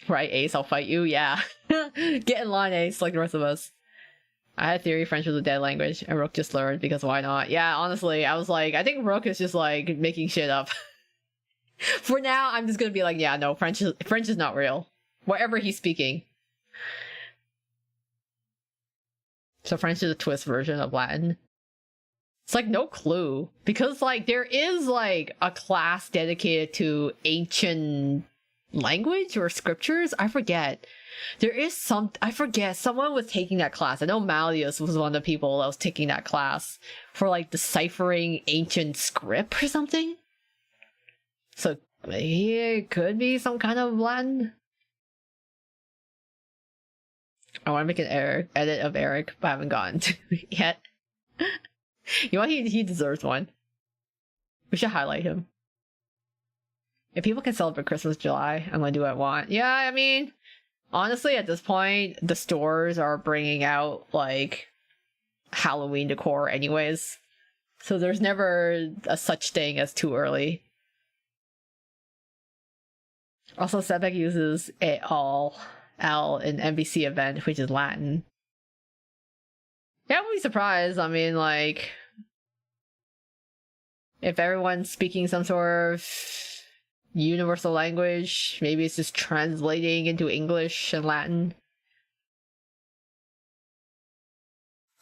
Right, Ace, I'll fight you, yeah. Get in line, Ace, like the rest of us. I had theory French was a dead language, and Rook just learned, because why not? Yeah, honestly, I was like, I think Rook is just like making shit up. For now, I'm just gonna be like, yeah, no, French is not real. Whatever he's speaking. So French is a twist version of Latin. It's like no clue. Because like there is like a class dedicated to ancient language or scriptures. I forget. There is some, I forget, someone was taking that class. I know Malleus was one of the people that was taking that class for like deciphering ancient script or something. So maybe it could be some kind of Latin. I want to make an edit of Eric, but I haven't gotten to it yet. You know what? He deserves one. We should highlight him. If people can celebrate Christmas July, I'm gonna do what I want. Yeah, I mean, honestly, at this point, the stores are bringing out, like, Halloween decor anyways. So there's never a such thing as too early. Also, Sebek uses it all L in NBC event, which is Latin. Yeah, I wouldn't be surprised. I mean, like, if everyone's speaking some sort of universal language, maybe it's just translating into English and Latin.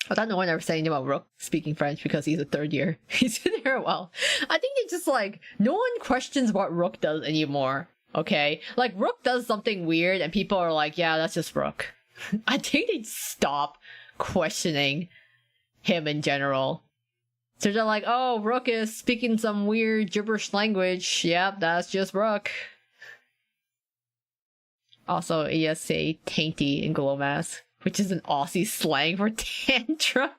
I thought no one ever said anything about Rook speaking French because he's a third year. He's been there a while. I think it's just like, no one questions what Rook does anymore, okay? Like, Rook does something weird and people are like, yeah, that's just Rook. I think they stop questioning him in general. So they're like, oh, Rook is speaking some weird gibberish language. Yep, that's just Rook. Also, say tainty in Glowmass, which is an Aussie slang for tantrum.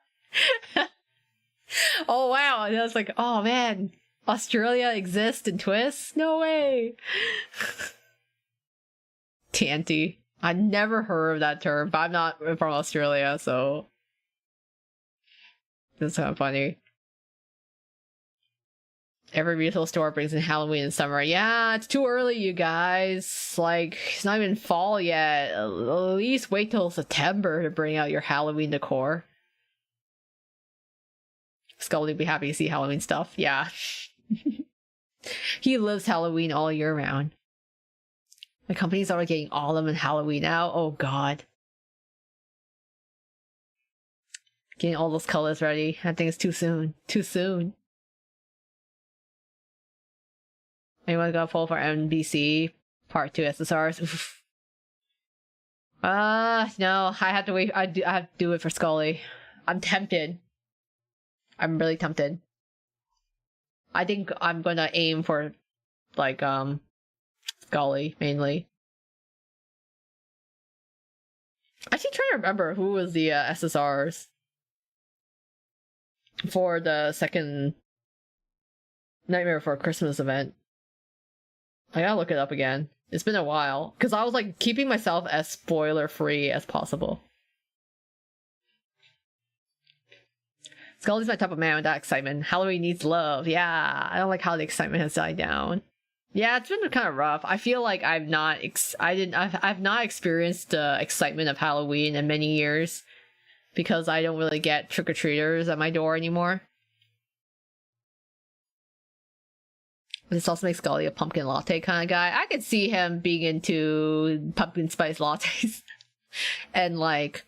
Oh wow, and I was like, oh man, Australia exists in Twist? No way. Tanty. I never heard of that term, but I'm not from Australia, so that's kind of funny. Every retail store brings in Halloween in summer. Yeah, it's too early, you guys. Like, it's not even fall yet. At least wait till September to bring out your Halloween decor. Scully would be happy to see Halloween stuff. Yeah. He lives Halloween all year round. The company's already getting all of them in Halloween now. Oh god. Getting all those colors ready. I think it's too soon. Too soon. Anyone got a poll for NBC Part 2 SSRs? Oof. No, I have to wait. I have to do it for Scully. I'm tempted. I'm really tempted. I think I'm gonna aim for, like, Scully, mainly. Actually trying to remember who was the SSRs for the second Nightmare Before Christmas event. I gotta look it up again. It's been a while. Because I was like keeping myself as spoiler free as possible. Scully's my type of man with that excitement. Halloween needs love. Yeah, I don't like how the excitement has died down. Yeah, it's been kind of rough. I feel like I've not experienced the excitement of Halloween in many years because I don't really get trick-or-treaters at my door anymore. This also makes Scully a pumpkin latte kind of guy. I could see him being into pumpkin spice lattes and like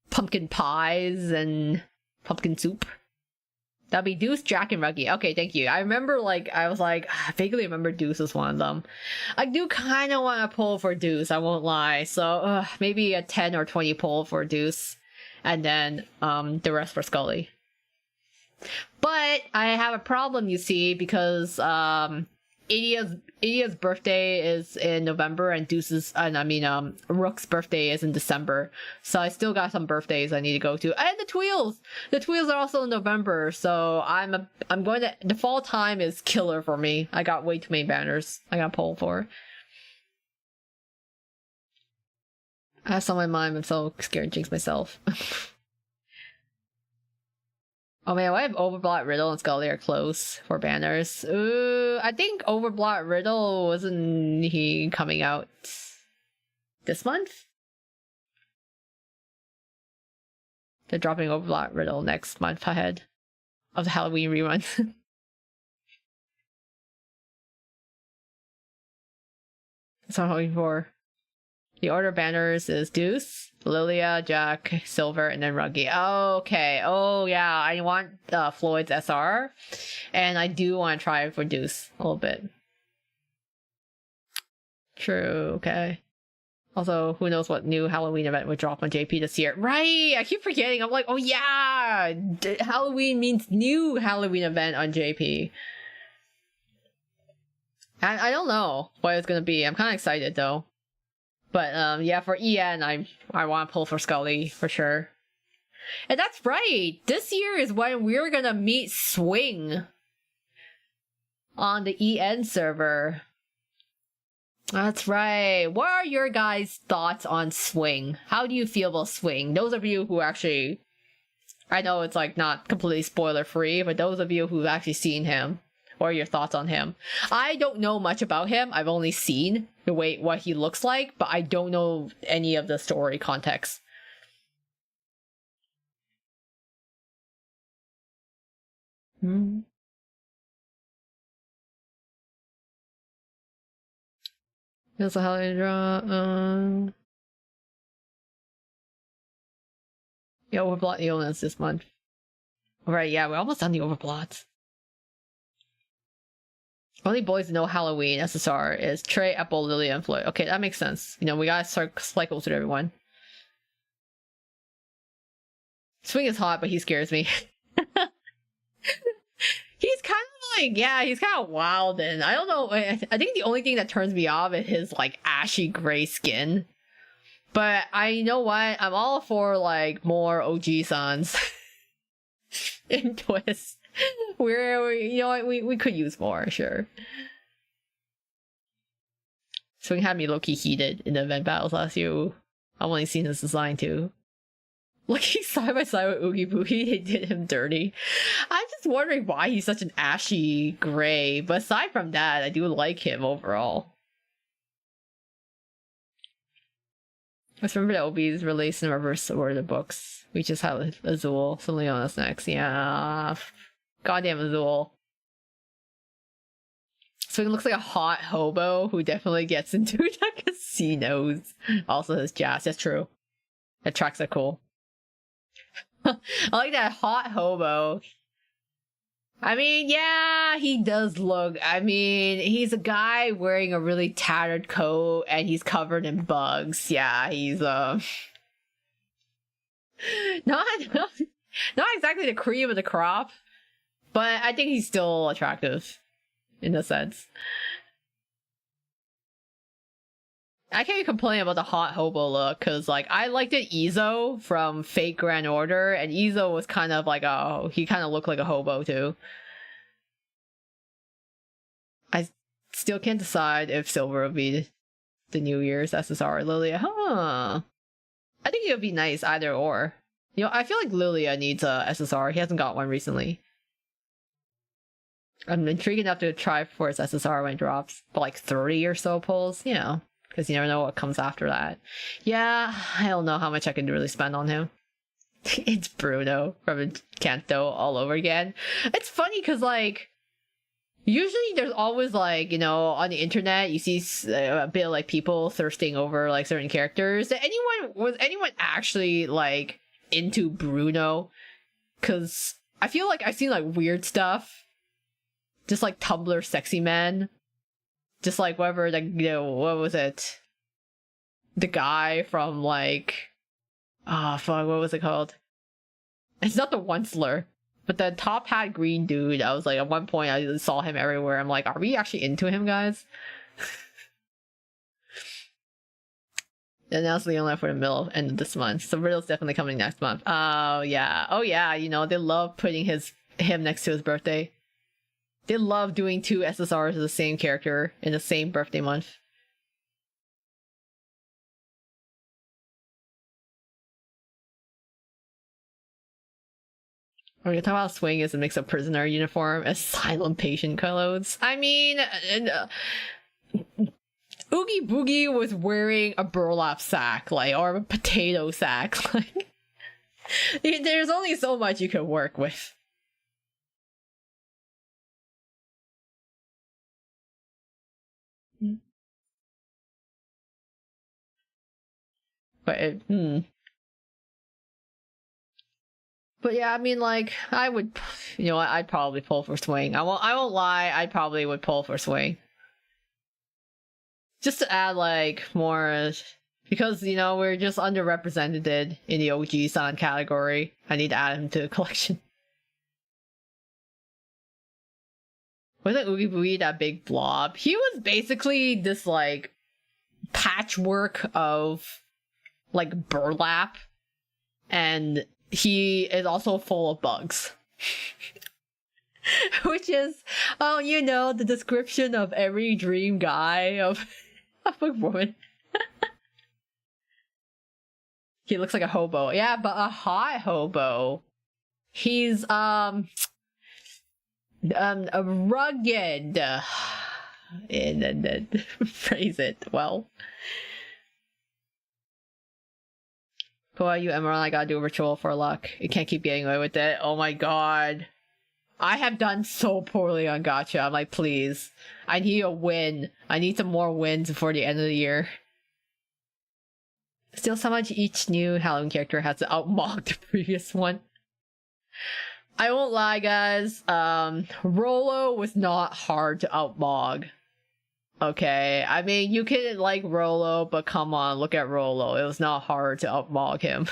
pumpkin pies and pumpkin soup. That'd be Deuce, Jack, and Ruggy. Okay, thank you. I remember, like, I was like, I vaguely remember Deuce was one of them. I do kind of want to pull for Deuce, I won't lie. So, maybe a 10 or 20 pull for Deuce. And then, the rest for Scully. But, I have a problem, you see, because, Idia's birthday is in November, and Rook's birthday is in December. So I still got some birthdays I need to go to. And the Tweels! The Tweels are also in November, so I'm going to... The fall time is killer for me. I got way too many banners I got pulled for. I have some in mind, I'm so scared to jinx myself. Oh man, I have Overblot, Riddle, and Scully are close for banners. Ooh, I think Overblot, Riddle, wasn't he coming out this month? They're dropping Overblot, Riddle next month ahead of the Halloween rerun. That's what I'm hoping for. The order of banners is Deuce, Lilia, Jack, Silver, and then Ruggy. Oh, okay. Oh, yeah. I want Floyd's SR. And I do want to try for Deuce a little bit. True. Okay. Also, who knows what new Halloween event would drop on JP this year. Right! I keep forgetting. I'm like, oh yeah! Halloween means new Halloween event on JP. And I don't know what it's going to be. I'm kind of excited, though. But, yeah, for EN, I want to pull for Scully, for sure. And that's right! This year is when we're gonna meet Swing on the EN server. That's right. What are your guys' thoughts on Swing? How do you feel about Swing? Those of you who actually... I know it's, like, not completely spoiler-free, but those of you who've actually seen him, what are your thoughts on him? I don't know much about him. I've only seen what he looks like, but I don't know any of the story context. Here's a holiday draw. Yeah, Overblot the illness this month. Right, yeah, we're almost done the Overblots. Only boys that know Halloween SSR is Trey, Apple, Lily, and Floyd. Okay, that makes sense. You know, we gotta start cycles with everyone. Swing is hot, but he scares me. He's kind of like, yeah, he's kind of wild, and I don't know. I think the only thing that turns me off is his, like, ashy gray skin. But I know what? I'm all for, like, more OG sons in twist. You know what, we could use more, sure. Swing had me low-key heated in the event battles last year. I've only seen his design too. Looking side by side with Oogie Boogie, they did him dirty. I'm just wondering why he's such an ashy gray, but aside from that, I do like him overall. I just remember that OB's released in reverse order the books. We just have Azul, so Leona's next. Yeah. Goddamn Azul. So he looks like a hot hobo who definitely gets into the casinos. Also his jazz, that's true. That tracks are cool. I like that hot hobo. I mean, yeah, he does look... I mean, he's a guy wearing a really tattered coat and he's covered in bugs. Yeah, he's, not exactly the cream of the crop. But I think he's still attractive, in a sense. I can't complain about the hot hobo look, because, like, I liked it Izo from Fate Grand Order, and Izo was kind of like he kind of looked like a hobo, too. I still can't decide if Silver would be the New Year's SSR or Lilia. Huh. I think it would be nice, either or. You know, I feel like Lilia needs a SSR. He hasn't got one recently. I'm intrigued enough to try for his SSR when it drops, but like 30 or so pulls, you know, because you never know what comes after that. Yeah, I don't know how much I can really spend on him. It's Bruno from Kanto all over again. It's funny because, like, usually there's always, like, you know, on the internet, you see a bit of, like, people thirsting over, like, certain characters. Was anyone actually, like, into Bruno? Because I feel like I've seen like weird stuff. Just like Tumblr sexy men. Just like whatever, like, you know, what was it? The guy from like, oh fuck, what was it called? It's not the Onceler, but the top hat green dude. I was like, at one point I saw him everywhere. I'm like, are we actually into him, guys? And that's the only for the middle end of this month. So Riddle's definitely coming next month. Oh yeah, you know, they love putting him next to his birthday. They love doing 2 SSRs of the same character in the same birthday month. We're gonna talk about Swing as a mix of prisoner uniform, asylum patient clothes. I mean, Oogie Boogie was wearing a burlap sack, like, or a potato sack. Like, there's only so much you can work with. But But yeah, I mean, like, I would, you know, I'd probably pull for Swing. I won't lie, I probably would pull for Swing. Just to add, like, more, because, you know, we're just underrepresented in the OG-san category. I need to add him to the collection. Wasn't Oogie Boogie that big blob? He was basically this, like, patchwork of, like, burlap. And he is also full of bugs. Which is, oh, you know, the description of every dream guy of a woman. He looks like a hobo. Yeah, but a hot hobo. He's, a rugged, and phrase it well. Koa, you Emerald, I gotta do a ritual for luck. You can't keep getting away with it. Oh my god. I have done so poorly on gacha. I'm like, please. I need a win. I need some more wins before the end of the year. Still, so much each new Halloween character has to outmog the previous one. I won't lie, guys. Rolo was not hard to outmog. Okay, I mean, you can like Rolo, but come on, look at Rolo. It was not hard to outmog him.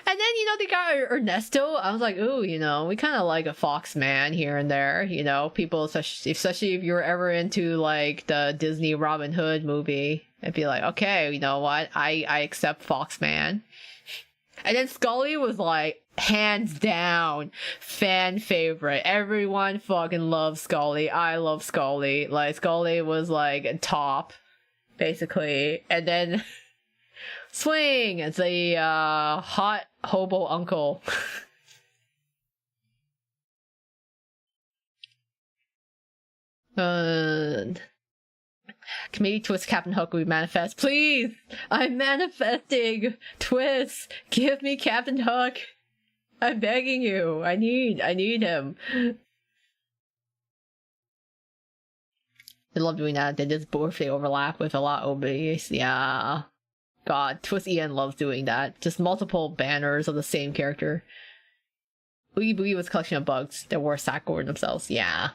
And then, you know, they got Ernesto. I was like, ooh, you know, we kind of like a fox man here and there. You know, people, especially if you're ever into like the Disney Robin Hood movie, I'd be like, okay, you know what? I accept fox man. And then Scully was like, hands down, fan favorite. Everyone fucking loves Scully. I love Scully. Like, Scully was like top, basically. And then Swing as a hot hobo uncle. Maybe Twist Captain Hook we manifest. Please! I'm manifesting! Twist! Give me Captain Hook! I'm begging you! I need him! I love doing that. They just birthday overlap with a lot of OBs. Yeah. God, Twist Ian loves doing that. Just multiple banners of the same character. Oogie Boogie was a collection of bugs that wore a sack over themselves. Yeah.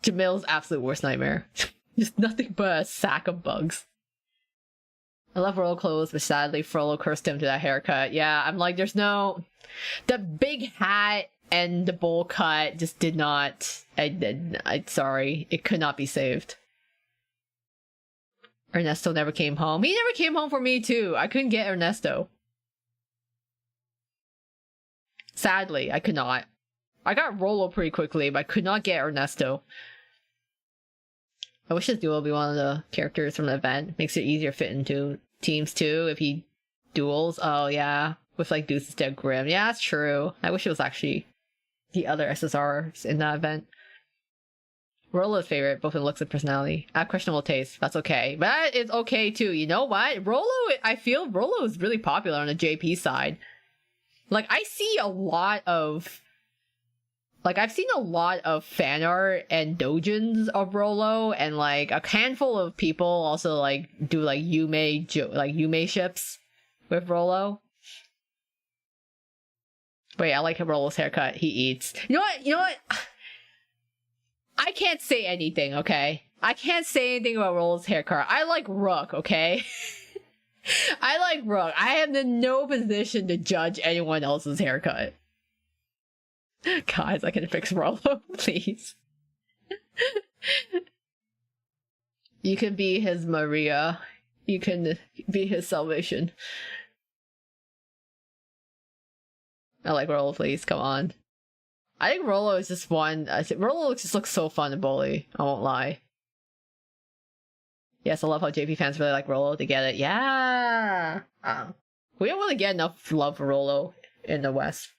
Jamil's absolute worst nightmare. Just nothing but a sack of bugs. I love Frollo clothes, but sadly Frollo cursed him to that haircut. Yeah, I'm like, there's no... The big hat and the bowl cut just did not... I'm sorry. It could not be saved. Ernesto never came home. He never came home for me, too. I couldn't get Ernesto. Sadly, I could not. I got Rolo pretty quickly, but I could not get Ernesto. I wish this duel would be one of the characters from the event. Makes it easier to fit into teams, too, if he duels. Oh, yeah. With, like, Deuce instead of Grim. Yeah, that's true. I wish it was actually the other SSRs in that event. Rolo's favorite, both in looks and personality. I have questionable taste. That's okay. But it's okay, too. You know what? Rolo, I feel Rolo is really popular on the JP side. Like, I see a lot of... Like, I've seen a lot of fan art and dojins of Rolo, and, like, a handful of people also, like, do, like, Yume ships with Rolo. Wait, I like Rollo's haircut. He eats. You know what? You know what? I can't say anything, okay? I can't say anything about Rollo's haircut. I like Rook, okay? I like Rook. I am in no position to judge anyone else's haircut. Guys, I can fix Rollo, please. You can be his Maria. You can be his salvation. I like Rollo, please. Come on. I think Rollo is just one. Rollo just looks so fun to bully. I won't lie. Yes, I love how JP fans really like Rollo to get it. Yeah! We don't really get enough love for Rollo in the West.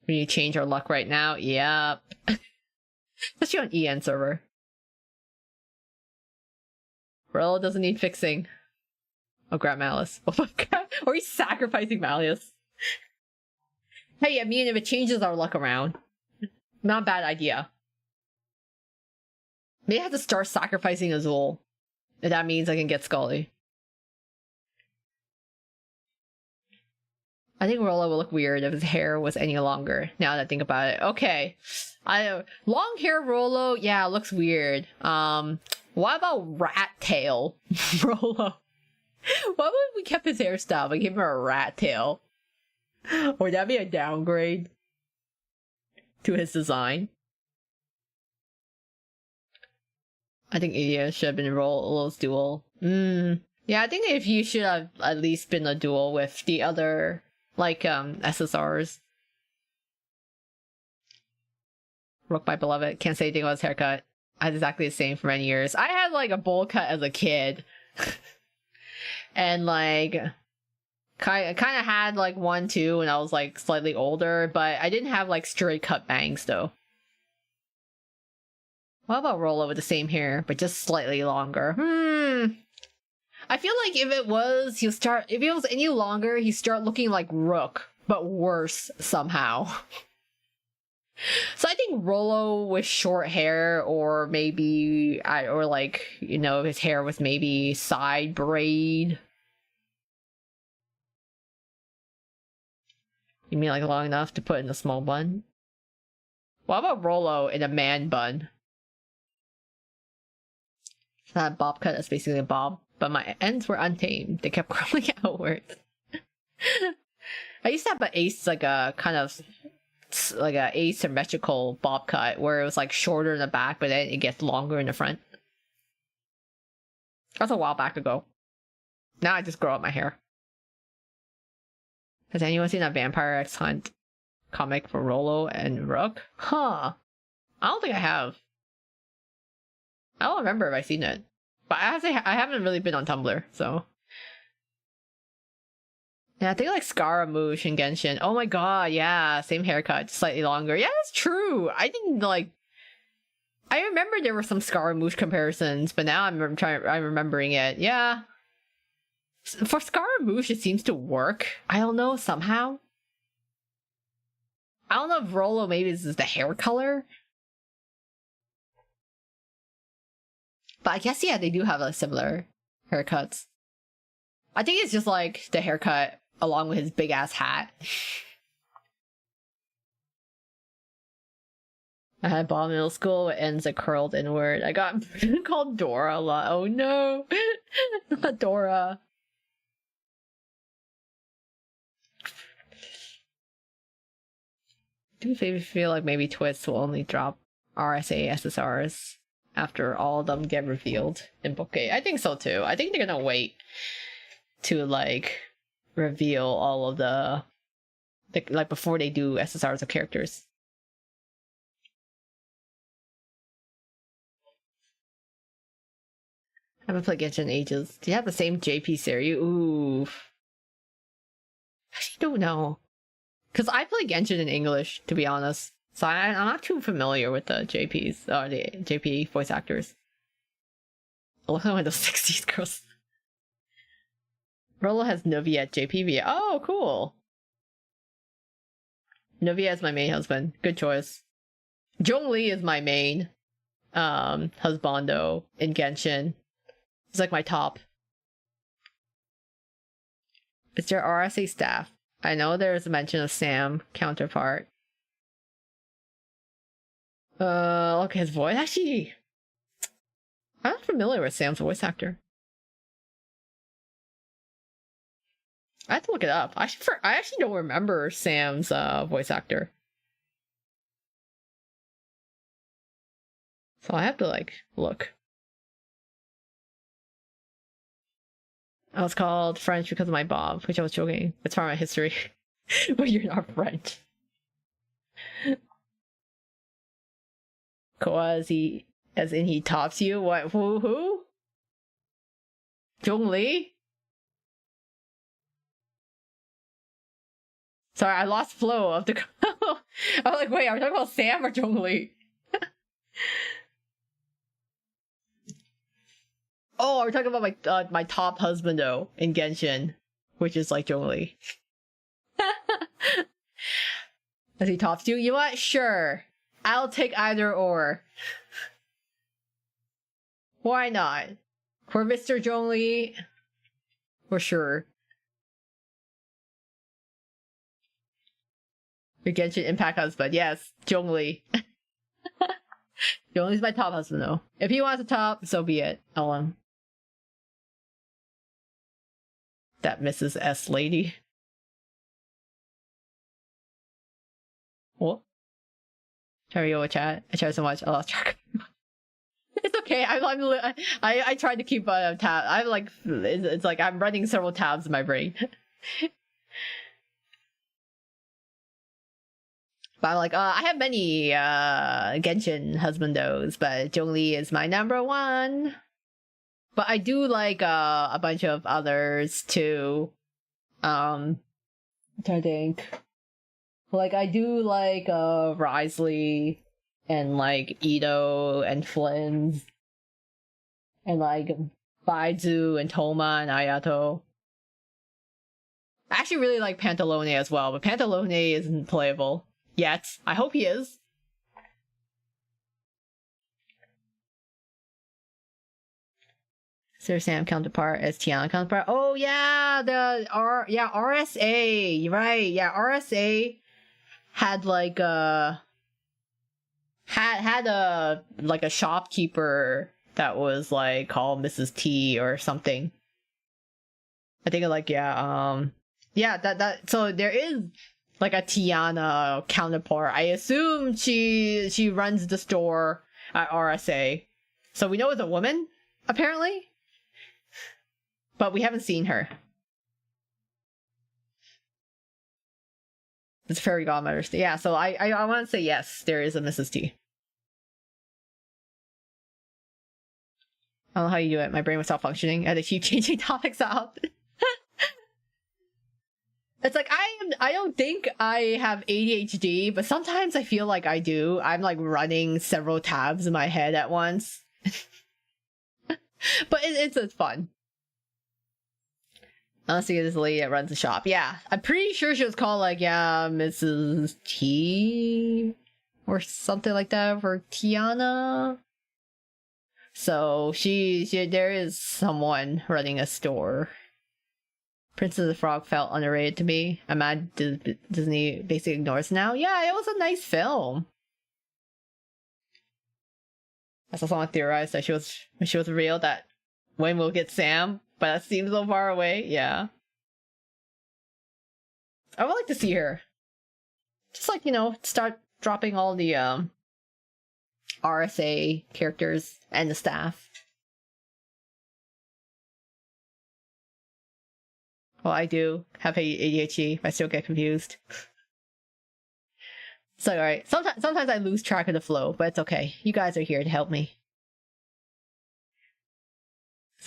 We need to change our luck right now. Yep. Especially on EN server. Rollo doesn't need fixing. Oh, grab Malice. Oh my god. Or he's sacrificing Malleus. Hey, I mean, if it changes our luck around. Not a bad idea. Maybe I have to start sacrificing Azul. If that means I can get Scully. I think Rollo will look weird if his hair was any longer, now that I think about it. Okay. Long hair Rollo, yeah, looks weird. What about rat tail Rollo? What if we kept his hairstyle but gave him a rat tail? Would that be a downgrade to his design? I think Idia should have been Rollo's duel. Yeah, I think if you should have at least been a duel with the other, like, SSRs. Rook, my beloved. Can't say anything about his haircut. I had exactly the same for many years. I had, like, a bowl cut as a kid. And, like, kind of had, like, one, too, when I was, like, slightly older. But I didn't have, like, straight cut bangs, though. What about Rollo with the same hair, but just slightly longer? I feel like if it was, if it was any longer, he'd start looking like Rook, but worse somehow. So I think Rollo with short hair, or maybe, or like, you know, his hair was maybe side braid. You mean like long enough to put in a small bun? What about Rollo in a man bun? It's not a bob cut, that's basically a bob. But my ends were untamed. They kept growing outwards. I used to have like a kind of like a asymmetrical bob cut where it was like shorter in the back, but then it gets longer in the front. That's a while back ago. Now I just grow up my hair. Has anyone seen that Vampire X Hunt comic for Rollo and Rook? Huh. I don't think I have. I don't remember if I've seen it. But I have to say, I haven't really been on Tumblr, so. Yeah, I think like Scaramouche and Genshin. Oh my god, yeah, same haircut, slightly longer. Yeah, that's true. I didn't like. I remember there were some Scaramouche comparisons, but now I'm remembering it. Yeah. For Scaramouche, it seems to work. I don't know, somehow. I don't know if Rollo maybe this is the hair color. But I guess, yeah, they do have like similar haircuts. I think it's just like the haircut along with his big ass hat. I had Bob middle school, it ends a curled inward. I got called Dora a lot. Oh no, not Dora. Do you feel like maybe twst will only drop RSA SSRs after all of them get revealed in Book 8? I think so too. I think they're gonna wait to like reveal all of the like before they do SSRs of characters. I haven't played Genshin in ages. Do you have the same JP series? Ooh. I actually don't know. Because I play Genshin in English, to be honest. So I'm not too familiar with the JPs, or the JP voice actors. I love one of those 60s girls. Rollo has Novia at JPV. Oh, cool. Novia is my main husband. Good choice. Zhongli is my main husbando in Genshin. He's like my top. Is there RSA staff? I know there's a mention of Sam counterpart. Okay, his voice actually. I'm not familiar with Sam's voice actor. I have to look it up. I actually don't remember Sam's voice actor. So I have to like look. I was called French because of my Bob, which I was joking. It's part of my history. But you're not French. Koa, as in he tops you? What? Who? Zhong Li? Sorry, I lost flow of the. I'm like, wait, are we talking about Sam or Zhong Li? Oh, are we talking about my top husband though in Genshin, which is like Zhong Li. As he tops you, you know what? Sure, I'll take either or. Why not? For Mr. Zhong Li, for sure. Your Genshin Impact husband, yes, Zhong Li. Zhong Li's my top husband though. If he wants a top, so be it. That Mrs. S lady. What? Sorry, yo, chat. I tried so much. I lost track. It's okay. I tried to keep a tab. I'm like, it's like I'm running several tabs in my brain. But I'm like, I have many Genshin husbandos, but Zhong Li is my number one. But I do like a bunch of others too. I'm trying to think. Like I do like Risley and like Ito and Flynn and like Baizu and Toma and Ayato. I actually really like Pantalone as well, but Pantalone isn't playable yet. I hope he is. Sir Sam counterpart as Tiana counterpart. Oh yeah, RSA. Right, yeah, RSA had like had a like a shopkeeper that was like called Mrs. T or something. I think like that so there is like a Tiana counterpart. I assume she runs the store at RSA. So we know it's a woman, apparently. But we haven't seen her. It's fairy godmother. Yeah, so I want to say yes, there is a Mrs. T. I don't know how you do it. My brain was stop functioning. I had to keep changing topics out. It's like I don't think I have ADHD, but sometimes I feel like I do. I'm like running several tabs in my head at once. But it's fun. Honestly, this lady that runs the shop. Yeah, I'm pretty sure she was called like, yeah, Mrs. T or something like that for Tiana. So she there is someone running a store. Princess of the Frog felt underrated to me. I'm mad Disney basically ignores now. Yeah, it was a nice film. I saw someone theorize that when she was real that Wayne will get Sam. But that seems so far away, yeah. I would like to see her. Just like, start dropping all the RSA characters and the staff. Well, I do have ADHD, but I still get confused. So, alright. Sometimes I lose track of the flow, but it's okay. You guys are here to help me.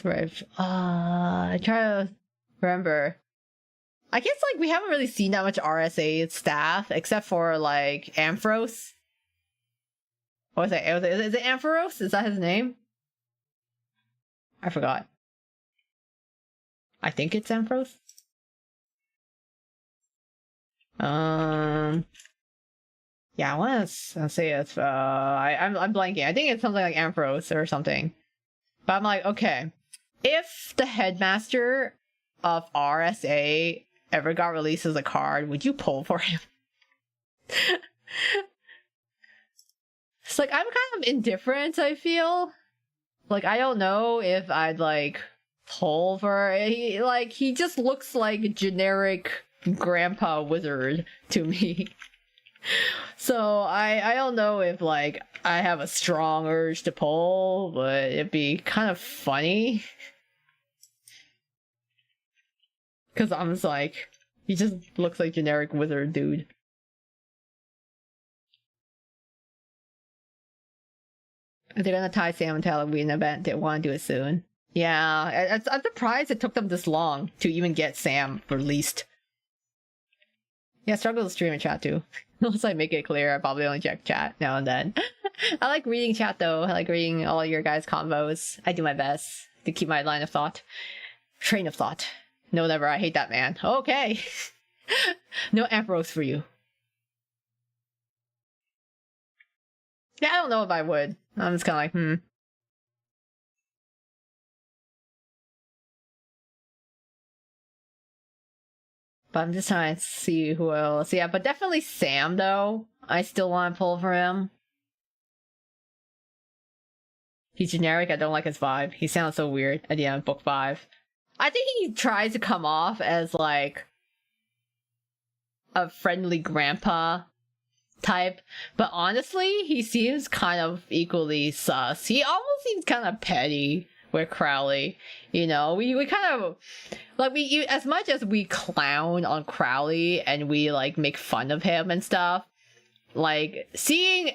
I try to remember. I guess like we haven't really seen that much RSA staff except for like Ampharos. What was it? Is it Ampharos? Is that his name? I forgot. I think it's Ampharos. Yeah, I want to say it's I'm blanking. I think it's something like Ampharos or something. But I'm like, okay. If the headmaster of RSA ever got released as a card, would you pull for him? It's like, I'm kind of indifferent, I feel. Like, I don't know if I'd, like, pull for... He just looks like a generic grandpa wizard to me. So, I don't know if, like, I have a strong urge to pull, but it'd be kind of funny. Because I'm just like, he just looks like generic wizard dude. They're gonna tie Sam and Halloween event. They want to do it soon. Yeah, I'm surprised it took them this long to even get Sam released. Yeah, struggle to stream and chat too. Unless I make it clear, I probably only check chat now and then. I like reading chat though. I like reading all your guys' combos. I do my best to keep my line of thought. Train of thought. No, never. I hate that man. Okay. No Ampharos for you. Yeah, I don't know if I would. I'm just kind of like, But I'm just trying to see who else. Yeah, but definitely Sam, though. I still want to pull for him. He's generic. I don't like his vibe. He sounds so weird at the end of book 5. I think he tries to come off as, like, a friendly grandpa type, but honestly, he seems kind of equally sus. He almost seems kind of petty with Crowley. You know, we kind of like as much as we clown on Crowley and we like make fun of him and stuff. Like seeing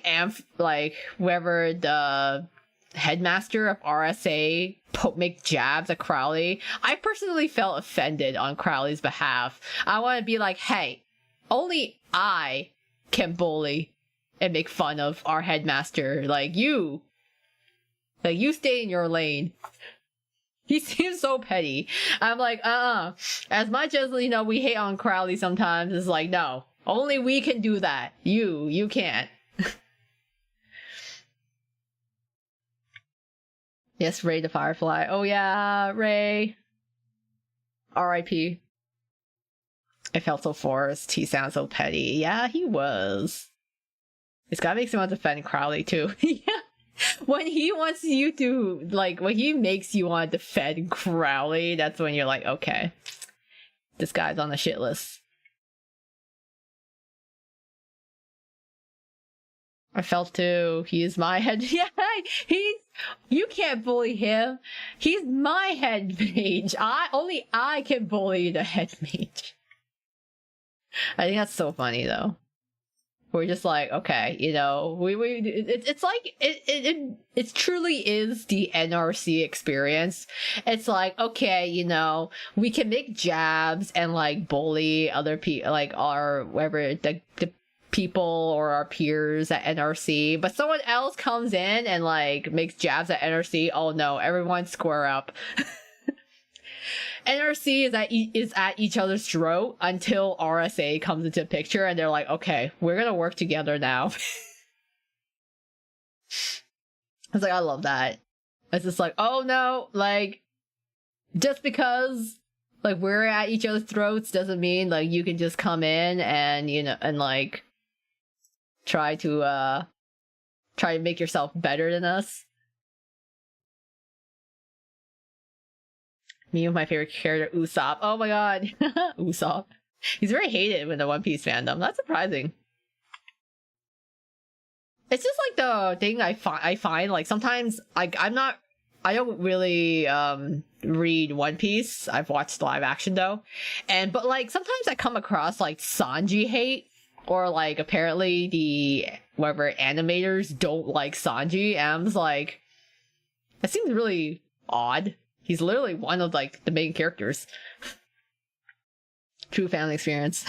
like whoever the headmaster of RSA make jabs at Crowley, I personally felt offended on Crowley's behalf. I want to be like, hey, only I can bully and make fun of our headmaster. Like you stay in your lane. He seems so petty. I'm like, as much as, you know, we hate on Crowley sometimes, it's like, no, only we can do that. You can't. Yes, Ray the Firefly. Oh yeah, Ray. R.I.P. I felt so forced. He sounds so petty. Yeah, he was. It's gotta make someone defend Crowley too. Yeah. When he wants you to, like, when he makes you want to defend Crowley, that's when you're like, okay, this guy's on the shit list. I felt too. He's my head. Yeah, you can't bully him. He's my head mage. Only I can bully the head mage. I think that's so funny though. We're just like, okay, you know, it's like it truly is the NRC experience. It's like, okay, you know, we can make jabs and like bully other people, like our whatever the people or our peers at NRC, but someone else comes in and like makes jabs at NRC. Oh no, everyone square up. NRC is at each other's throat until RSA comes into the picture and they're like, okay, we're gonna work together now. I was like, I love that. It's just like, oh no, like, just because like we're at each other's throats doesn't mean like you can just come in and, you know, and like try to make yourself better than us. Me and my favorite character, Usopp. Oh my god. Usopp. He's very hated in the One Piece fandom. That's surprising. It's just like the thing I find like sometimes I don't really read One Piece. I've watched live action though. But like sometimes I come across like Sanji hate, or like apparently the whatever animators don't like Sanji, and I'm just like, that seems really odd. He's literally one of, like, the main characters. True family experience.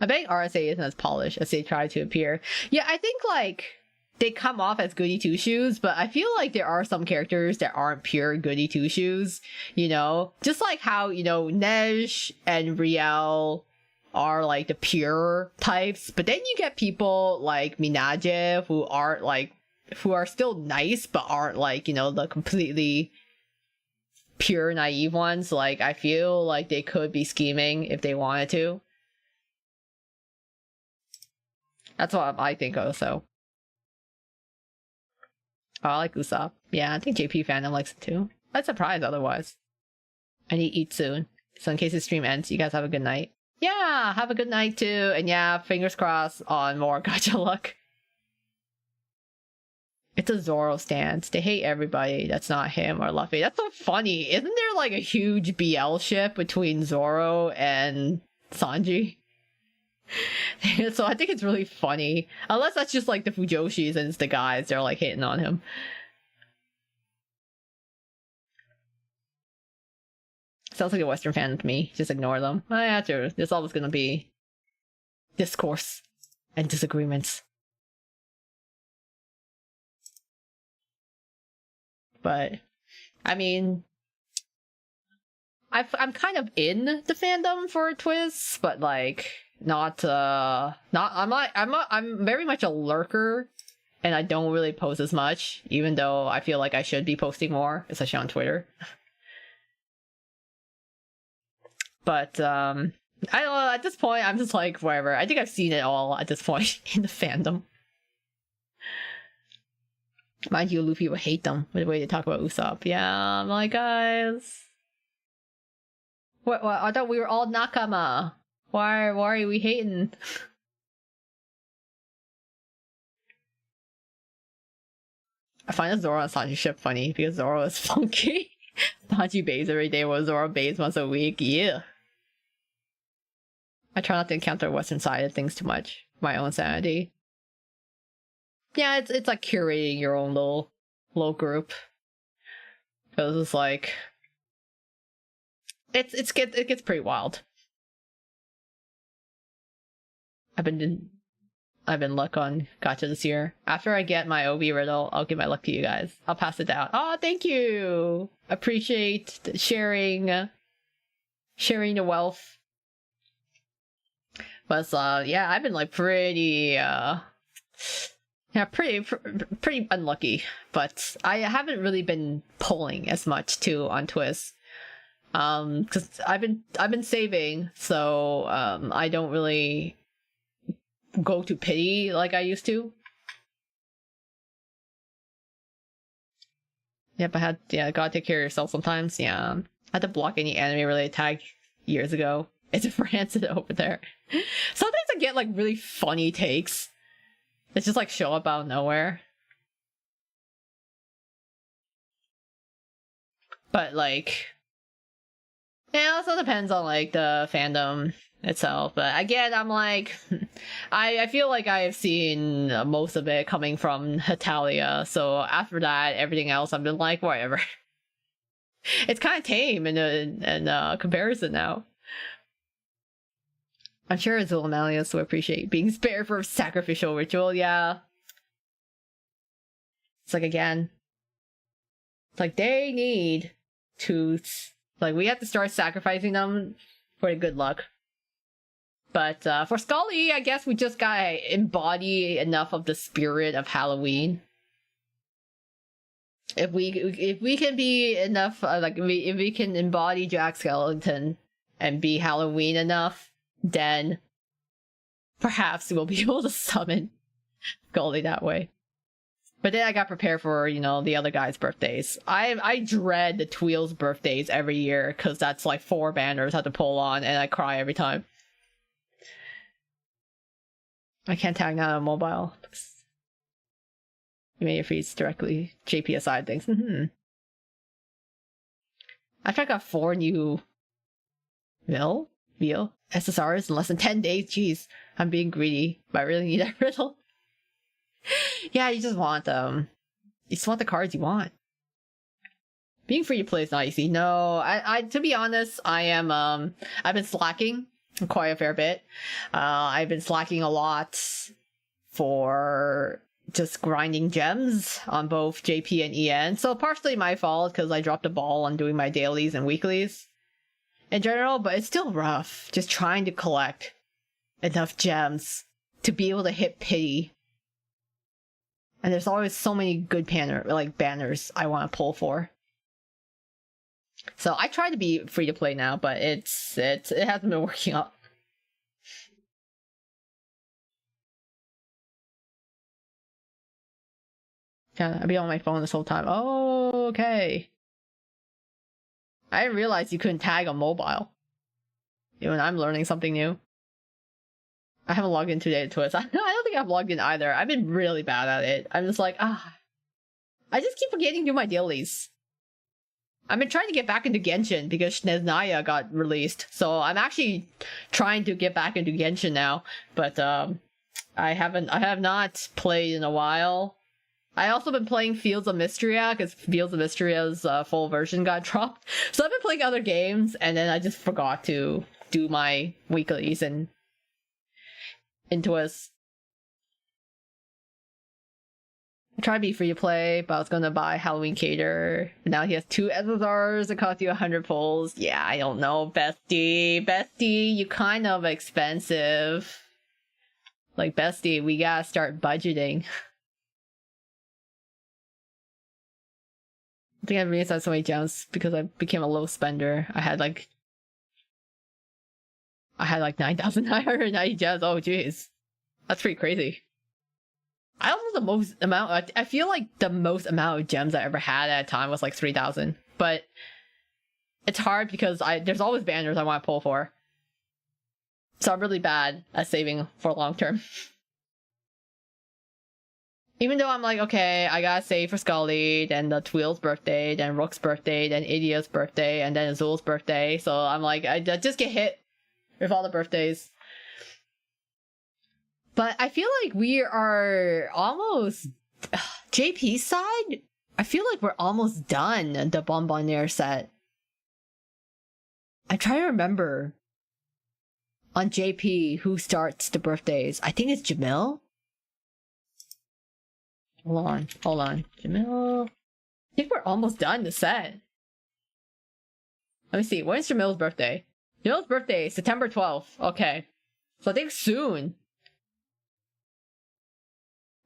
I bet RSA isn't as polished as they try to appear. Yeah, I think, like, they come off as goody two-shoes, but I feel like there are some characters that aren't pure goody two-shoes, you know? Just like how, you know, Nej and Riel are, like, the pure types, but then you get people like Minaje who are still nice, but aren't, like, you know, the completely pure naive ones, like, I feel like they could be scheming if they wanted to. That's what I think also. Oh, I like Usopp. Yeah, I think JP fandom likes it too. I'm surprised otherwise. I need to eat soon. So in case the stream ends, you guys have a good night. Yeah, have a good night too. And yeah, fingers crossed on more gacha luck. It's a Zoro stance. They hate everybody that's not him or Luffy. That's so funny. Isn't there like a huge BL ship between Zoro and Sanji? So I think it's really funny. Unless that's just like the Fujoshis and it's the guys, they're like hitting on him. Sounds like a Western fan to me. Just ignore them. Oh, yeah, true. There's always gonna be discourse and disagreements. But I mean, I'm kind of in the fandom for twist, but like I'm very much a lurker, and I don't really post as much, even though I feel like I should be posting more, especially on Twitter. But I don't know, at this point I'm just like whatever. I think I've seen it all at this point in the fandom. Mind you, Luffy would hate them with the way they talk about Usopp. Yeah, I'm like, guys. What? I thought we were all nakama. Why are we hating? I find the Zoro and Sanji ship funny because Zoro is funky. Sanji bathes every day while Zoro bathes once a week. Yeah. I try not to encounter the Western side of things too much. My own sanity. Yeah, it's like curating your own little group. Because it's like it gets pretty wild. I've been luck on gacha this year. After I get my OB riddle, I'll give my luck to you guys. I'll pass it down. Oh, thank you. Appreciate sharing the wealth. But yeah, I've been like pretty pretty unlucky, but I haven't really been pulling as much too on Twist. Because I've been saving, so I don't really go to pity like I used to. Yep, gotta take care of yourself sometimes. Yeah, I had to block any anime related tag years ago. It's a rancid over there. Sometimes I get like really funny takes. It's just like show up out of nowhere. But like, yeah, it also depends on like the fandom itself. But again, I'm like, I feel like I have seen most of it coming from Hetalia. So after that, everything else I've been like, whatever. It's kind of tame in comparison now. I'm sure Zulmalius will appreciate being spared for a sacrificial ritual, yeah. It's like, again, it's like they need to, like, we have to start sacrificing them for the good luck. But for Scully, I guess we just gotta embody enough of the spirit of Halloween. If we can be enough, if we can embody Jack Skellington and be Halloween enough, then perhaps we'll be able to summon Goldie that way. But then I got prepared for, you know, the other guys' birthdays. I dread the Tweel's birthdays every year because that's like 4 banners I have to pull on and I cry every time. I can't tag now on mobile. You made your feeds directly JP aside things. I think I got 4 new Veal SSRs in less than 10 days. Jeez, I'm being greedy, but I really need that riddle. Yeah, you just want you just want the cards you want. Being free to play is not easy. No, I to be honest, I am I've been slacking quite a fair bit. I've been slacking a lot for just grinding gems on both JP and EN. So partially my fault because I dropped the ball on doing my dailies and weeklies in general, but it's still rough just trying to collect enough gems to be able to hit pity. And there's always so many good banners I want to pull for. So I try to be free to play now, but it hasn't been working out. Yeah, I've been on my phone this whole time. Oh, okay. I didn't realize you couldn't tag on mobile. Even I'm learning something new. I haven't logged in today to Twist. I don't think I've logged in either. I've been really bad at it. I'm just like, I just keep forgetting to do my dailies. I've been trying to get back into Genshin because Neznaya got released. So I'm actually trying to get back into Genshin now. But I have not played in a while. I also been playing Fields of Mysteria because Fields of Mysteria's full version got dropped. So I've been playing other games and then I just forgot to do my weeklies and into us. I tried to be free to play, but I was gonna buy Halloween Cater. Now he has 2 SSRs that cost you 100 pulls. Yeah, I don't know, bestie. Bestie, you kind of expensive. Like, bestie, we gotta start budgeting. I think I realized so many gems because I became a low spender. I had like 9,990 gems. Oh jeez. That's pretty crazy. I don't know the most amount. I feel like the most amount of gems I ever had at a time was like 3,000. But it's hard because there's always banners I want to pull for. So I'm really bad at saving for long term. Even though I'm like, okay, I gotta save for Scully, then the Twill's birthday, then Rook's birthday, then Idiot's birthday, and then Azul's birthday. So I'm like, I just get hit with all the birthdays. But I feel like we are almost... JP's side? I feel like we're almost done the Bonbonniere set. I try to remember on JP who starts the birthdays. I think it's Jamil. Hold on. Jamil. I think we're almost done the set. Let me see. When's Jamil's birthday? Jamil's birthday is September 12th. Okay. So I think soon.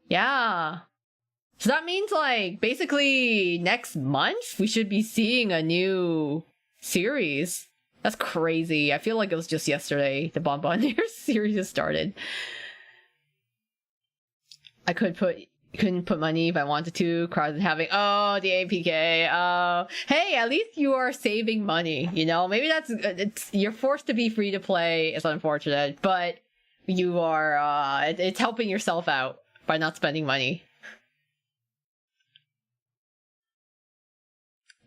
Yeah. So that means like basically next month we should be seeing a new series. That's crazy. I feel like it was just yesterday the Bonbonniere series has started. I couldn't put money if I wanted to. Crowds having the APK. Hey, at least you are saving money. You know, maybe you're forced to be free to play. It's unfortunate, but you are. It's helping yourself out by not spending money.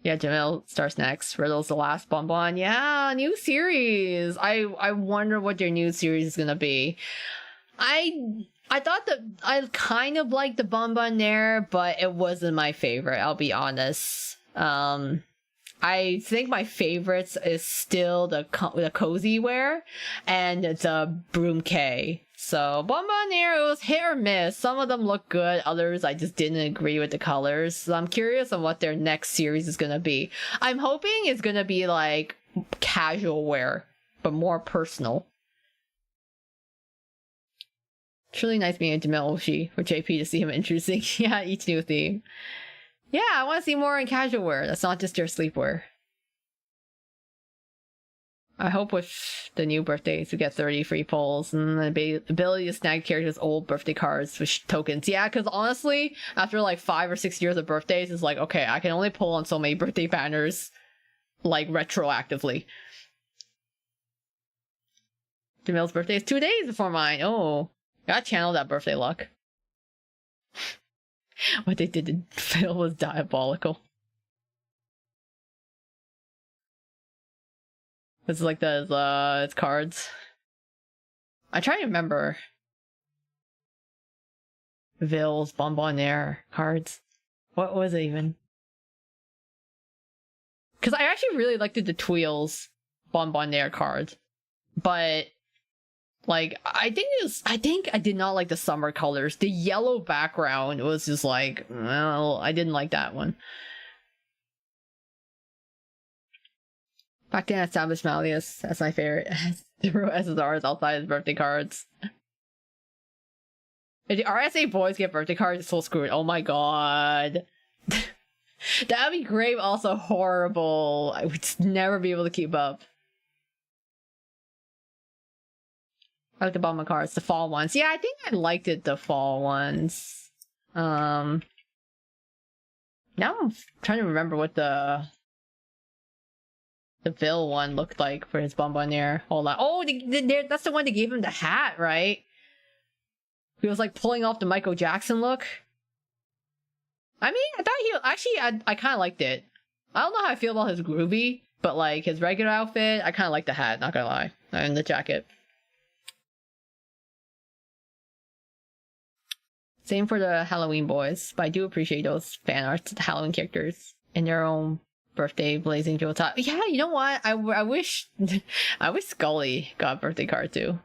Yeah, Jamil starts next. Riddle's the last bonbon. Yeah, new series. I wonder what their new series is gonna be. I thought that I kind of liked the Bonbonniere, but it wasn't my favorite, I'll be honest. I think my favorites is still the cozy wear and the Broom K. So Bonbonniere, it was hit or miss. Some of them look good, others I just didn't agree with the colors. So I'm curious on what their next series is gonna be. I'm hoping it's gonna be like casual wear, but more personal. It's really nice meeting Jamil Oshi for JP to see him introducing each new theme. Yeah, I want to see more in casual wear. That's not just their sleepwear. I hope with the new birthdays we get 30 free pulls and the ability to snag characters' old birthday cards with tokens. Yeah, because honestly, after like 5 or 6 years of birthdays, it's like, okay, I can only pull on so many birthday banners, like retroactively. Jamil's birthday is 2 days before mine. Oh. Gotta channel that birthday luck. What they did to Phil was diabolical. It's like it's cards. I try to remember Ville's Bonbonniere cards. What was it even? Because I actually really liked the Tweels Bonbonniere cards, but like, I think I did not like the summer colors. The yellow background was just like, well, I didn't like that one. Back then at Savage Malleus, that's my favorite. 0 SSRs outside his birthday cards. If the RSA boys get birthday cards, it's so screwed. Oh my god. That'd be great, also horrible. I would never be able to keep up. I like the bottom of cards, the fall ones. Yeah, I think I liked it, the fall ones. Now I'm trying to remember what the Vil one looked like for his bonbonniere. Hold on. Oh, that's the one that gave him the hat, right? He was like pulling off the Michael Jackson look. I mean, I thought he actually, I kind of liked it. I don't know how I feel about his groovy, but like his regular outfit, I kind of like the hat, not gonna lie, and the jacket. Same for the Halloween boys, but I do appreciate those fan arts, the Halloween characters in their own birthday blazing jewel top. Yeah, you know what? I wish, I wish Scully got a birthday card too.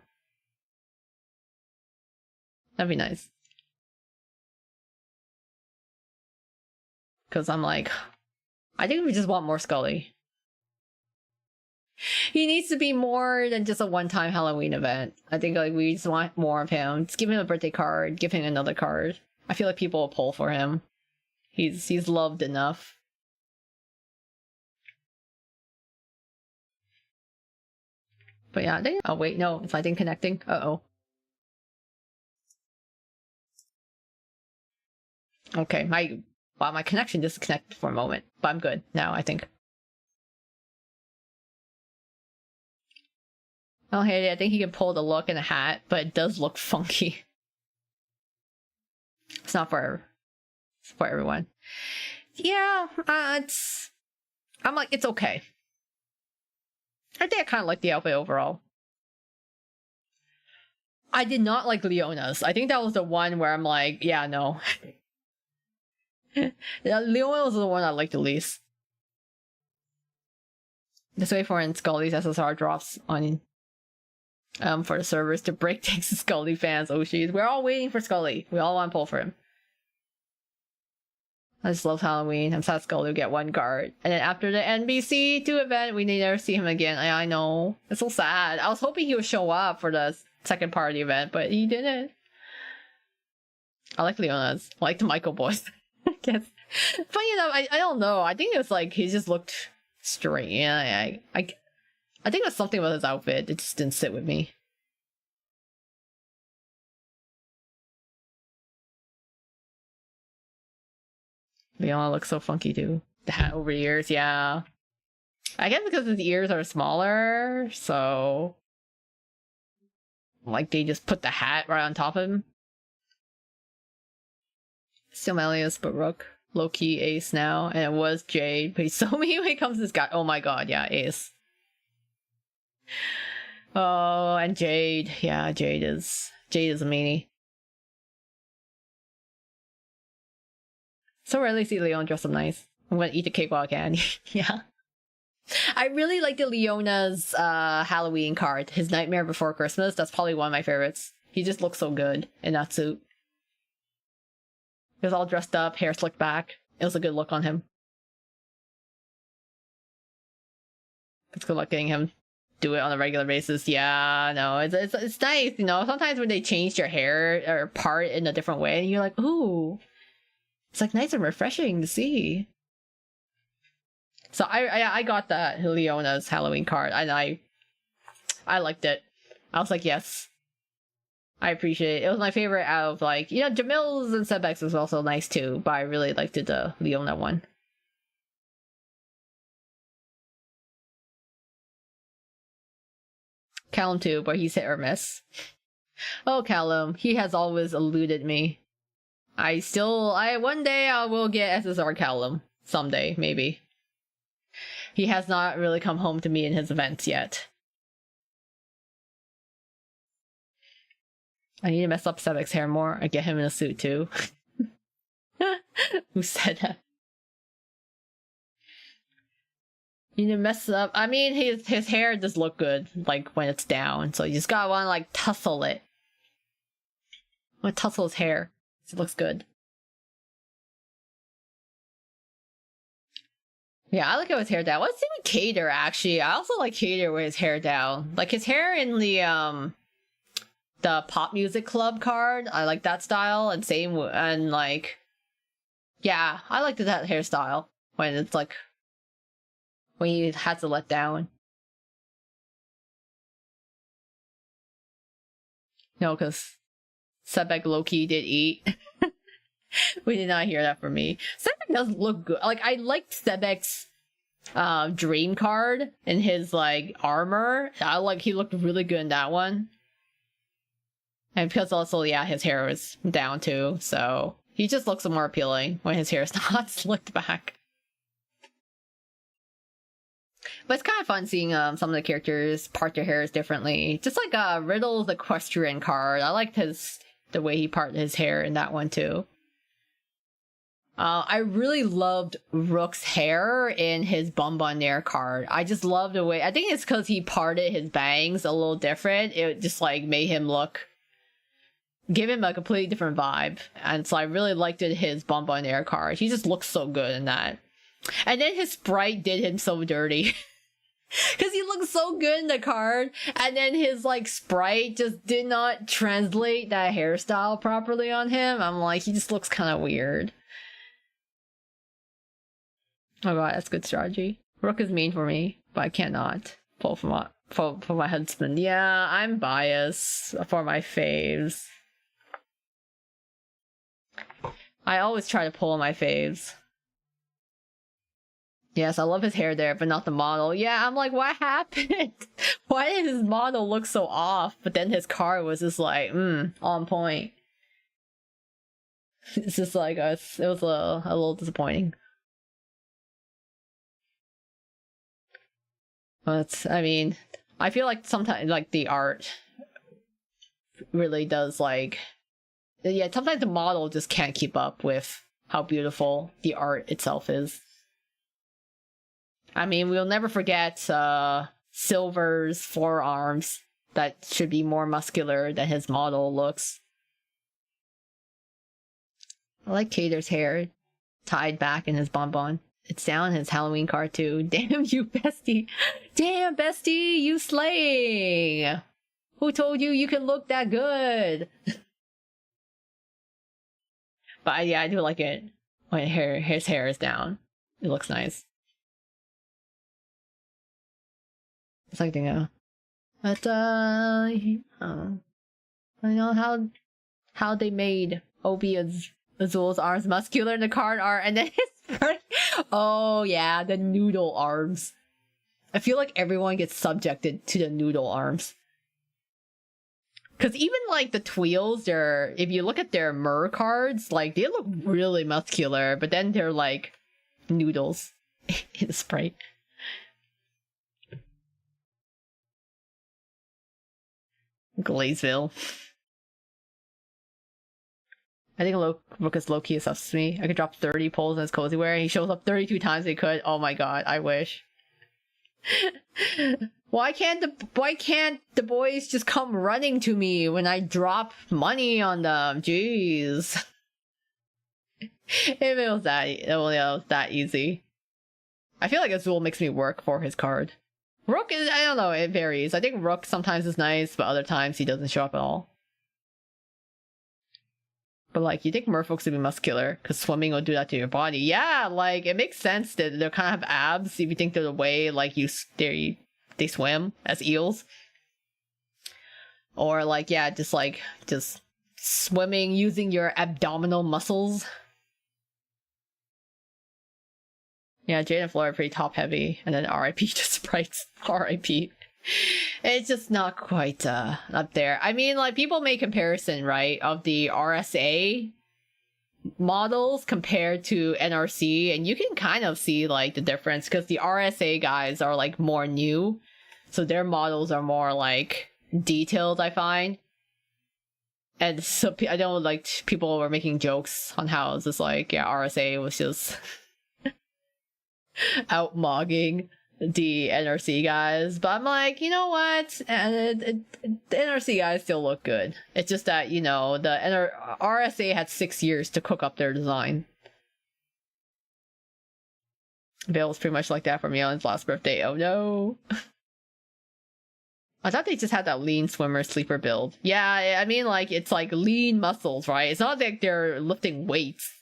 That'd be nice. Because I'm like, I think we just want more Scully. He needs to be more than just a one-time Halloween event. I think like we just want more of him. Just give him a birthday card, give him another card. I feel like people will pull for him. He's loved enough. But yeah, I think, oh wait, no, it's I think connecting. Uh-oh. Okay, my connection disconnected for a moment, but I'm good now, I think. I don't hate it. I think he can pull the look in a hat, but it does look funky. It's not for everyone. Yeah, I'm like, it's okay. I think I kind of like the outfit overall. I did not like Leona's. I think that was the one where I'm like, yeah, no. Leona was the one I liked the least. Just wait for when Scully's SSR drops on for the servers to break things to Scully fans. Oh jeez, we're all waiting for Scully. We all want to pull for him. I just love Halloween. I'm sad Scully will get one card. And then after the NBC 2 event, we never see him again. I know. It's so sad. I was hoping he would show up for the second part of the event, but he didn't. I like Leona's. I like the Michael boys. I guess. Funny enough, I don't know. I think it was like he just looked straight. Yeah, I think it was something with his outfit. It just didn't sit with me. Leona looks so funky too. The hat over ears, yeah. I guess because his ears are smaller, so like they just put the hat right on top of him. Still Melius, but Rook. Low-key Ace now, and it was Jade, but he's so mean when it comes to this guy. Oh my god, yeah, Ace. Oh, and Jade. Yeah, Jade is a meanie. So rarely see Leon dress up nice. I'm gonna eat the cake while I can. Yeah. I really like the Leona's Halloween card. His Nightmare Before Christmas. That's probably one of my favorites. He just looks so good in that suit. He was all dressed up, hair slicked back. It was a good look on him. It's good luck getting him do it on a regular basis. Yeah, no, it's nice, you know. Sometimes when they change their hair or part in a different way, you're like, ooh, it's like nice and refreshing to see. So I got that Leona's Halloween card, and I liked it. I was like, yes, I appreciate it. It was my favorite out of, like, you know, Jamil's and Sebek's was also nice too, but I really liked the Leona one. Callum too, but he's hit or miss. Oh, Callum, he has always eluded me. One day I will get SSR Callum. Someday, maybe. He has not really come home to me in his events yet. I need to mess up Sebek's hair more. I get him in a suit too. Who said that? You need to mess up. I mean, his hair does look good, like when it's down. So you just gotta want to like tussle it. I want to tussle his hair. It looks good. Yeah, I like it with his hair down. What's even Cater actually? I also like Cater with his hair down. Like his hair in the Pop Music Club card. I like that style, and same and like Yeah, I liked that hairstyle when it's like when he had to let down. No, because Sebek Loki did eat. We did not hear that from me. Sebek doesn't look good. Like, I liked Sebek's dream card in his like armor. He looked really good in that one. And because also, yeah, his hair was down too, so he just looks more appealing when his hair is not slicked back. But it's kind of fun seeing some of the characters part their hairs differently. Just like Riddle's equestrian card. I liked the way he parted his hair in that one too. I really loved Rook's hair in his Bonbonniere card. I just love the way... I think it's because he parted his bangs a little different. It just like made him give him a completely different vibe. And so I really liked it, his Bonbonniere card. He just looks so good in that. And then his sprite did him so dirty. Because he looked so good in the card, and then his like sprite just did not translate that hairstyle properly on him. I'm like, he just looks kind of weird. Oh god, that's good strategy. Rook is mean for me, but I cannot pull for my husband. Yeah, I'm biased for my faves. I always try to pull my faves. Yes, I love his hair there, but not the model. Yeah, I'm like, what happened? Why did his model look so off? But then his card was just like, on point. It's just like, it was a little disappointing. But, I mean, I feel like sometimes, like, the art really does, like... Yeah, sometimes the model just can't keep up with how beautiful the art itself is. I mean, we'll never forget Silver's forearms that should be more muscular than his model looks. I like Cater's hair tied back in his bonbon. It's down in his Halloween card too. Damn you, bestie. Damn, bestie, you slaying. Who told you you can look that good? But yeah, I do like it when his hair is down. It looks nice. It's like, you know. But, I know how they made Obi Azul's arms muscular in the card art, and then his... Oh, yeah, the noodle arms. I feel like everyone gets subjected to the noodle arms. Because even, like, the Tweels, if you look at their Mer cards, like, they look really muscular, but then they're, like, noodles in Sprite. Glazeville. I think Rook is low-key obsessed with me. I could drop 30 pulls in his cozy wear, and he shows up 32 times he could. Oh my god, I wish. Why can't the boys just come running to me when I drop money on them? Jeez. If it was that easy. I feel like Azul makes me work for his card. Rook is, I don't know, it varies. I think Rook sometimes is nice, but other times he doesn't show up at all. But like, you think merfolks would be muscular, because swimming will do that to your body. Yeah, like, it makes sense that they kind of have abs if you think they're the way, like, they swim as eels. Or like, yeah, just swimming using your abdominal muscles. Yeah, Jade and Flora are pretty top heavy, and then RIP just sprites. RIP. It's just not quite up there. I mean, like, people make comparison, right, of the RSA models compared to NRC, and you can kind of see like the difference because the RSA guys are like more new, so their models are more like detailed, I find. And so I don't like, people were making jokes on how it's just like, yeah, RSA was just out-mogging the NRC guys, but I'm like, you know what, and the NRC guys still look good. It's just that, you know, the RSA had 6 years to cook up their design. Vale was pretty much like that for me on his last birthday. Oh no. I thought they just had that lean swimmer sleeper build. Yeah, I mean, like, it's like lean muscles, right? It's not like they're lifting weights.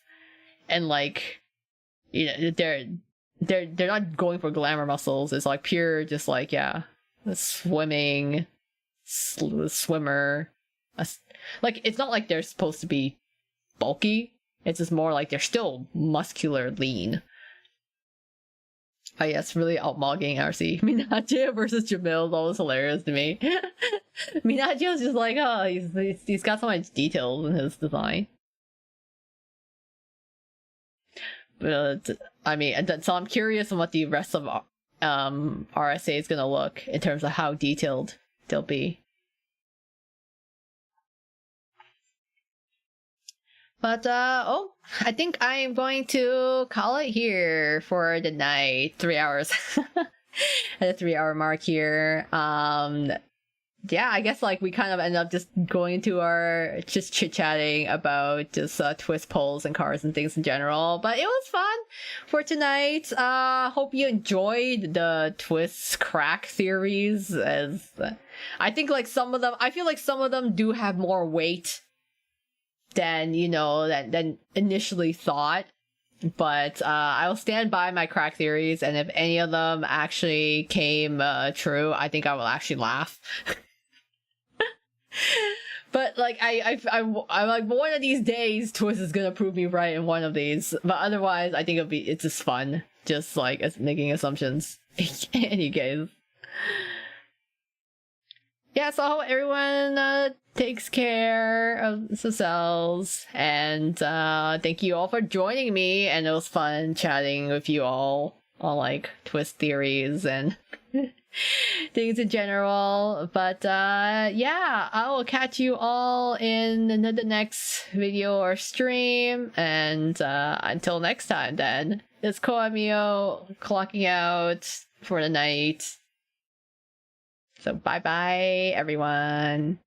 and like, you know, they're not going for glamour muscles. It's like pure, just like, yeah, swimming, swimmer. Like, it's not like they're supposed to be bulky. It's just more like they're still muscular, lean. Oh yeah, it's really outmogging RC. Minaggio versus Jamil is always hilarious to me. Minaggio's just like, oh, he's got so much details in his design. But I mean, so I'm curious on what the rest of RSA is gonna look in terms of how detailed they'll be. But oh, I think I'm going to call it here for the night. 3 hours. At the 3-hour mark here. Yeah, I guess like we kind of end up just going into our just chit-chatting about just twist poles and cars and things in general. But it was fun for tonight. Hope you enjoyed the twist crack theories, as I think like some of them, I feel like some of them do have more weight than, you know, than initially thought. But I'll stand by my crack theories, and if any of them actually came true, I think I will actually laugh. But like I'm like, one of these days Twist is gonna prove me right in one of these. But otherwise, I think it's just fun, just like making assumptions. In any case. Yeah, so I hope everyone takes care of themselves, and thank you all for joining me, and it was fun chatting with you all on like twist theories and things in general. But yeah, I will catch you all in the next video or stream, and until next time then, it's Koa Miyo clocking out for the night. So bye bye, everyone.